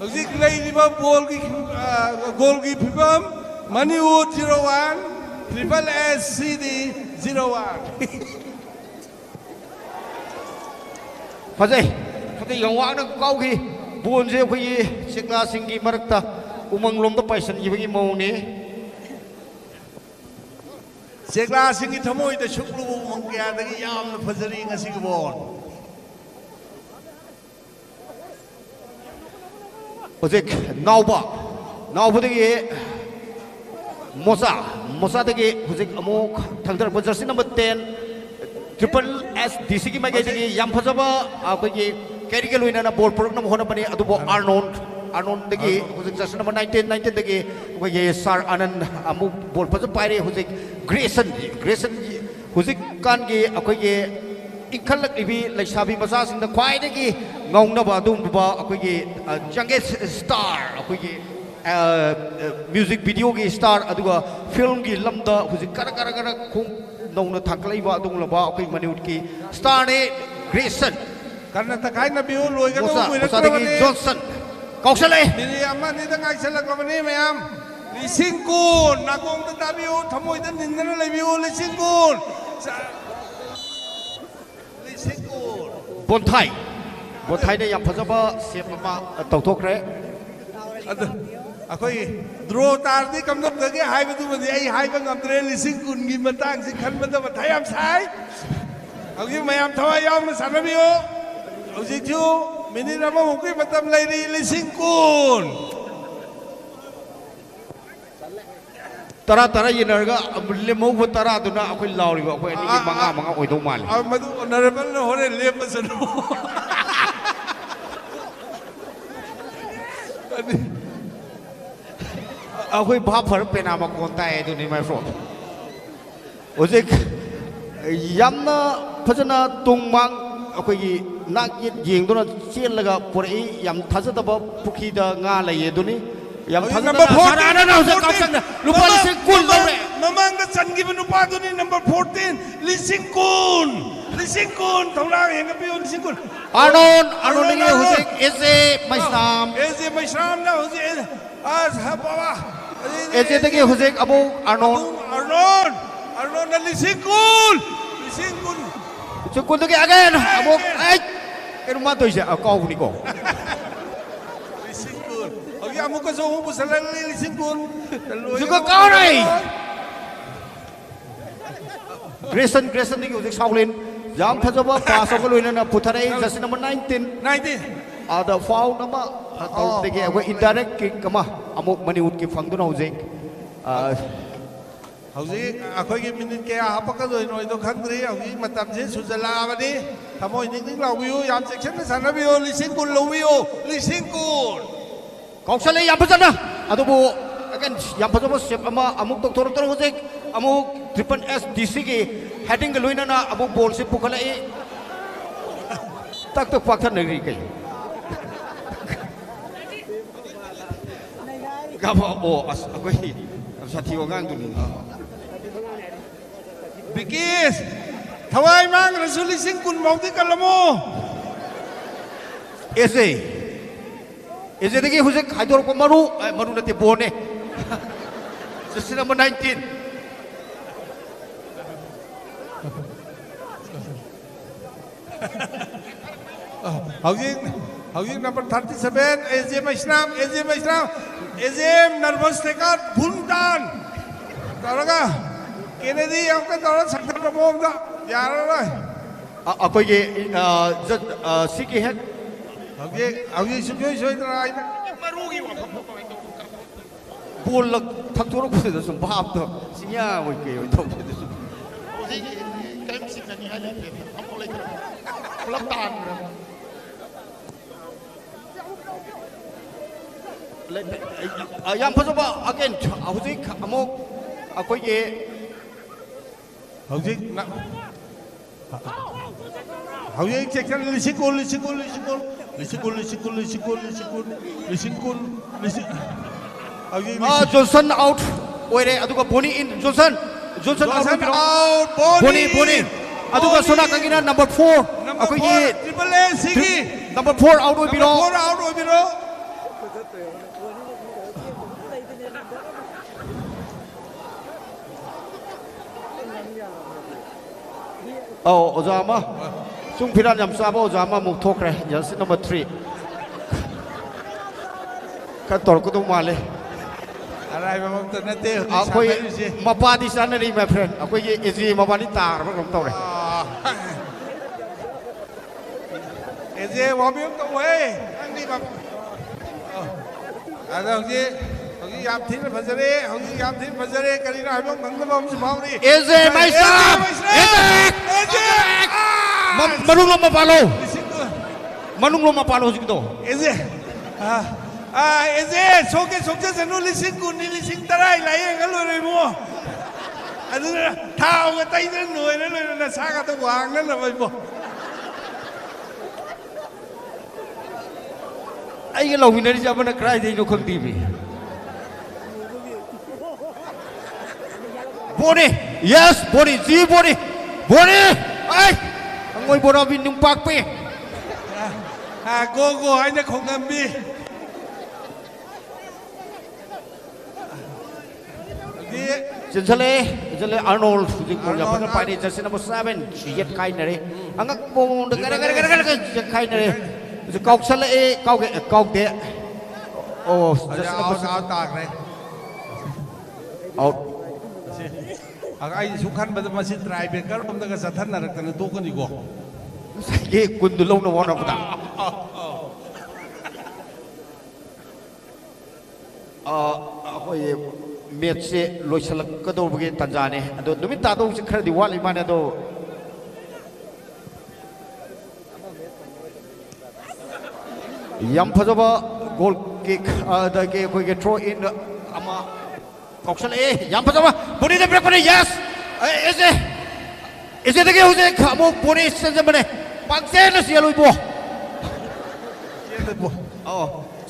Ozik lay di ba goal ki pibam Maniwood 01 Triple S CD 01 Fazai yang wang nak kau ki buon je kui sikla singgi marakta umang lom to paisan gi bagi mau ni sikla singgi thamoi ta shuklu mangkya dagi yam na fazari ngasi gi bon Ojek nauba dagi mosa dagi ojek amok thangdar jersey number 10 triple S D C की माइकैदगी याम फजबा अखोगी कैरी के लोइना बॉल पुरकना होनबनी अदुबो आर्नोल्ड दगी हुजिक जर्सी नंबर 19 दगी अखोगी सर आनंद अमु बॉल फजब पाइरे हुजिक ग्रेसन हुजिक कान की अखोगी इखलकलिबी लैसाबी मचासिंग द ख्वाइदगी ngौनबा अदुमबा अखोगी जंगे स्टार अखोगी म्यूजिक वीडियो की स्टार अदुगा फिल्म की लमदा हुजिक कर खोंग नौना थांखलाइबा अदुंगलबा अखोई मनिउड की स्टार ने ग्रेसन कर्नाटक हाई नबियो लोइगनो मुसादगी जॉनसन कौशले मिली अम्मा नि दंगाई सलकबनी मयाम लिसिंकुन नागोंग द दाबियो थमोय द निंदना लेबियो लिसिंकुन बोथाई ने याम फजबा सेप अमा तौथोखरे अखोई ड्रो तारदी कमदम दगे हाइबदु बदि आई हाइबा ngамद्रे लिसिंग कुन गी मतंग सि खनबदा बथाय याम साइ अगी मयाम थवा याम सानबियो हौजिजु मिनिट अमा मुकी मतम लैरि लिसिंग कुन तरा येनरगा लेमौ तरा दुना अखोई लाउरिबा अखोई अनि मंगा ओइदौ माले मदु ऑनरेबल ने होरे लेपसनो अखोई भाफर पेनामा कोंता है दुनी माय फ्रेंड ओजिक यामना फजना तुंगमांग अखोई नाक येंगदोना चेनलगा पुरई याम थाजदबा पुखीदा nga लैये दुनी याम थाजदबा साराना ना होसे काउसन रुपा लिसिंग कुन लौरे ममांग चनगिब नुपा दुनी नंबर 14 लिसिंग कुन थौला हेंगबियो लिसिंग कुन आर्नोल्ड ने होसे एजे मैस्नाम ना होसे आज बाबा एजे दगे होसे अबो आर्नोल्ड ना लिसिंग कुन दगे अगेन अबो आई केनुमा तोइसे काउनी को लिसिंग कुन अगी अमुक जो हु बुसलन लिसिंग कुन जुको काउनै ग्रेसन दगे होसे साउलेन जाम फजबा पास को लोइना पुथरे जर्सी नंबर 19 आदा फाउ नमा तौ दगे अगो इनडायरेक्ट किक कमा अमुक मनिउड की फंगदुना होजे हौजिक अखोगी मिनिट के हापक दोइनो इदो खंद्री हौजिक मतम से सुजलाबनी थमोय निंग लाउबियो याम सेक्शन सानबियो लिसिंग कुन लौबियो लिसिंग कुन कौशले याम फजना अदुबो अगेन याम फजबा सेप अमा अमुक तोर होजे अमुक ट्रिपल एस डीसी की हेडिंग के लोइना अमुक बॉल से पुखले तक पाखन नगरी कई गाबा ओ अस अखोई साथी ओगांग दुनी बिकिस थवाई मांग रेजोल्यूशन कुन मौदी कलमो एजे दगे हुजे खाइदोर को मरु नते बोने जर्सी नंबर 19 हौजिक नंबर 37 एजे मैस्नाम एजे नर्वस टेका भुनदान तरगा केनेडी हमका तोरा सक्तर प्रमोदा यारला अखोई सिकी हेड हौजिक सुजोय सोइदरा आइना मरुगी बॉल लग थक्तोर को से सुम भाप तो सिया ओइ के ओइ तो हौजिक कैम सिंगनी हाले हमको लेकर क्लब तान याम फजबा अगेन हौजिक अमुक अखोई के हौजिक सेक्शन लिसिंकुल जॉनसन आउट ओइरे अदुगा बोनी इन जॉनसन आउट बोनी अदुगा सोना कंगिना नंबर 4 अखोई के ट्रिपल ए सिगी नंबर 4 आउट ओइबिरो ओजामा सुंग फिरान यम साबो ओजामा मुक थोकरे जर्सी नंबर 3 का तोर को तो माले अराय मम त नते अखोई मपादी सानरी माय फ्रेंड अखोई ये एजी मबानी तार बम तोरे एजे वाबियो तो वे अंगी बम अदा Hagi yam thin fajare, hagi yam thin fajare, karina hai bang bang bang simauri. Eze Maistra. Eze. Manung lom mapalo. Manung lom mapalo sikto. Eze. Eze, soke sokja sanu lising kun ni lising tarai lai ngalu re mo. Adu thao ga tai na noi na sa ga ta wang na bai mo. Ai cái lầu này giờ vẫn cry thì nó không tìm gì. Body, yes, body, see body, body. Ai, ngồi bora vin nhung pak pe. Go anh đã không làm gì. Chân sale Arnold, chúng tôi nhập vào bài jersey number 7, Jet Kai này. Ang ang bông được cái Kai này. Câu sale câu thế. Oh, áo tạc này. Out. Ai xuống khăn bây giờ mà xin try về các ông ta cái thân là cái tu cái gì go. Cái quân từ lâu nó vào đâu ta. Hồi miệt sẽ lôi sạch cái đồ cái Tanzania này, đồ đối với ta đâu sẽ khai đi qua lại mà này đồ. Yam phá ba goal kick, cái cái throw in, ama cọc sân yam phá ba, body đẹp quá này yes, ese cái hồ sê khám một body sân sân này, băng xe nó xìa lùi bùa.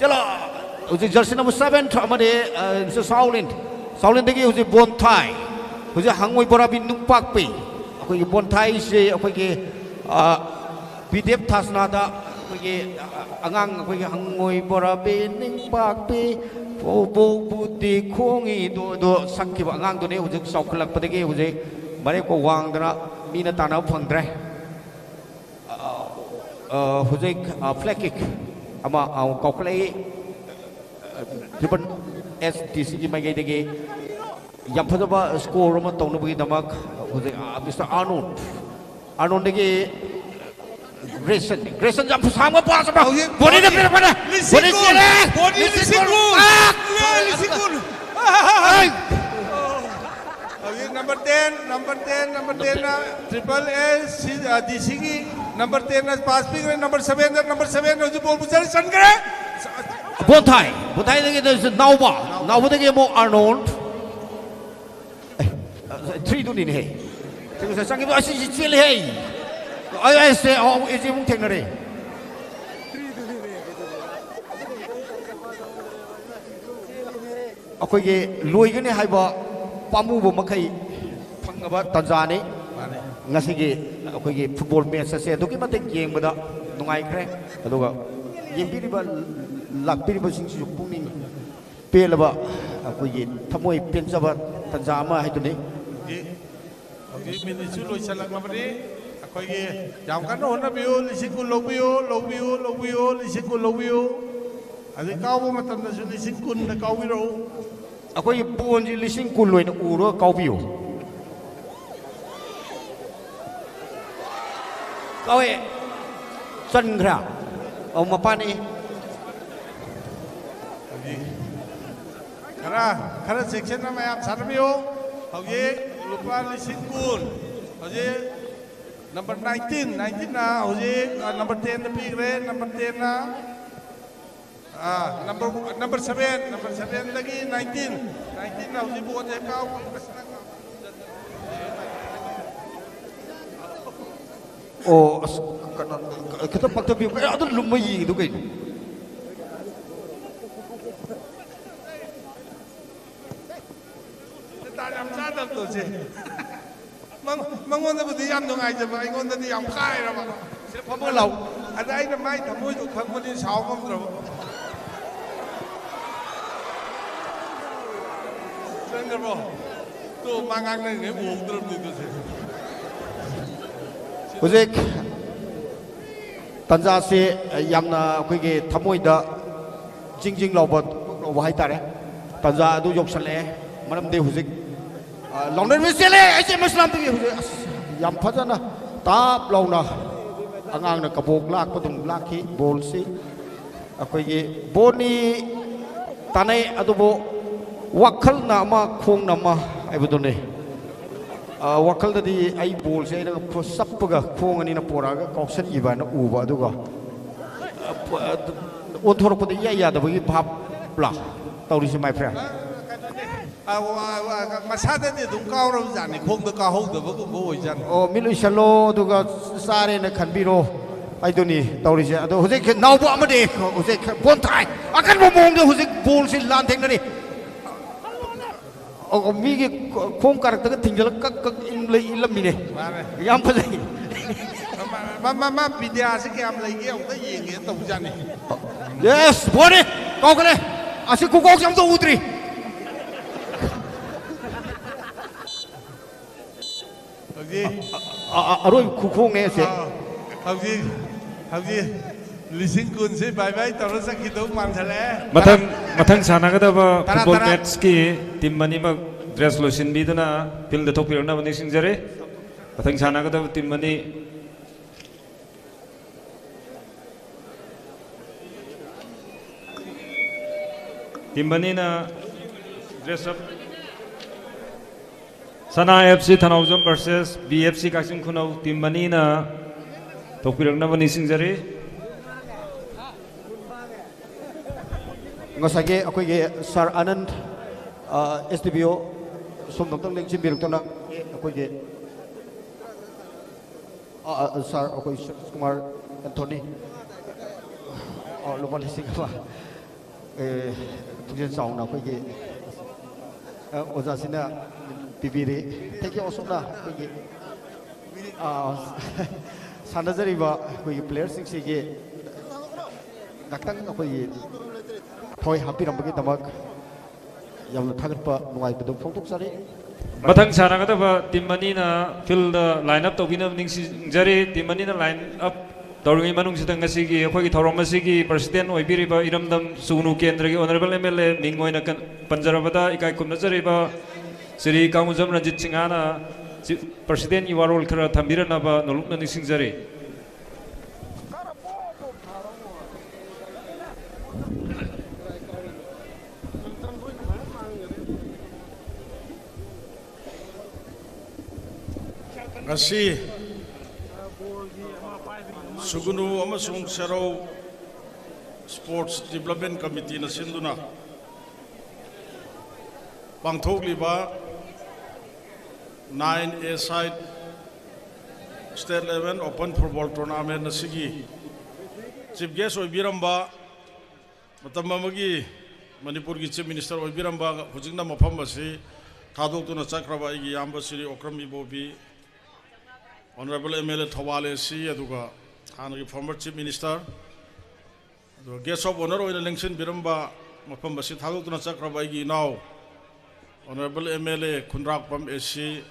Chalo, jersey number 7 mà để Sauling đấy cái bon thai, hàng ngồi bora bin nung pak pi, cái bon thai sẽ cái PDF thas nada, cái angang cái hàng ngồi bora bin nung pak pi, phố budi khongi do sakhi angang do này sau khi lạc cái mà đấy có wang đó mina tanau phang drai, flag kick, ama kau play Triple STC mai cái yam phá ba score mà tông nó bị đâm Mr. Arnold cái Grayson yam phá sang mà pass mà body đẹp đẹp mana body Number 10 na Triple S DC number 10 na pass pick number 7 nó जो ball बुझारी सन करे Bon thai cái nào cái mo Arnold 3 tu ni hey chúng ta sang cái bao nhiêu chiếc hey ai sẽ ai sẽ muốn thèn rồi cái cái lùi cái này hay bỏ pamu bộ mà cái phăng cái Tanzania ngay cái football match sẽ tôi cái mà thấy game mà đó nungai cái đó cái game đi ba lạc đi ba sinh dục cũng nín pe là ba cái tham môi pen cho ba Tanzania hay tụi này cái mình đi lôi xe lạc mà đi cái giảm cán hồn nó biểu lịch sử quân lâu biểu lịch sử quân lâu biểu anh cao mà tầm là lịch sử quân là cao biểu cái buôn gì lịch sử quân lôi nó uro cao biểu cái chân ra ông mà pan đi khara section na mayam sarmio hoye lupa lising kun hoye number 19 na hoye number 10 na pigre number 10 na number 7 lagi 19 na hoye buat je kau oh kita fakta biu ada lumai itu kan yam sa dam to je mangon da budi yam ngai je ba ngon da di yam khai ra ba se pha mo lau ada ai na mai thamoi du khang mo ni sao ngom ro sen ga bo to mangang na nge uong drum ni to se Hujik Tanzania se yam na cái thamoi da jing lo bo hai ta re Tanzania du yok sale malam de hujik long đến với xe lê ai xem Muslim thì yam phát ra na táp lâu na angang na kabog lak patung lak hi bol si cái boni tanay adobo wakal na ma khong na ma ai budone wakal da di ai bol se na pro sappaga khong ani na poraga kausan iba na uba duga on thor ko ya ya da bagi bhap bla tawri se my friend masada ni dum kaw ram jan ni khong da ka hong da ba ko oi jan o milu shalo duga sare na khanbiro ai doni tawri se ado hojek naw bo amade hojek bon thai akan mo mong de hojek bol se lan theng na ni o mi ge khong karak ta tingjal kak kak in le ilam ni ne yam pa lai ma vidya se ke am lai ge om ta yeng ge taw jan ni yes bone kau kale asi ku kok jam to utri aroi ku khong ne se Hauji lising kun se bye bye taru sakit tu man chale Matang sana kada ba football match ki tim mani ma dress lotion bi dana field the top na bani sing jare matang sana kada tim mani na dress up Sana FC Thanaujam versus BFC Kasing Khunau tim mani na topirang na bani sing jare ngasage akoi ge Sir Anand SDBO som dong leng chim biruk tona akoi ge Sir akoi Kumar Anthony lomal sing ba tujin saung na akoi ge oja sina bibiri teki osona akoi ge sanajari ba akoi players sing se ge naktang akoi thoi happy rambagi tamak yamna thagatpa nuai bedum phongtok sari Matang sana kada ba tim mani na field line up to bina ning jare tim mani na line up torngi manung sidang ngasi gi khoi gi thorong masi gi president oi biri ba iramdam sunu kendra gi honorable MLA mingoi na panjarabada ikai kumna jare ba Sri Kamujam Ranjit Singana president iwarol khara thambira na ba noluk na ning jare Ngasi Sugunu amasung Serau Sports Development Committee na sinduna pangthok liba 9A side State Level Open Football Tournament na sigi Chief Guest oibiramba matamamagi Manipur gi Chief Minister oibiramba hujingna mafam basi thadok tuna chakraba igi yamba Sri Okram Ibobi Honorable MLA Thawale C. Aduga Hanagi former Chief Minister the guest of honor in election Biramba Mapambasi Thagutuna Chakrabaigi now Honorable MLA Kundrak Pam SC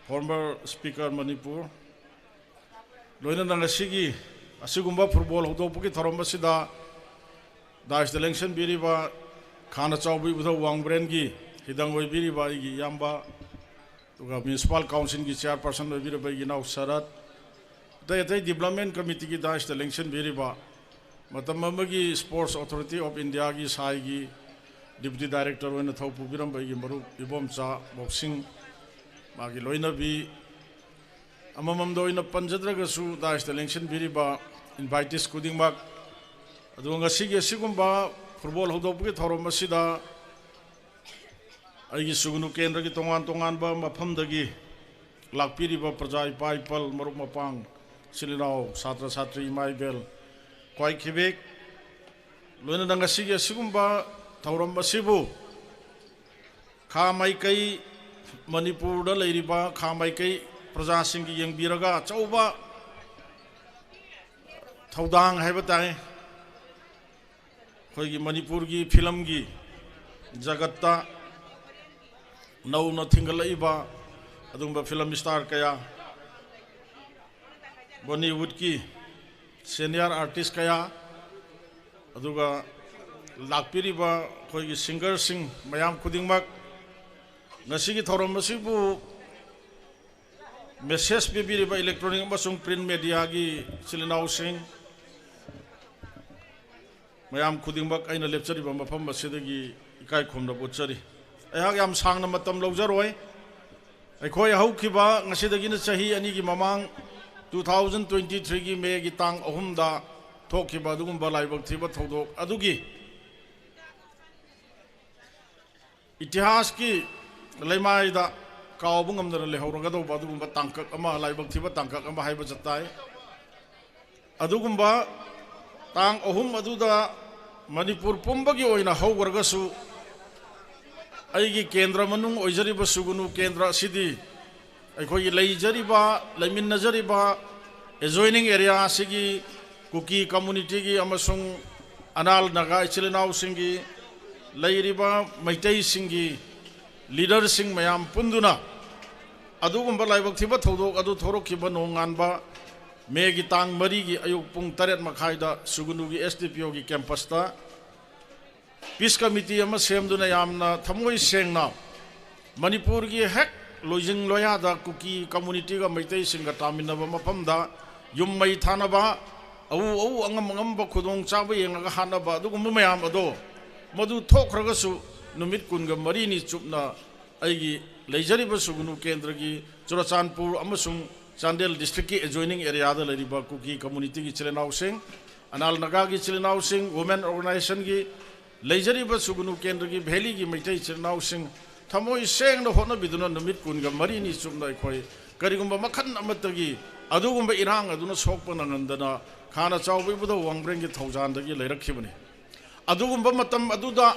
former Speaker Manipur Loina Nangasigi Asigumba football Hotopuki Thorambasida Dash the election Biriba Khana Chaubi with a Wang Brengi Hidangoi Biriba Igi Yamba Municipal Council की chairperson में भी रही ना उसरात तो development committee की दाश election भी रहा मतलब की sports authority of India की साई की deputy director होने था पुबिरम भाई की मरु इबोम चा boxing बाकी लोइना भी अमम दो इना पंचद्र का सु दाश election भी रहा invitees कुदिंग बाग अदुंगा सिगे सिगुम्बा football हो दो पुके थोरो मसीदा अगी सुगुनु केंद्र की तोंगान तोंगान बा मफम दगी लाकपीरिबा प्रजा इपा इपल मरुक मपांग सिलिनाव छात्र छात्री इमाई बेल क्वाई खिबेक लोइना दंगसिगे सिगुम्बा थौरम बसिबु खा माइकई मणिपुर दा लेरिबा खा माइकई प्रजा सिंगी यंगबिरगा चौबा थौदांग हैबा ताय खोगी मणिपुर की फिल्म की जगत्ता नौ न थिंगलइबा अदुंबा फिल्म स्टार कया बॉलीवुड की सीनियर आर्टिस्ट कया अदुगा लाकपिरिबा खोगी सिंगर सिंग मयाम खुदिंगमक नसिगी थौरम मसिबु मेसेज पिबिरिबा इलेक्ट्रॉनिक अमसुंग प्रिंट मीडिया की सिलिनाउ सिंग मयाम खुदिंगमक आइना लेपचरिबा मफम मसिदगी इकाय खोमना बुचरी ꯑꯩꯍꯥꯛ ꯌꯥꯝ ꯁꯥꯡꯅ ꯃꯇꯝ ꯂꯧꯖꯔꯣꯏ ꯑꯩꯈꯣꯏ ꯍꯧꯈꯤꯕ ꯉꯁꯤꯗꯒꯤꯅ ꯆꯍꯤ ꯑꯅꯤꯒꯤ ꯃꯃꯥꯡ 2023ꯒꯤ ꯃꯦꯒꯤ ꯇꯥꯡ 3ꯗ ꯊꯣꯛꯈꯤꯕ ꯑꯗꯨꯒꯨꯝꯕ ꯂꯥꯏꯕꯛ ꯊꯤꯕ ꯊꯧꯗꯣꯛ ꯑꯗꯨꯒꯤ इतिहास की लेमाइदा कावबु ngamdana lehoragado adugumba tangkak ama laibak thiba tangkak ama haiba jatai adugumba tang ohum aduda manipur pumbagi oina hawgargasu aigi kendra manung oijariba sugunu kendra sidi akhoi leijariba leiminajariba adjoining area sigi kuki community gi amasung anal naga ichilinau singi लेरिबा मैतई सिंगी लीडर सिंग मयाम पुंदुना अदुगुंबा लाइबक थिबा थौदोक अदु थोरखिबा नोंगानबा मेगी तांग मरी की अयुक पुंग 8 मखाइदा सुगुनुगी एसडीपीओ की कैंपसता पीस कमिटी अमा सेमदुना यामना थमोई सेंगना मणिपुर की हेक लोजिंग लोयादा कुकी कम्युनिटी का मैतई सिंगा तामिनबा मफमदा युम मै थानबा औ औ अंगम अंगम खुदोंग चाबा येंगा हानबा अदुगुंबा मयाम अदो मधु थोखरगसु नुमित कुनगा मरीनी चुपना आईगी लेजरिबा सुगुनु केंद्र की चुराचानपुर अमसुंग चांदेल डिस्ट्रिक्ट की एडजॉइनिंग एरिया दा लरिबा कुकी कम्युनिटी की चिलेनाउ सिंग अनाल नगा की चिलेनाउ सिंग वुमेन ऑर्गेनाइजेशन की लेजरिबा सुगुनु केंद्र की भेली की मैतई चिलेनाउ सिंग थमोई सेंग न होना बिदुना नुमित कुनगा मरीनी चुपना अखोई करिगुंबा मखन अमतगी अदुगुंबा इरांग अदुना सोकपना नंदना खाना चावबुदा वांग्रेंग की थौजानदगी लेरखिबनी अदुगुंबा मतम अदुदा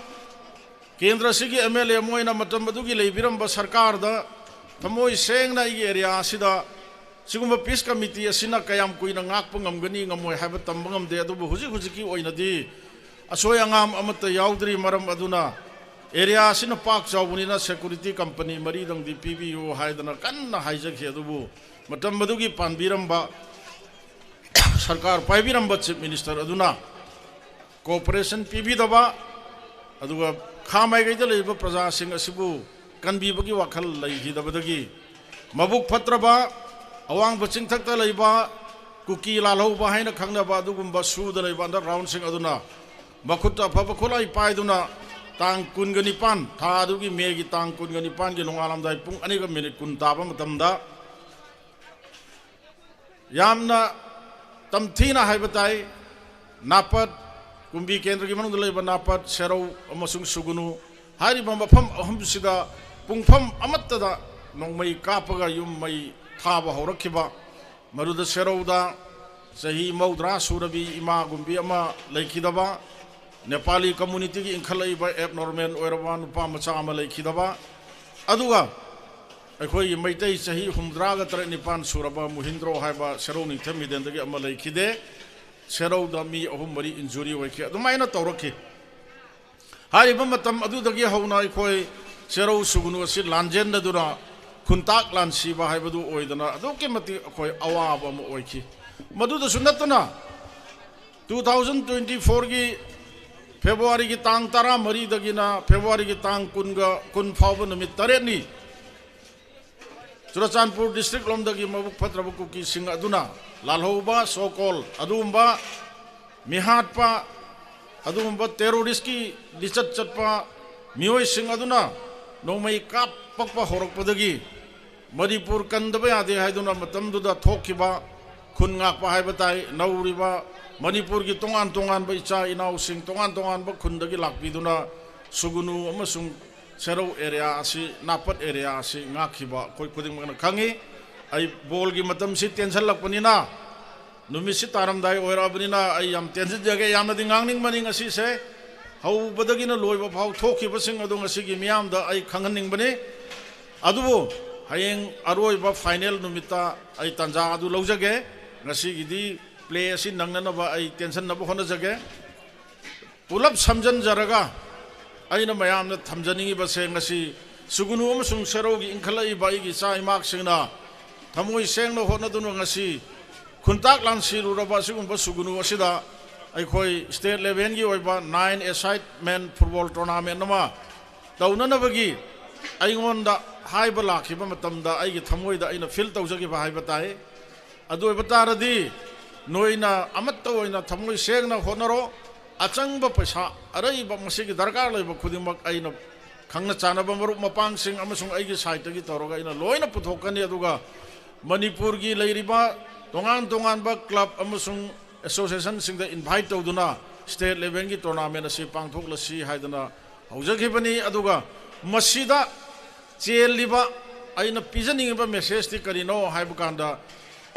केंद्र सिगी एमएलए मोइना मतम अदुगी लेबिरंबा सरकार दा थमोई सेंगना इगी एरिया सिदा सिगुंबा पीस कमिटी असिना कयाम कुइना ngakpa ngamgani ngamoy haiba tamba ngamde adubu huji hujiki oinadi asoi angam amata yaudri maram aduna area sina pak chawbunina security company mari dang di PBO haidana kanna haijaki adubu matam adugi panbiramba सरकार पाइबिरंबा चीफ मिनिस्टर अदुना कोऑपरेशन पीबीदबा अदुगा खामाइगैदा लेबा प्रजा सिंग असिबु कनबीबगी वाखल लैहिदबदगी मबुक फत्रबा अवांग बचिंगथक्ता लेबा कुकी लालौबा हाइना खंगनबा अदुगुंबा सुदा लेबा अंडर राउंड सिंग अदुना मखुत्ता फबा खोलाई पाइदुना तांग कुनगनिपान था अदुगी मेगी तांग कुनगनिपान की नोंगालमदाई पुंग अनिगा मिनिट कुन ताबा मतमदा यामना तमथीना हाइबताई नापत कुंबी केंद्र की मनुंग लेबा नापत सेरौ अमसुंग सुगुनु हारिबा मफम अहमसिदा पुंगफम अमत्तदा नोंमई कापगा युमई थाबा हौरखिबा मरुदा सेरौदा सही मौद्रा सुरबी इमा गुंबी अमा लेखिदबा नेपाली कम्युनिटी की इंखलैबा एबनॉर्मल ओइरबा नुपा मचा अमा लेखिदबा अदुगा अखोई मैतई सही 63 सुरबा मुहिंद्रो हाइबा सेरौ निथम मिदेंदगी अमा लेखिदे सेरौदा मी अहुम मरी इंजुरी होइखे अदुमाइना तौरखि हारिबा मतम अदुदगी हौना अखोई सेरौ सुगुनु असि लांजेनदुना खुंताक लानसीबा हाइबदु ओइदना अदुके मति अखोई अवाबा म ओइखि मदुदसु नतना 2024 की फेब्रुआरी की तांग 13 दगिना फेब्रुआरी की तांग कुन फावबा नुमित 8 नि चुराचानपुर डिस्ट्रिक्ट लोमदगी मबुक फत्रब कुकी सिंग अदुना लालहौबा सोकोल अदुगुंबा मिहाटपा अदुगुंबा टेरोरिस्ट की लिचत चटपा मियोय सिंग अदुना नोमई कापपा होरकपदगी मणिपुर कंदबा यादे हाइदुना मतमदुदा थोखिबा खुन ngakpa हाइबताई नौरिबा मणिपुर की तोंगान तोंगान बा इचा इनाउ सिंग तोंगान तोंगान बा खुंदगी लाकपिदुना सुगुनु अमसुंग सेरौ एरिया असि नापत एरिया असि ngakhiba कोई खुदिंग मगन खंगी आई बोल की मतम से टेंशन लपनिना नुमि से तारमदाई ओइराबनिना आई याम टेंशन जगे यामना दि ngang ning maning asi se hau badagina loiba phau thokhiba sing adu ngasi gi miam da ai khanghaning bani adubu hayeng aroiba final numita ai tanja adu loujage ngasi gi di play asi nangnana ba ai tension na ba hona jage pulap samjan jaraga aina mayamna thamjaningi ba se ngasi sugunu amasung serogi inkhalai ba igi cha imak singna thamoi sengna hona dunu ngasi khuntak lansi ruraba sigumba sugunu asida aikhoi state level gi oiba 9 aside men football tournament nama taunanabagi aingonda haiba lakhiba matamda aigi thamoida aina feel tawjagi ba haiba tai adu oiba taradi noina amatta oina thamoi sengna honaro achangba paisa araiba masigi darkar laiba khudimak aina खंगना चानब मरुप मपांगसिंग अमसुंग आइगी साइटगी तौरगा इना लोइना पुथोकनी अदुगा मणिपुर की लेरिबा तोंगान तोंगानबा क्लब अमसुंग एसोसिएशन सिंगदा इनवाइट तौदुना स्टेट लेवल की टूर्नामेंट असी पांगथोकलसी हाइदना हौजखिबनी अदुगा मसीदा चेलिबा अइना पिजनिंगबा मेसेज ति करिनो हाइबकांदा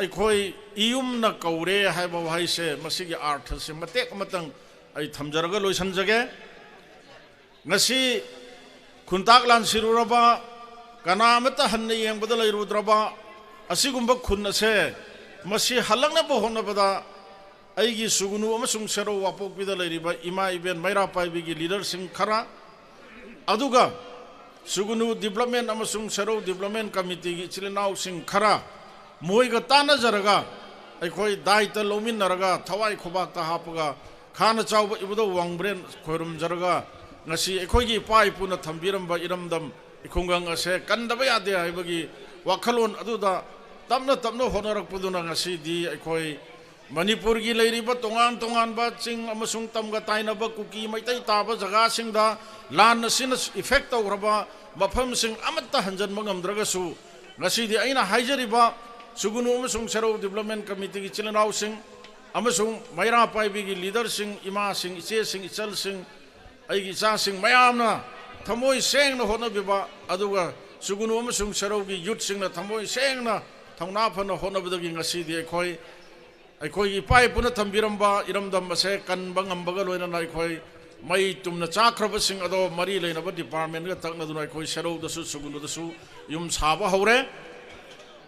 अखोई इयुमना कौरे हाइबा वहाइसे मसीगी अर्थ से मतेक मतंग आई थमजरगा लोइसनजगे ngasi khuntak lan siruraba kanamata hanne yengbada leirudraba asigumba khunna se masi halangna bo honna bada aigi sugunu amasung sero wapok bida leiriba ima iben maira paibi gi leader sing khara aduga sugunu development amasung sero development committee gi chilinau sing khara moiga tana jaraga aikhoi daita lomin naraga thawai khobak ta hapaga khana chawba ibudo wangbren khorum jaraga ngasi ekhoi pai puna thambiramba iramdam ikhungang ase kandaba yade haibagi wakhalon aduda tamna tamna honorak puduna ngasi di ekhoi manipur gi leiriba tongan tongan ba ching amasung tamga tainaba kuki maitai taba jaga singda lan asina effect tawraba mafam sing amatta hanjan mangamdraga su ngasi di aina haijariba sugunu amasung sero development committee gi chilanau sing amasung maira paibi gi leader sing ima sing iche sing ichal sing aigi cha sing mayamna thamoi sengna hona biba aduga sugunu amasung sarogi youth singna thamoi sengna thongna phana hona bidagi ngasi di akhoi gi pai puna thambiramba iramdam ase kan bangam baga loina nai khoi mai tumna chakraba sing ado mari leina ba department ga takna duna akhoi saro da su sugunu da su yum saba hore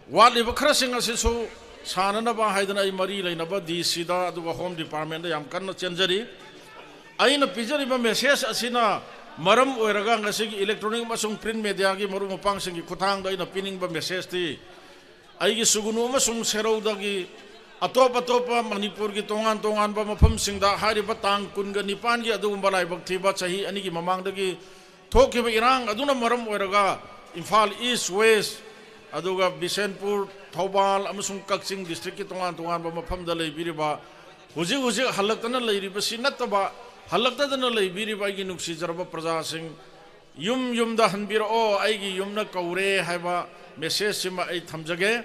wali bakhra sing ase su sanana ba haidana ai mari leina ba dc da aduga home department da yam kanna chenjari aina pijariba message asina maram oiraga ngasi electronic masung print media gi maru mapang singi kuthang da ina pinning ba message ti aigi sugunu masung serau da gi atop manipur gi tongan tongan ba mafam singda hari ba tang kun ga nipan gi adu balai bak thiba chahi ani gi mamang da gi thoki ba irang aduna maram oiraga imphal east west aduga bisenpur thobal amasung kakching district ki tongan tongan ba mafam da leibiriba huji halaktana leiriba sinataba halakdana leibiriba gi nuksi jarba praja sing yum da hanbiro o aigi yumna kaure haiba message sima ai thamjage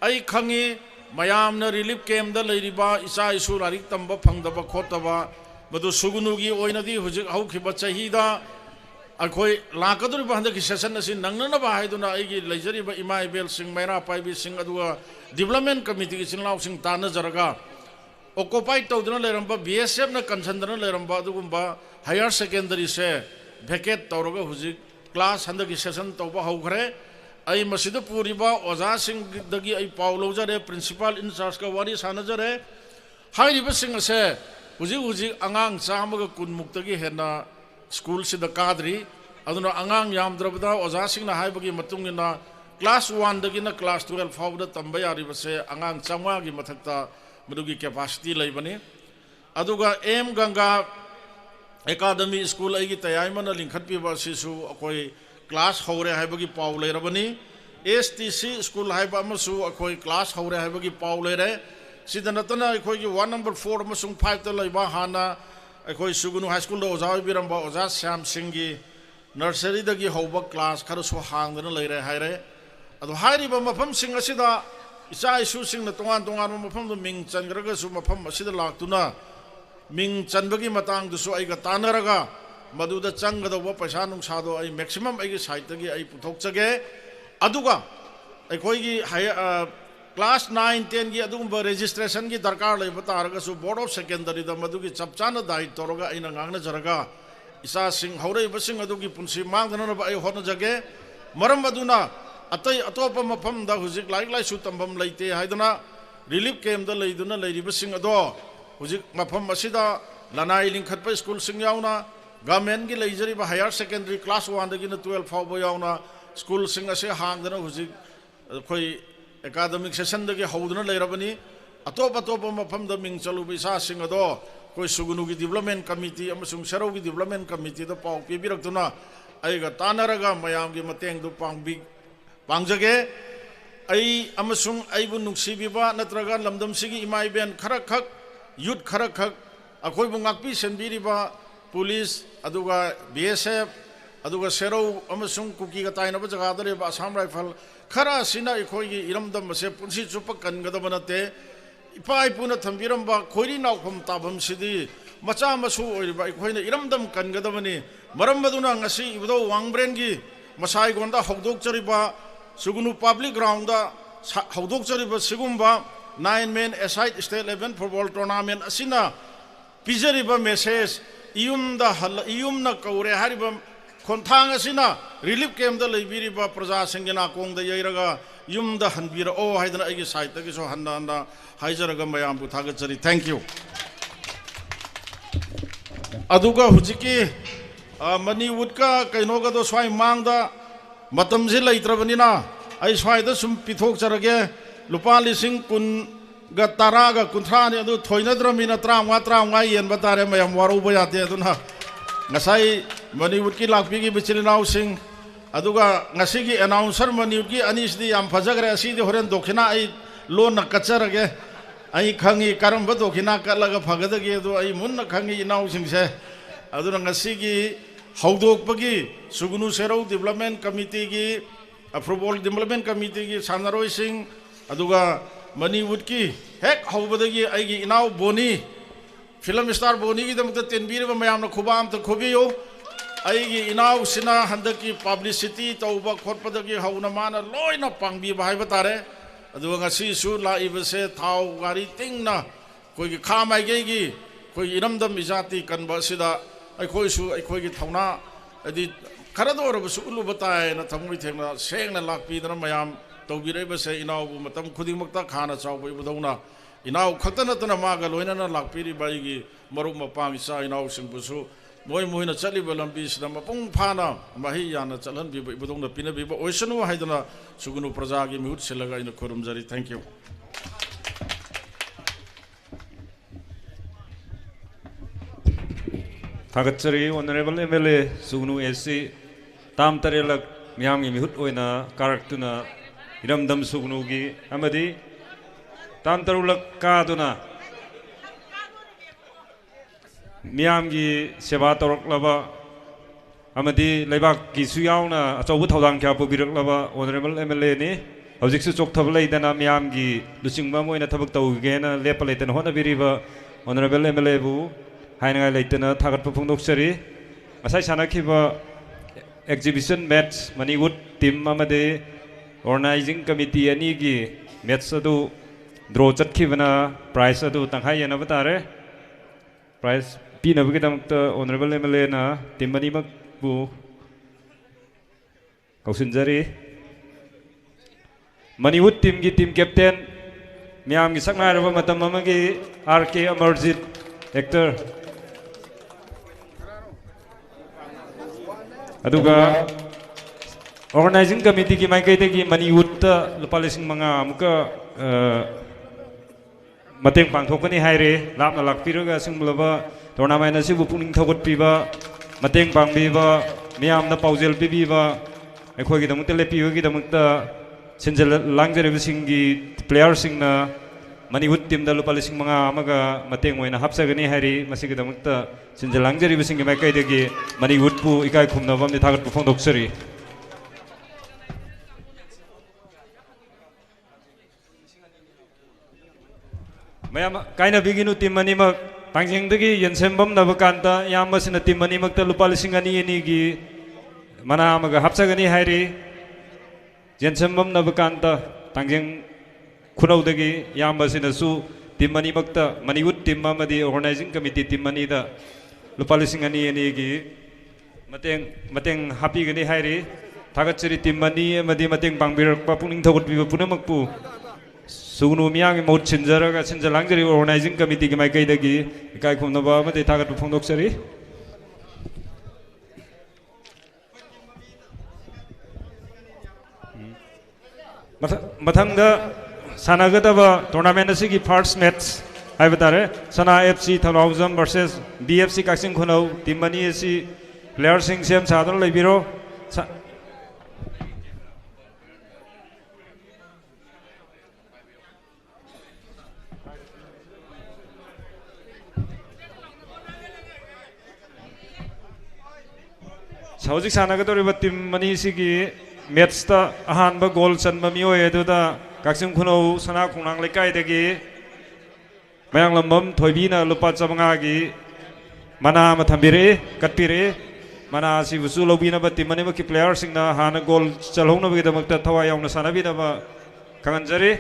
ai khangi mayamna relief camp da leiriba isa isu larik tamba phangdaba khotaba madu sugunu gi oina di hujik haukhiba chahida akhoi lakaduri ba handa ki session asi nangnana ba haiduna aigi leijari ba imai bel sing maira paibi sing aduga development committee gi sinlaw sing tana jaraga occupy tawduna leramba BSF na kansandana leramba adugumba higher secondary se vacate tawraga hujik class handaki session tawba haukhre ai masida puriba oja sing dagi ai paulo jare principal in charge ka wari sanajare hairiba sing ase hujik angang chamaga kunmuktagi hena school sida kadri aduna angang yamdrabada oja sing na haibagi matungina class 1 dagi na class 12 fawda tambaya ribase angang chamwa gi mathakta मधुगी कैपेसिटी लेबनी अदुगा एम गंगा एकाडमी स्कूल आई तयामन लिंखत्पीबा सिसु अखोई क्लास हौरे हाइबगी पाउ लेरबनी STC स्कूल हाइबा अमसु अखोई क्लास हौरे हाइबगी पाउ लेरे सिदा नतना अखोई 1 नंबर 4 अमसुंग 5 त लेबा हाना अखोई सुगुनु हाई स्कूल ओजा बिरंबा ओजा श्याम सिंगी नर्सरी दगी हौबा क्लास खरसु हांगदना लेरे हाइरे अदु हाइरिबा मफम सिंग असिदा isa isu sing na tongan tongan mafam do ming changraga su mafam asida laktuna ming chanbagi matang du su ai ga tanaraga maduda changga do paisa nung sa do ai maximum ai gi site gi ai puthok chage aduga ai khoi gi class 9 10 gi adum registration gi darkar lei bataraga su board of secondary da madugi chapchana dai toroga ai na ngangna jaraga isa sing haurei basing adugi punsi mangdana ba ai hona jage maram aduna अतई अतोप मफम दा हुजिक लाइक लाइ सु तंबम लेते हाइदना रिलीफ कैम्प दा लेदुना लेरिबसिंग अदो हुजिक मफम असिदा लनाई लिंखत पे स्कूल सिंग याउना गवर्नमेंट की लेजरी बा हायर सेकेंडरी क्लास 1 दगी 12 फाव याउना स्कूल सिंग असे हांगदना हुजिक कोई एकेडमिक सेशन दगी हौदना लेरबनी अतोप मफम दा मिंग चलु बिसा सिंग अदो कोई सुगुनु की डेवलपमेंट कमिटी अमसुंग सेरो की डेवलपमेंट कमिटी दा पाउ पिबिरक्तुना आइगा तानरगा मयाम की मतेंग दु पांगबी पांजगे आई अमसुंग आइबु नुक्सिबिबा नत्रगा लमदम सिगी इमाई बेन खरक खक youth khara khak akhoi bu ngakpi senbiriba police aduga BSF अदुगा सेरौ अमसुंग कुकी का ताइनब जगह दरे आसाम राइफल खरा सिना इखोई इरमदम से पुंसी चुप कनगदब नते इपा इपुना थंबिरमबा खोइरी नाउखम ताबम सिदी मचा मसु ओइबा इखोइना इरमदम कनगदबनी मरम मदुना ngasi ibdo wangbren gi masai gonda hogdok chariba sugunu public ground da hogdok chariba sigumba 9-man aside state level football tournament asina pijariba message iyumna kaure hariba खोंथांग असिना रिलीफ कैम्प द लेबिरिबा प्रजा सिंगना कोंग द यैरगा युम द हनबिर ओ हाइदना एगी साइट तगी सो हन्ना हन्ना हाइजरगा मयाम बु थागचरी थैंक यू अदुगा हुजिकी मनीवुड का कैनोगा दो स्वाई मांग द मतम से लैत्रबनिना आई स्वाई द सुम पिथोक चरगे लुपा लिसिंग कुन ग तारा ग कुंथ्रा ने अदु थोइनद्रमिना त्रांगा येन बतारे मयाम वारो बयाते अदुना ngasai Maniwood ki lakpi ki bichilinaw sing aduga ngasi ki announcer Maniwood ki anis di am phajagre asi di horen dokhina ai lo na kacharage ai khangi karamba dokhina kalaga phagadage adu ai mun na khangi inaw sing se aduna ngasi ki hawdok pagi sugunu serau development committee ki approval development committee ki sanaroi sing aduga Maniwood ki hek hawbadagi ai gi inaw boni film star Boni की दमक तेनबीर मैम खुबाम तो खुबियो आई इनाव सिना हंदक की पब्लिसिटी तौब खोटपदगी हौना माना लोइना पांगबीबा हाइबा तारे अदुगा ngasi लाइबसे थाव गाड़ी तिंगना कोई खा माइगेगी कोई इरमदम इजाती कनबा सिदा अखोइसु अखोइगी थौना अदि खरदोरबसु उलु बताय न थमुइ थेंना सेंगना लाकपीदना मैम तौबिरेबसे इनाव मतम खुदिमक्ता खाना चावबो इबदौना इनाव खतनतना मागा लोइना लाकपीरी बाइगी मरुक मपांग इसा इनाव सिंबुसु मोय मोइना चलिबा लंबी सिदा मपुंग फाना माहि याना चलन बिबो इबदोंना पिना बिबो ओइसनु हाइदना सुगुनु प्रजागी मिहुत सिलगा इन खुरुमजरी थैंक यू थागतचरी ऑनरेबल एमएलए सुगुनु एससी ताम तरेलक मियामगी मिहुत ओइना कारक्तुना इरमदम सुगुनुगी अमदी ताम तरुलक कादुना मियामगी सेवा तौरक्लबा अमदी लेबाक की सुयावना अचौबु थौदांग क्या पुबिरक्लबा ऑनरेबल एमएलए ने हौजिकसु चोकथब लैदना मियामगी लुचिंगबा मोइना थबक तौगेना लेपा लैतन होनबिरिबा ऑनरेबल एमएलए बु हाइनगाय लैतन थागतपु फोंदोकसरी असai सानाखिबा एग्जिबिशन मैच मनीवुड टीम अमदे ऑर्गेनाइजिंग कमिटी अनि की मैच अदु ड्रॉ चटखिबना प्राइस अदु तंखाय येनबा तारे प्राइस पीनबगिदमत ऑनरेबल एमएलए ना टीम मनीमकबु कौसिनजरी मनीवुड टीम की टीम कैप्टन मियाम की सकनारबा मतम अमगी आरके अमरजीत एक्टर अदुगा ऑर्गेनाइजिंग कमिटी की माइकैदगी मनीवुड लुपा लिसिंग मंगा अमुका मतंग पांथोकनी हाइरे लापना लाकपिरगा सिंगलबा टूर्नामेंट असिबु पुनिंग थगतपिबा मतंग पांगबिबा मियामना पाउजेल पिबिबा अखोगिदमत लेपियोगिदमत सिंजल लांगजरेबसिंगी प्लेयर सिंगना मनीवुड टीम दा लुपा लिसिंग मंगा अमगा मतंग ओइना हापसगनी हाइरे मसिगिदमत सिंजल लांगजरेबसिंगी माइकैदगी मनीवुड पु इकाय खुमनबमनि थागतपु फोंदोकसरी मैम कायना बिगिनु टीम मनीमक तांजेंगदगी यनसेंबम नबकांता यामबसिना टीम मनीमकता लुपा लिसिंग अनि एनिगी मना अमगा हापसगनी हाइरे यनसेंबम नबकांता तांजेंग खुनौदगी यामबसिनासु टीम मनीमकता मनीवुड टीम अमदी ऑर्गेनाइजिंग कमिटी टीम मनीदा लुपा लिसिंग अनि एनिगी मतंग हापीगनी हाइरे थागतचरी टीम मनी अमदी मतंग पांगबिरकपा पुनिंग थगतबिबा पुनमकपु सुगुनु मियामगी मौत सिंजरगा सिंजलांगजरी ऑर्गेनाइजिंग कमिटी की माइकैदगी इकाय खुमनबा अमदी थागतपु फोंदोकसरी मथंगदा सानागदबा टूर्नामेंट असिगी फर्स्ट मैच हाइबा तारे Sana FC Thalaujam versus BFC Kakching खुनौ टीम मनी एसी प्लेयर सिंग सेम सादन लैबिरो Hojik sanagdoriba tim mani sigi match ta ahanba goal chanba mioi aduda Kaksim Khunau sana khunang lekai dagi mayang lambam thoibina lupa chamanga gi mana ma thambire katpire mana si busu lobina ba tim mani ba ki player singna hana goal chalhongna ba damakta thawai yauna sanabina ba kanganjari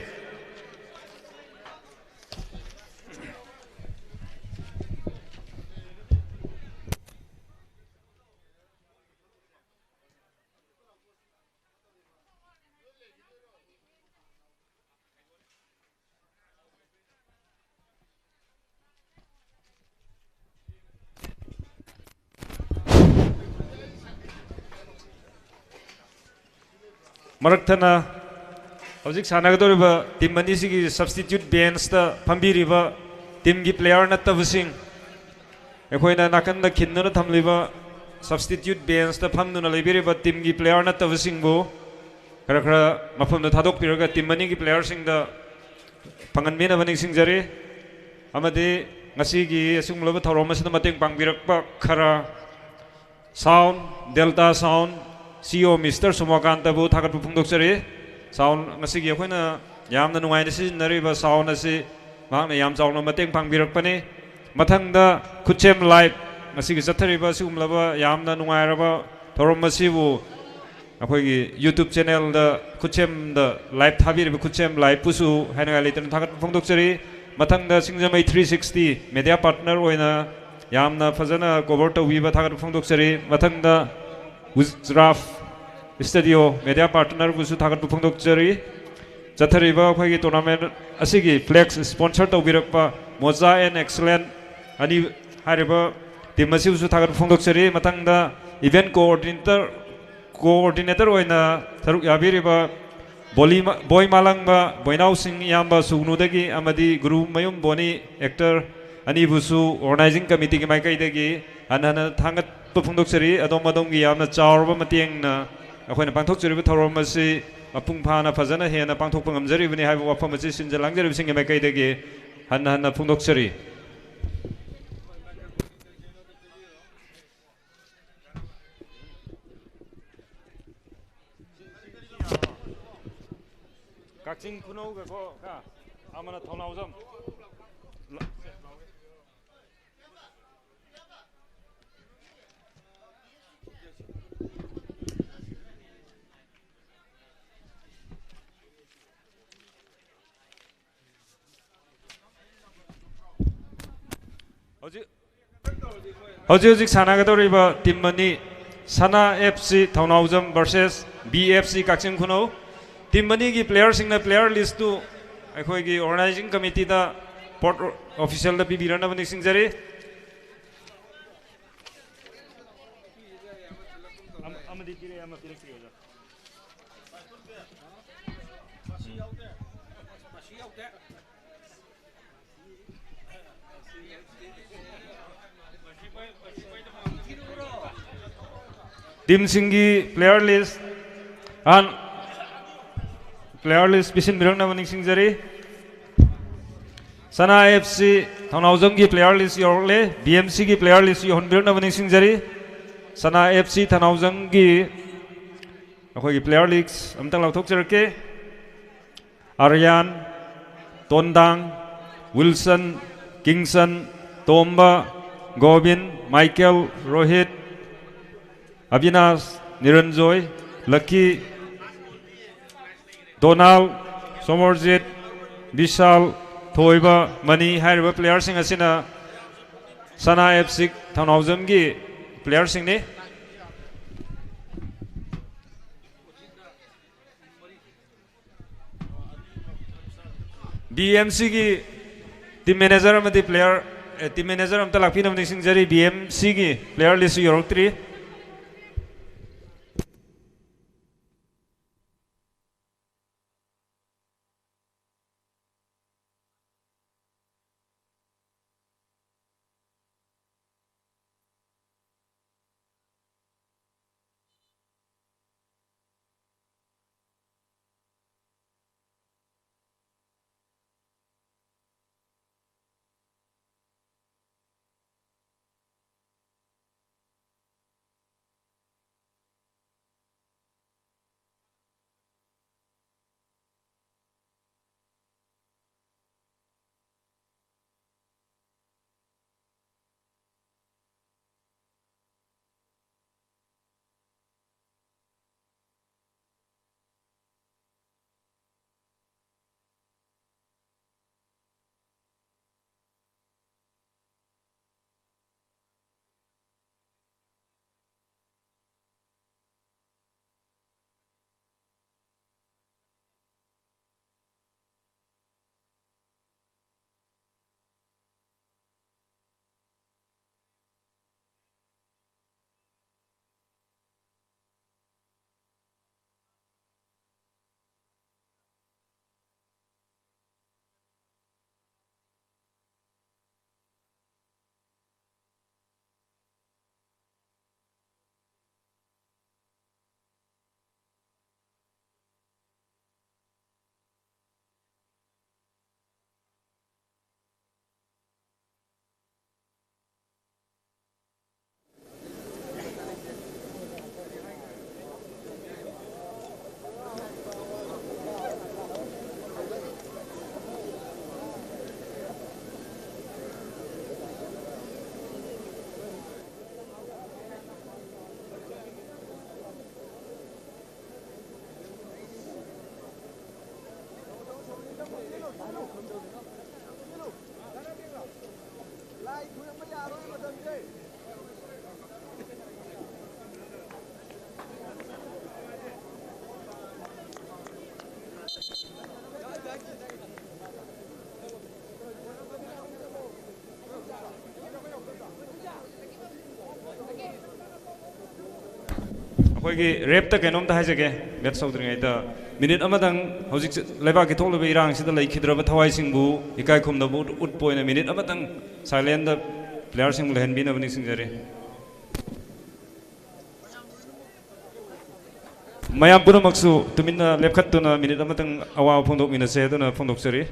Maraktana Hojik sanagdoriba tim mani sigi substitute bench ta phambiriba team gi player natabsing ekhoina nakanda khinnuna thamliba substitute bench ta phamduna lebiriba team gi player natabsing bo khara khara mafam da thadok piraga team mani gi player sing da pangan mena bani singjari amade ngasi gi asungmlaba thorom asina mateng pangbirakpa khara sound delta sound CEO Mr. Sumakanta bu thagat pungdok sari sound ngasi gi khoina yamna nungai na sizinariba sound asi makna yam chawna mateng pangbirakpani mathangda Khuchem live ngasi gi chathariba sigumlaba yamna nungai raba thorom masibu akhoi YouTube channel da Khuchem da live thabiriba Khuchem live pusu haina litan thagat pungdok sari mathangda singjamai 360 media partner oina yamna fazana cover tawbiba thagat pungdok sari mathangda Uzraf Studio media partner busu thagat pungdok jari jathariba khoi tournament asigi flex sponsor tawbirakpa moza and excellent ani hariba team asi busu thagat pungdok jari matangda event coordinator oina tharuk yabiriba boy malangba boinau sing yamba sugnudagi amadi guru mayum boni actor ani busu organizing committee gi maikai dagi anana thangat pungdok sari adom adom gi yamna chawrba mateng na akhoi pangthok churiba thorom asi apung phana phajana hena pangthok pangamjari bani haiba wafam asi sinjalangjari singe maikai dagi hanna pungdok sari Kaksim Khunau ga ko ka amana thonau jam Hojik sanagadoriba team mani Sana FC Thaunaujam versus BFC Kaksim Khunau team mani gi player singna player list tu akhoi gi organizing committee da port official da bibirana bani singjari amadi kire ama pilekri hoja Team Singi player list and player list bisin birang na maning singjari Sana FC Thaunaujam gi player list yorle BMC gi player list yon birang na maning singjari Sana FC Thaunaujam gi akhoi gi player list amtang lauthok jarke Aryan Tondang Wilson Kingson Tomba Gobin Michael Rohit Abhinash Niranjoy Lucky Donald Somerjit Vishal Thoiba Mani hariba player sing asina Sana FC Thaunaujam gi player sing ni BMC gi team manager amati player team manager amta lakpinam ni singjari BMC gi player list yorok3 ꯑꯩꯈꯣꯏꯒꯤ ꯔꯦꯞꯇ ꯀꯩꯅꯣꯝꯇ ꯍꯥꯏꯖꯒꯦ ꯃꯦꯠꯁ ꯍꯧꯗ꯭ꯔꯤꯉꯩꯗ ꯃꯤꯅꯤꯠ ꯑꯃꯗꯪ ꯍꯧꯖꯤꯛ ꯂꯩꯕꯥꯛꯀꯤ ꯊꯣꯛꯂꯤꯕ ꯏꯔꯥꯡꯁꯤꯗ ꯂꯩꯈꯤꯗ꯭ꯔꯕ ꯊꯋꯥꯏꯁꯤꯡꯕꯨ ꯏꯀꯥꯏ ꯈꯨꯝꯅꯕ ꯎꯠꯄ ꯑꯣꯏꯅ ꯃꯤꯅꯤꯠ ꯑꯃꯇꯪ ꯁꯥꯏꯂꯦꯟꯗ ꯄ꯭ꯂꯦꯌꯔꯁꯤꯡꯕꯨ ꯂꯩꯍꯟꯕꯤꯅꯕ ꯅꯤꯡꯁꯤꯡꯖꯔꯤ ꯃꯌꯥꯝ ꯄꯨꯝꯅꯃꯛꯁꯨ ꯇꯨꯃꯤꯟꯅ ꯂꯦꯞꯈꯠꯇꯨꯅ ꯃꯤꯅꯤꯠ ꯑꯃꯇꯪ ꯑꯋꯥꯕ ꯐꯣꯡꯗꯣꯛꯃꯤꯟꯅꯁꯦ ꯑꯗꯨꯅ ꯐꯣꯡꯗꯣꯛꯆꯔꯤ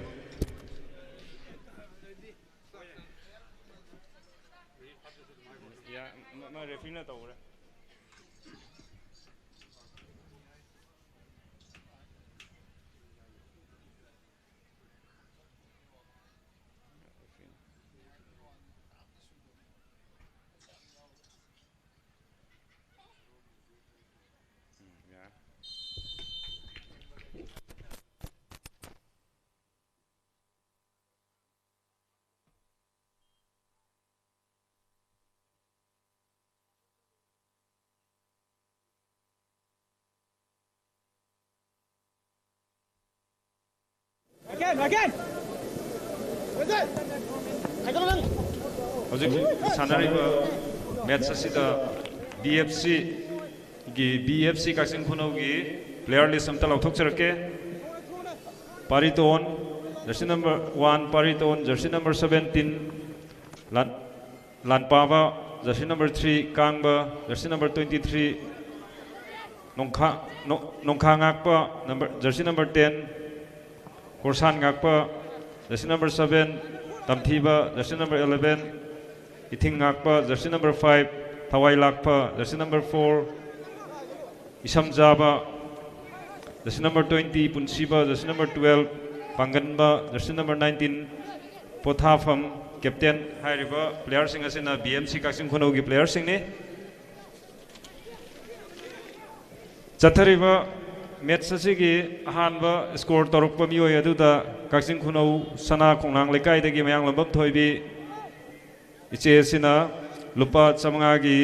ꯍꯧꯖꯤꯛ ꯁꯥꯟꯅꯔꯤꯕ ꯃꯦꯠꯁ ꯑꯁꯤꯗ BFC ꯀꯛꯆꯤꯡ ꯈꯨꯅꯧꯒꯤ ꯄ꯭ꯂꯦꯌꯔ ꯂꯤꯁ ꯑꯃꯇ ꯂꯧꯊꯣꯛꯆꯔꯛꯀꯦ ꯄꯥꯔꯤꯇꯣꯟ ꯖꯔꯁꯤ ꯅꯝꯕꯔ 1 ꯄꯥꯔꯤꯇꯣꯟ ꯖꯔꯁꯤ ꯅꯝꯕꯔ 17 ꯂꯥꯟꯄꯥꯕ ꯖꯔꯁꯤ ꯅꯝꯕꯔ 3 ꯀꯥꯡꯕ ꯖꯔꯁꯤ ꯅꯝꯕꯔ 23 ꯅꯣꯡꯈꯥ ꯉꯥꯛꯄ ꯖꯔꯁꯤ ꯅꯝꯕꯔ 10 ꯀꯣꯔꯁꯥꯟ ꯉꯥꯛꯄ ꯖꯔꯁꯤ ꯅꯝꯕर 7 तमथीबा जर्सी नंबर 11 इथिंग ngakpa जर्सी नंबर 5 थवाई लाकपा जर्सी नंबर 4 इसम जाबा जर्सी नंबर 20 पुनसीबा जर्सी नंबर 12 पांगनबा जर्सी नंबर 19 पोथाफम कैप्टन हाइरिबा प्लेयर सिंह असिना BMC कक्सिंग खुनौगी प्लेयर सिंह ने चथरिबा मैच असिगी अहानबा स्कोर तौरप मियोय अदुदा कक्सिंग खुनौ सना खोंनांग लेकाइदगी मयांग लंबम थोइबी इचे सिना लुपा चमंगागी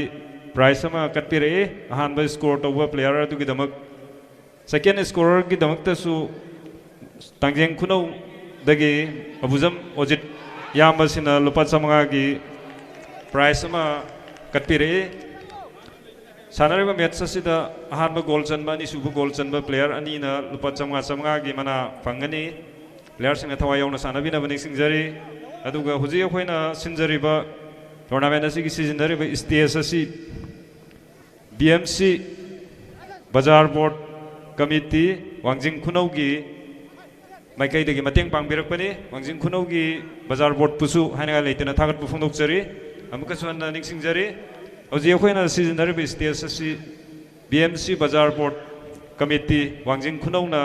प्राइस अमा कटपिरे अहानबा स्कोर तौबा प्लेयर अदुगी दमक सेकेंड स्कोरर की दमक तसु तांगजेंग खुनौ दगी अबुजम ओजित याम सिना लुपा चमंगागी प्राइस अमा कटपिरे सानरिबा मैच असिदा अहानबा गोल चनबा निसुबु गोल चनबा प्लेयर अनीना लुपा चमंगा की मना फंगनी प्लेयर सिंह थवाई यौना सानबिनबा निसिंगजरी अदुगा हुजि अखोइना सिनजरिबा टूर्नामेंट असिगी सिजनदरिबा स्टेज असि BMC बाजार बोर्ड कमिटी वांजिंग खुनौगी माइकैदगी मतेंग पांगबिरकपनि वांजिंग खुनौगी बाजार बोर्ड पुसु हाइना लेतना थागतबु फोंदोकजरी अमुकसु हन्ना निसिंगजरी हौजि अखोइना सिजनदरिबा स्टेज असि BMC बाजार बोर्ड कमिटी वांजिंग खुनौना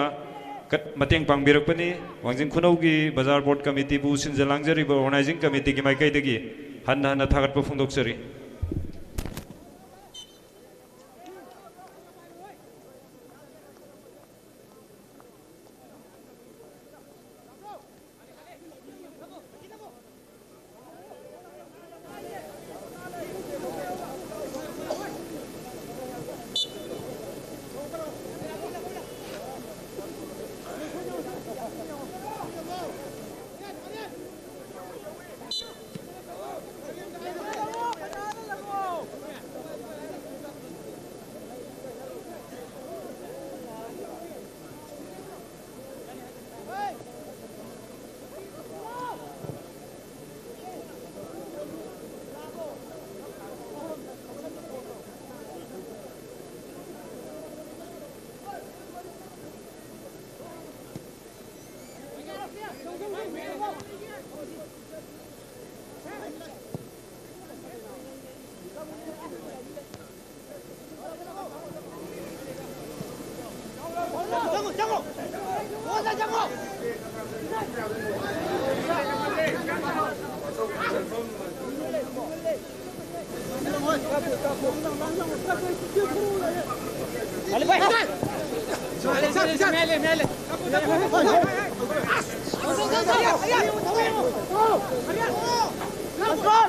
मतेंग पांगबिरकपनि वांजिंग खुनौगी बाजार बोर्ड कमिटी बु सिनजलांगजरिबा ऑर्गेनाइजिंग कमिटी की माइकैदगी हन्ना हन्ना थागतबु फोंदोकजरी Let's go!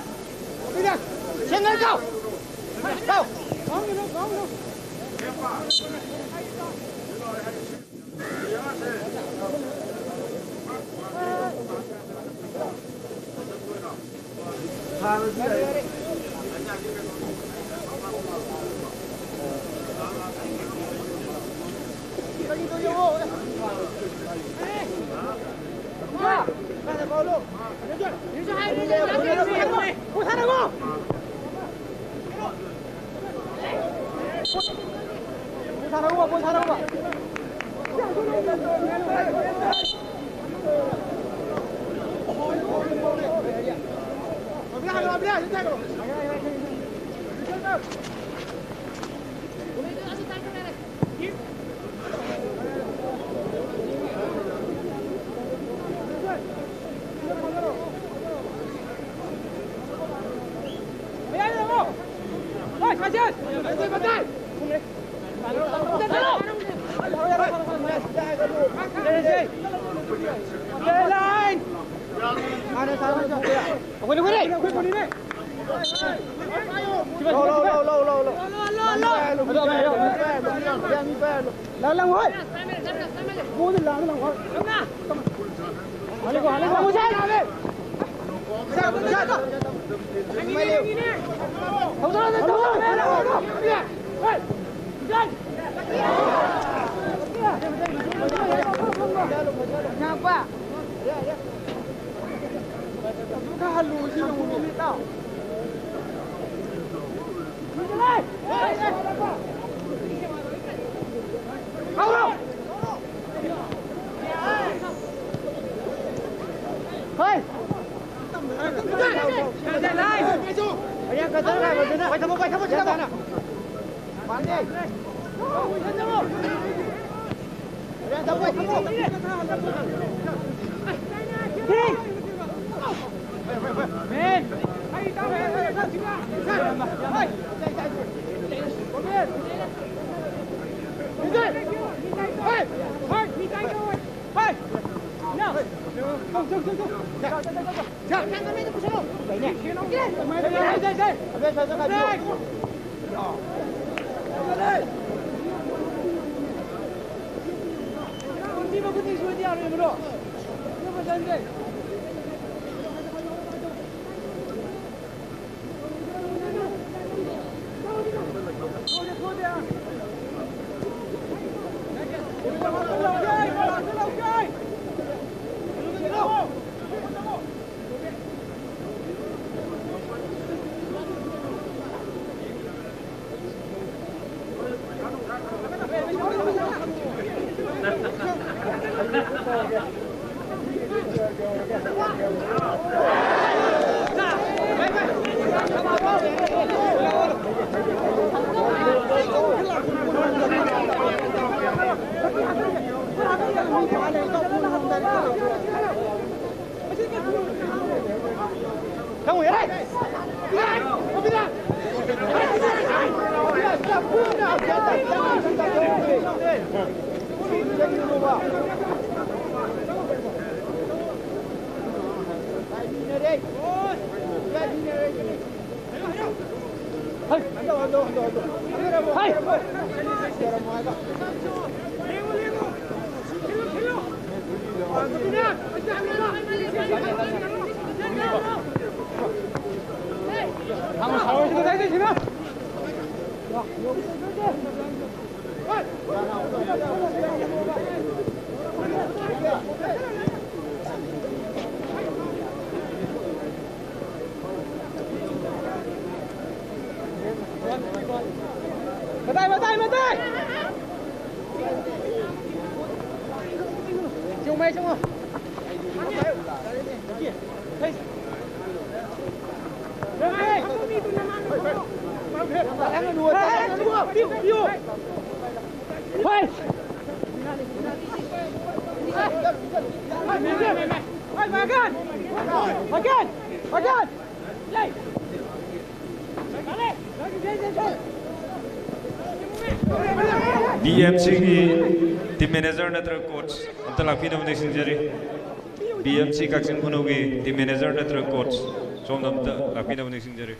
BMC की टीम मैनेजर नत्र कोच अंत लाफी नमने सिंजरी BMC कक्सिन खुनो की टीम मैनेजर नत्र coach Som नमता लाफी नमने सिंजरी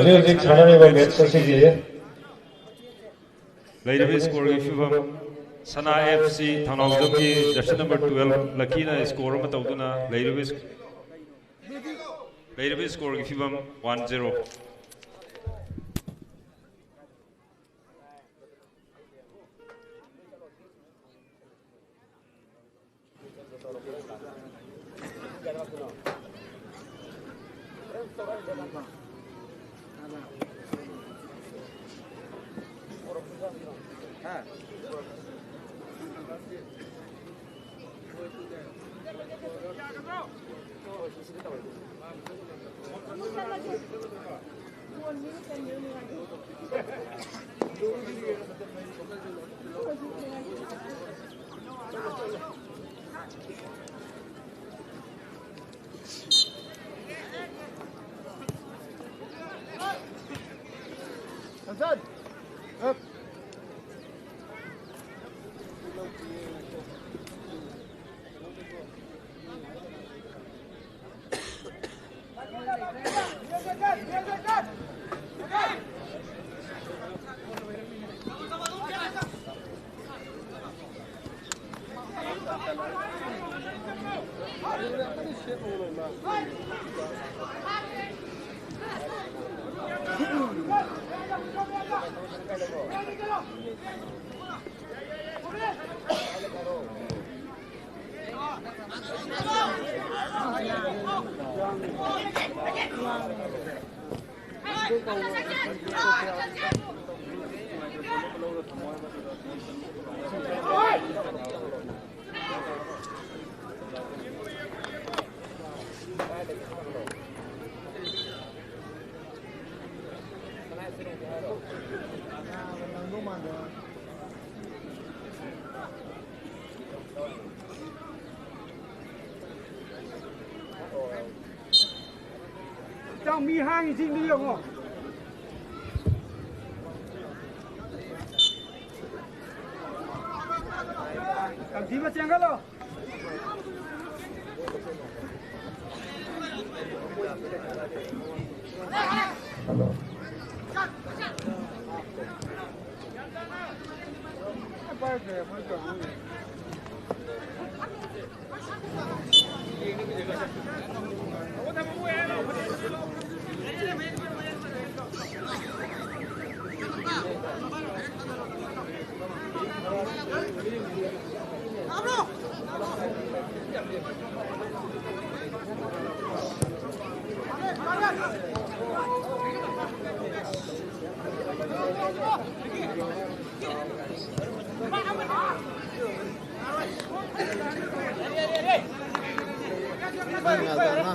Hojik sanami ba match sigi Lairabe score gi fibam Sana FC Thanawdam ki jersey number 12 Lucky na score ma tawduna Lairabe score gi fibam 1-0 Trong mi hang xin đi không? Cầm gì mà chàng cái lo?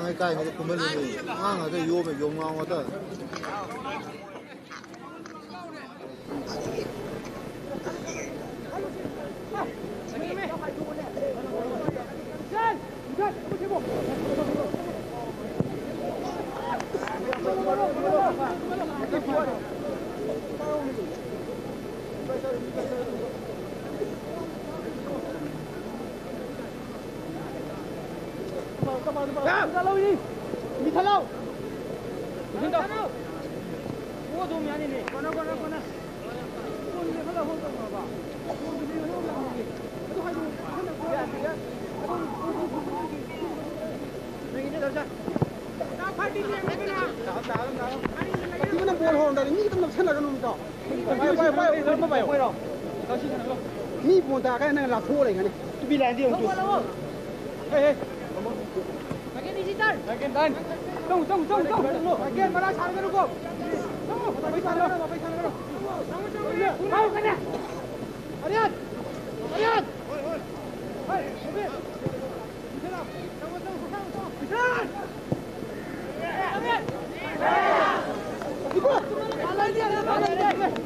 ngang cái này cũng mới ngang ở đây vô mà vô ngon quá thôi. ra lâu đi đi thật lâu đi đâu mua đồ miếng này con nó con đi thật lâu không cần mà tôi hay đi đâu ra tao phải đi cái nào 이거는 뭘 하는다 이거는 생각을 놈이다 빨리 rồi tao xin thằng mi buồn ta cái này là thua này tôi bị làm gì không ê Bagian digital. Bagian dan. Tunggu. Bagian mana sana dulu kau. Tunggu. Bapak sana. Tahu kan ya? Arian. Hei, mobil. Sana. Tunggu. Jalan. Arian. Ikut. Jalan dia. Tunggu.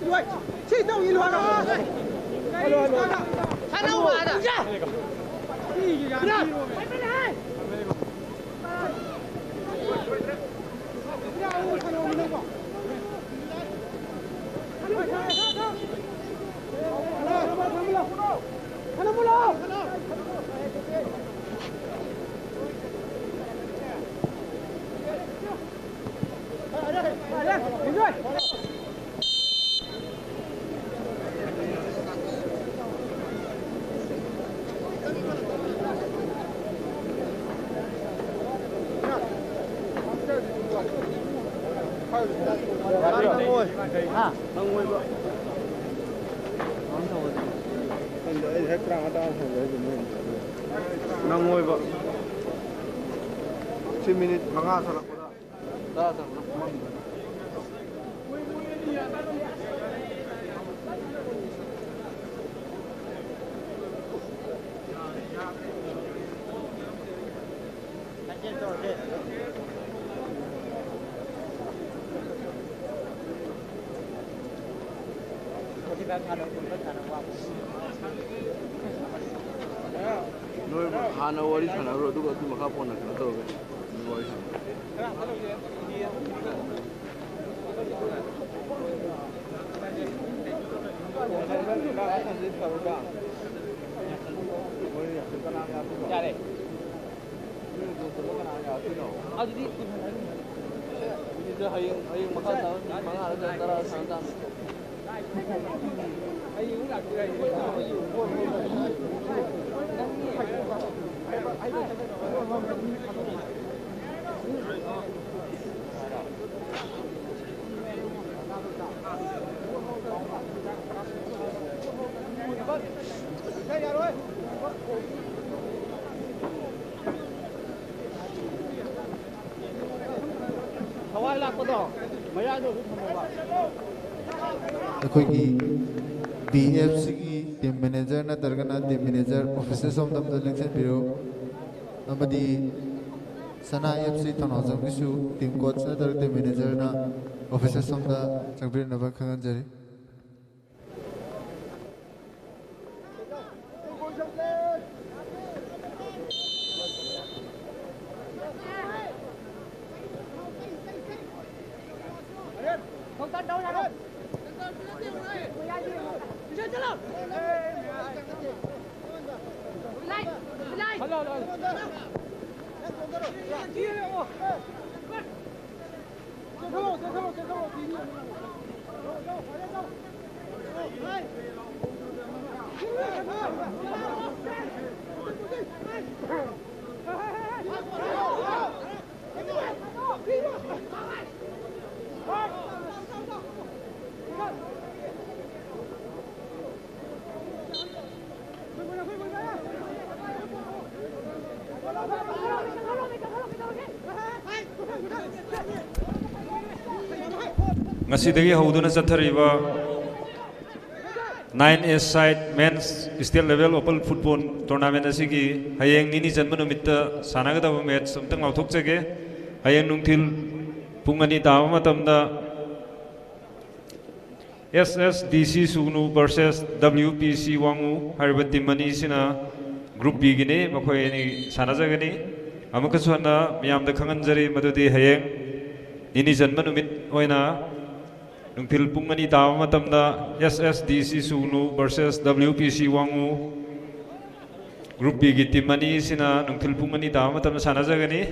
对，这都一乱了。还能玩的？不是，没来。看到不了？Nangoy ba? 10 minit mga sarap ko na. Dada na kumang. Noi hana wari sana ro duga tu maka pona kana to ga wari ꯑꯩꯈꯣꯏꯒꯤ BFCꯒꯤ ꯇꯤꯝ ꯃꯦꯅꯦꯖꯔ ꯅꯠꯇ꯭ꯔꯒꯅ ꯇꯤꯝ ꯃꯦꯅꯦꯖꯔ ꯑꯣꯐꯤꯁꯔ ꯁꯣꯝꯗꯝꯗ ꯂꯦꯡꯁꯤꯟꯕꯤꯔꯨ ꯑꯃꯗꯤ ꯁꯅꯥ FC ꯊꯧꯅꯥꯎꯖꯝꯒꯤꯁꯨ ꯇꯤꯝ ꯀꯣꯆ ꯅꯠꯇ꯭ꯔꯒ ꯇꯤꯝ ꯃꯦꯅꯦꯖꯔꯅ ꯑꯣꯐꯤꯁꯔ ꯁꯣꯝꯗ ꯆꯪꯕꯤꯔꯛꯅꯕ ꯈꯪꯍꯟꯖꯔꯤ Ngasidagi hauduna chathariba 9A side men's state level open football tournament asigi hayeng nini janma numitta sanagadaba match samtang ngauthokjage hayeng nungthil pung ani dama matamda SSDC Sugnu versus WPC Wangu hariba timani sina group B gini makhoi ni sanajagani amakasu hana miyamda khanganjari madudi hayeng nini janma numit oina nungthil pung ani dama matamda SSDC Sugnu versus WPC Wangu group B gi timani sina nungthil pung ani dama matamda sanajagani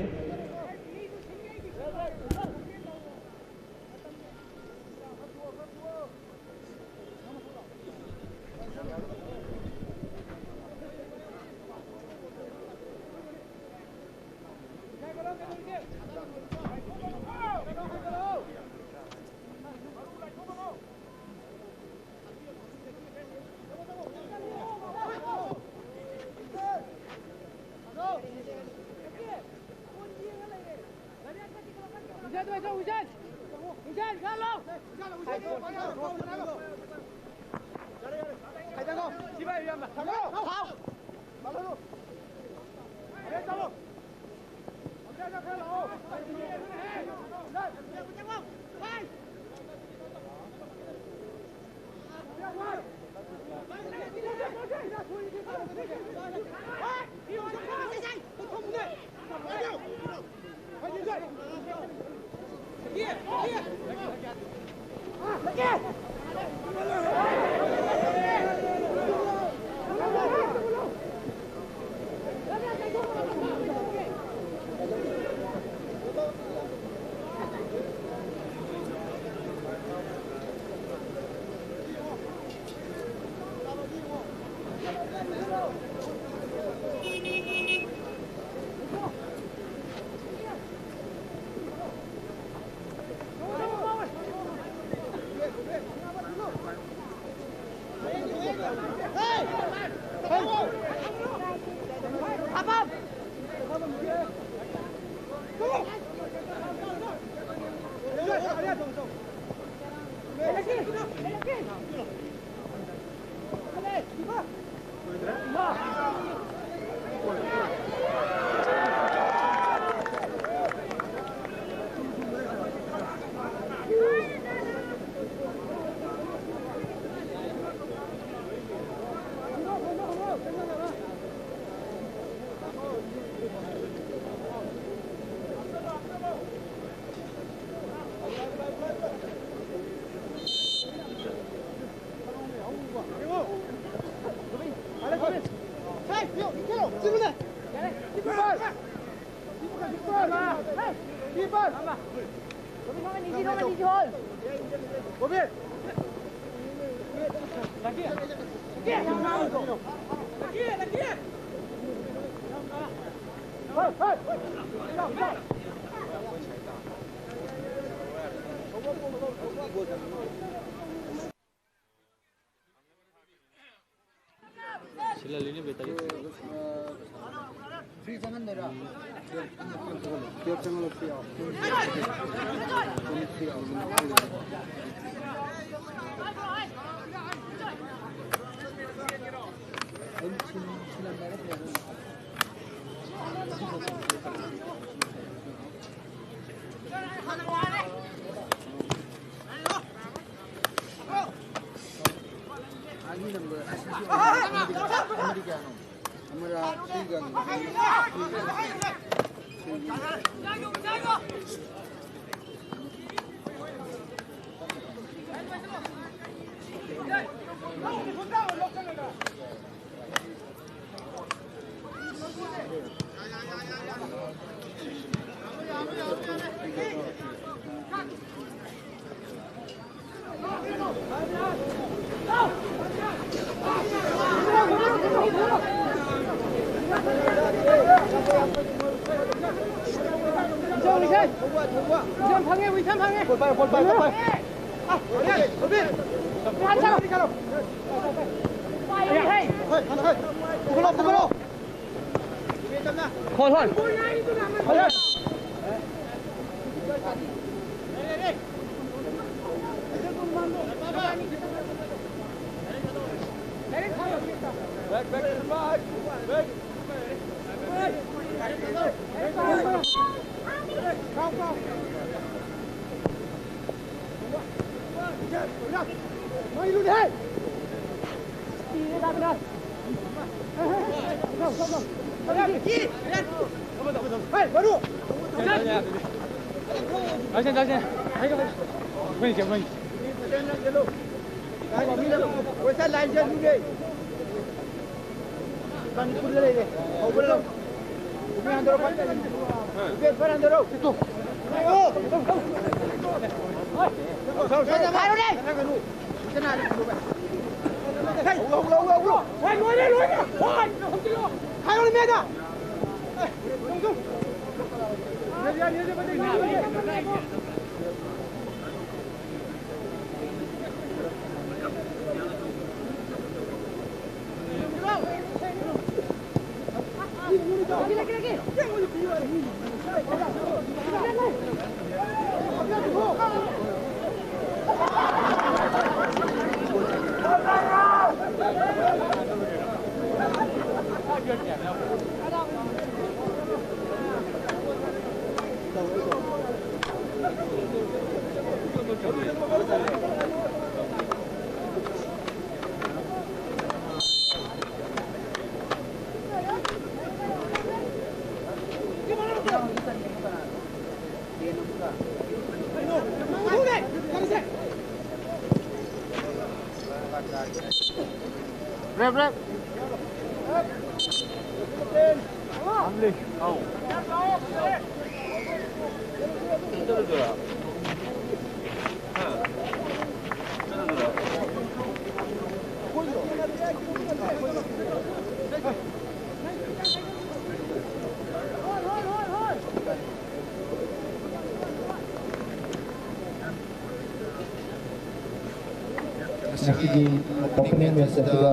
Masigi opening match asida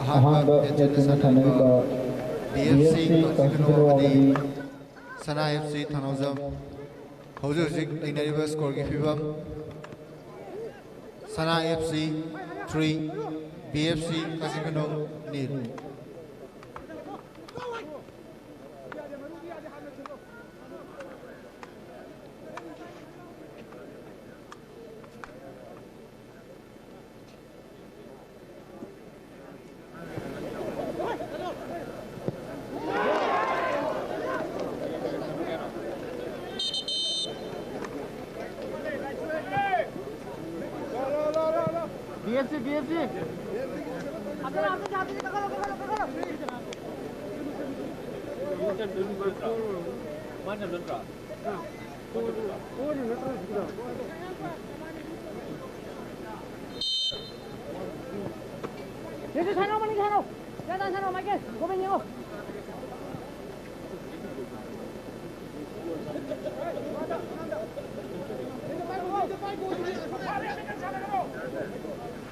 ahamba match thanaiba BFC Kansiro adi Sana FC Thanozam hojik lainariba score gi fibam Sana FC 3 BFC Kansiro nil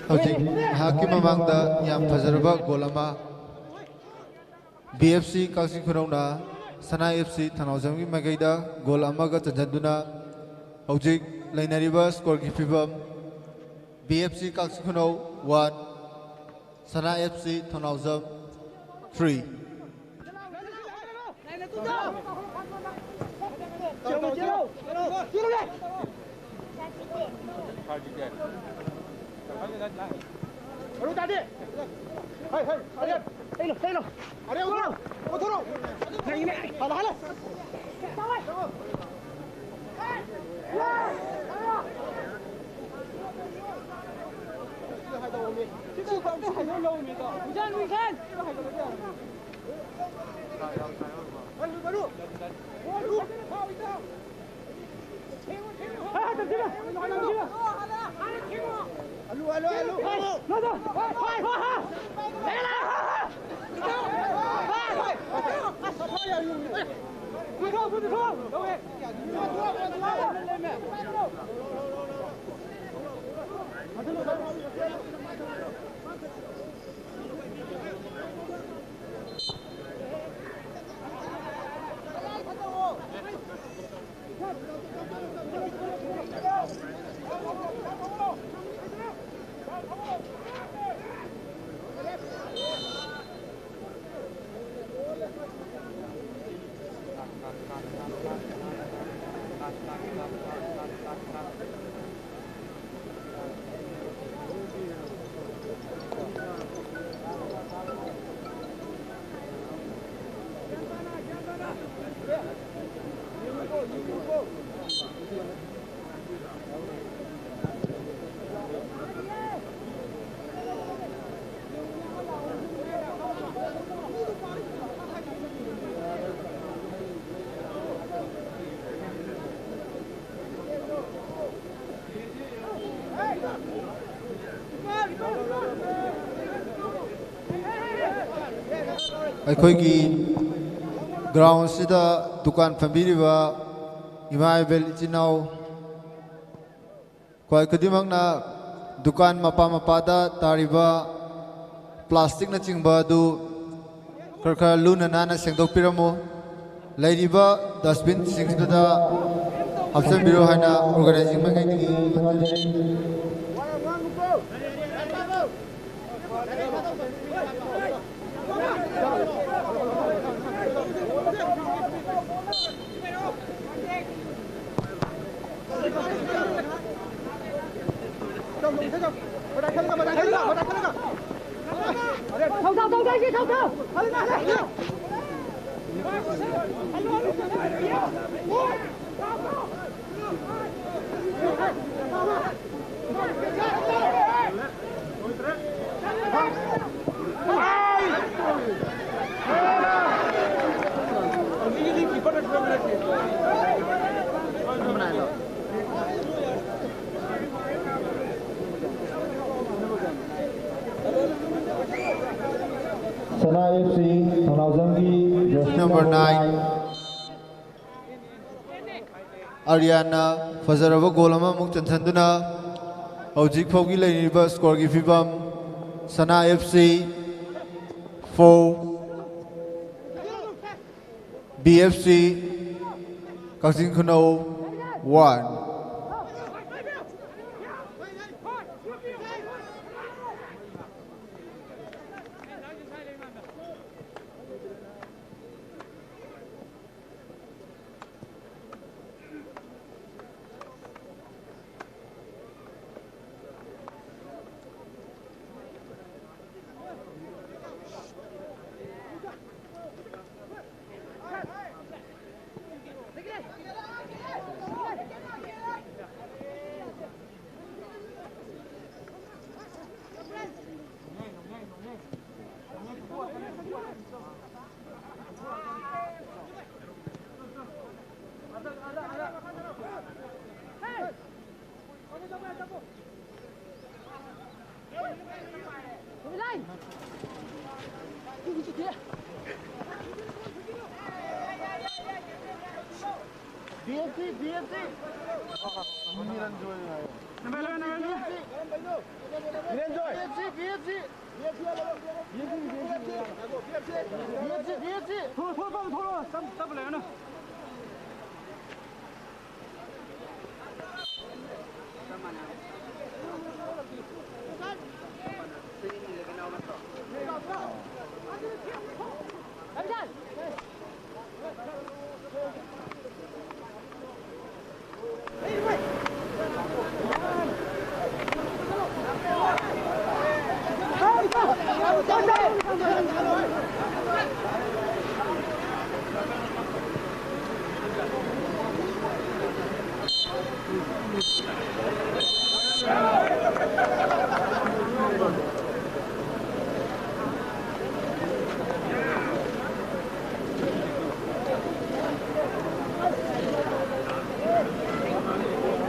Hojik hakim mamangda yang fazarba golama BFC Kalsing Khurongna Sana FC Thanozam gi magaida gol amaga chanjaduna hojik lainariba score gi fibam BFC Kalsing Khurong 1 Sana FC Thanozam 3 Baru tadi. Hai, Aryan. Tengok. Aryan, turun. Yang ini. Halah. Sampai. Baru. ꯑꯩꯈꯣꯏꯒꯤ ꯒ꯭ꯔꯥꯎꯟ ꯑꯁꯤꯗ ꯗꯨꯀꯥꯟ ꯐꯝꯕꯤꯔꯤꯕ ꯏꯃꯥ ꯏꯕꯦꯜ ꯏꯆꯤꯟꯅꯥꯎ ꯈ꯭ꯋꯥꯏ ꯈꯨꯗꯤꯡꯃꯛꯅ ꯗꯨꯀꯥꯟ ꯃꯄꯥꯗ ꯇꯥꯔꯤꯕ ꯄ꯭ꯂꯥꯁꯇꯤꯛꯅꯆꯤꯡꯕ ꯑꯗꯨ ꯈꯔ ꯂꯨꯅ ꯅꯥꯟꯅ ꯁꯦꯡꯗꯣꯛꯄꯤꯔꯝꯃꯨ ꯂꯩꯔꯤꯕ ꯗꯁꯕꯤꯟꯁꯤꯡꯗꯨꯗ ꯍꯥꯞꯆꯤꯟꯕꯤꯔꯣ ꯍꯥꯏꯅ ꯑꯣꯔꯒꯅꯥꯏꯖꯤꯡ ꯃꯥꯏꯀꯩꯗꯒꯤ ꯈꯪꯍꯟꯖꯔꯤ Sana FC Thanaujamgi jersey number 9 Ariana Fazaraba goal ama muk chansanduna hojik phaugi leiniba score gi fibam Sana FC 4 BFC Kaksin Khunau 1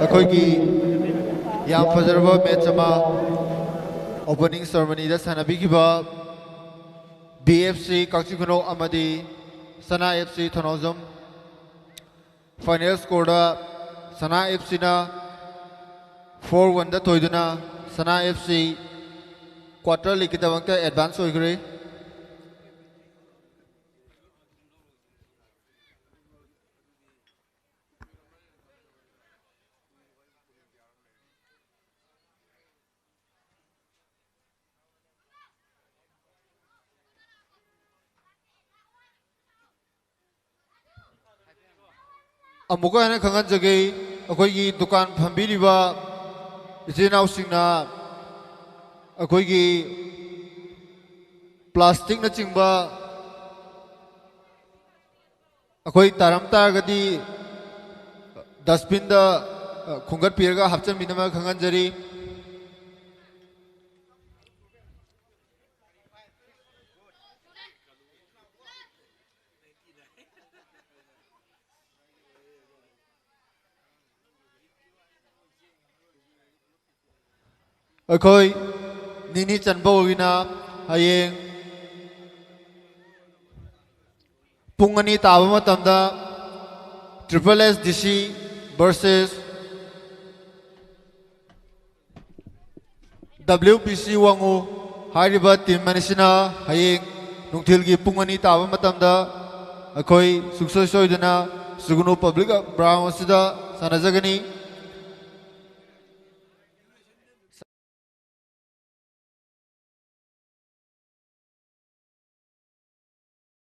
अखोई याम फजरबा मैच अमा ओपनिंग सेरेमनी दा सनाबिखिबा BFC Kaksin Khunau amadi Sana FC Thanaujam final score da Sana FC na 4-1 da thoiduna Sana FC quarter league tabangta advance hoigre अमुक है खंगन जगह अखोई दुकान फंबीरीबा इचेनाव सिंगना अखोई प्लास्टिक न चिंबा अखोई तारम तारगदी डस्टबिन दा खुंगत पीरगा हप्चन बिनमा खंगन जरी अखोई निनी चनबोगिना हयेंग पुंगनी ताबा मतमदा triple S DC versus WPC वांगू हारिबा टीम मनिसिना हयेंग नुंगथिलगी पुंगनी ताबा मतमदा अखोई सुक्सोय सोयदना सुगुनु पब्लिक ग्राउंड असिदा सानाजगनी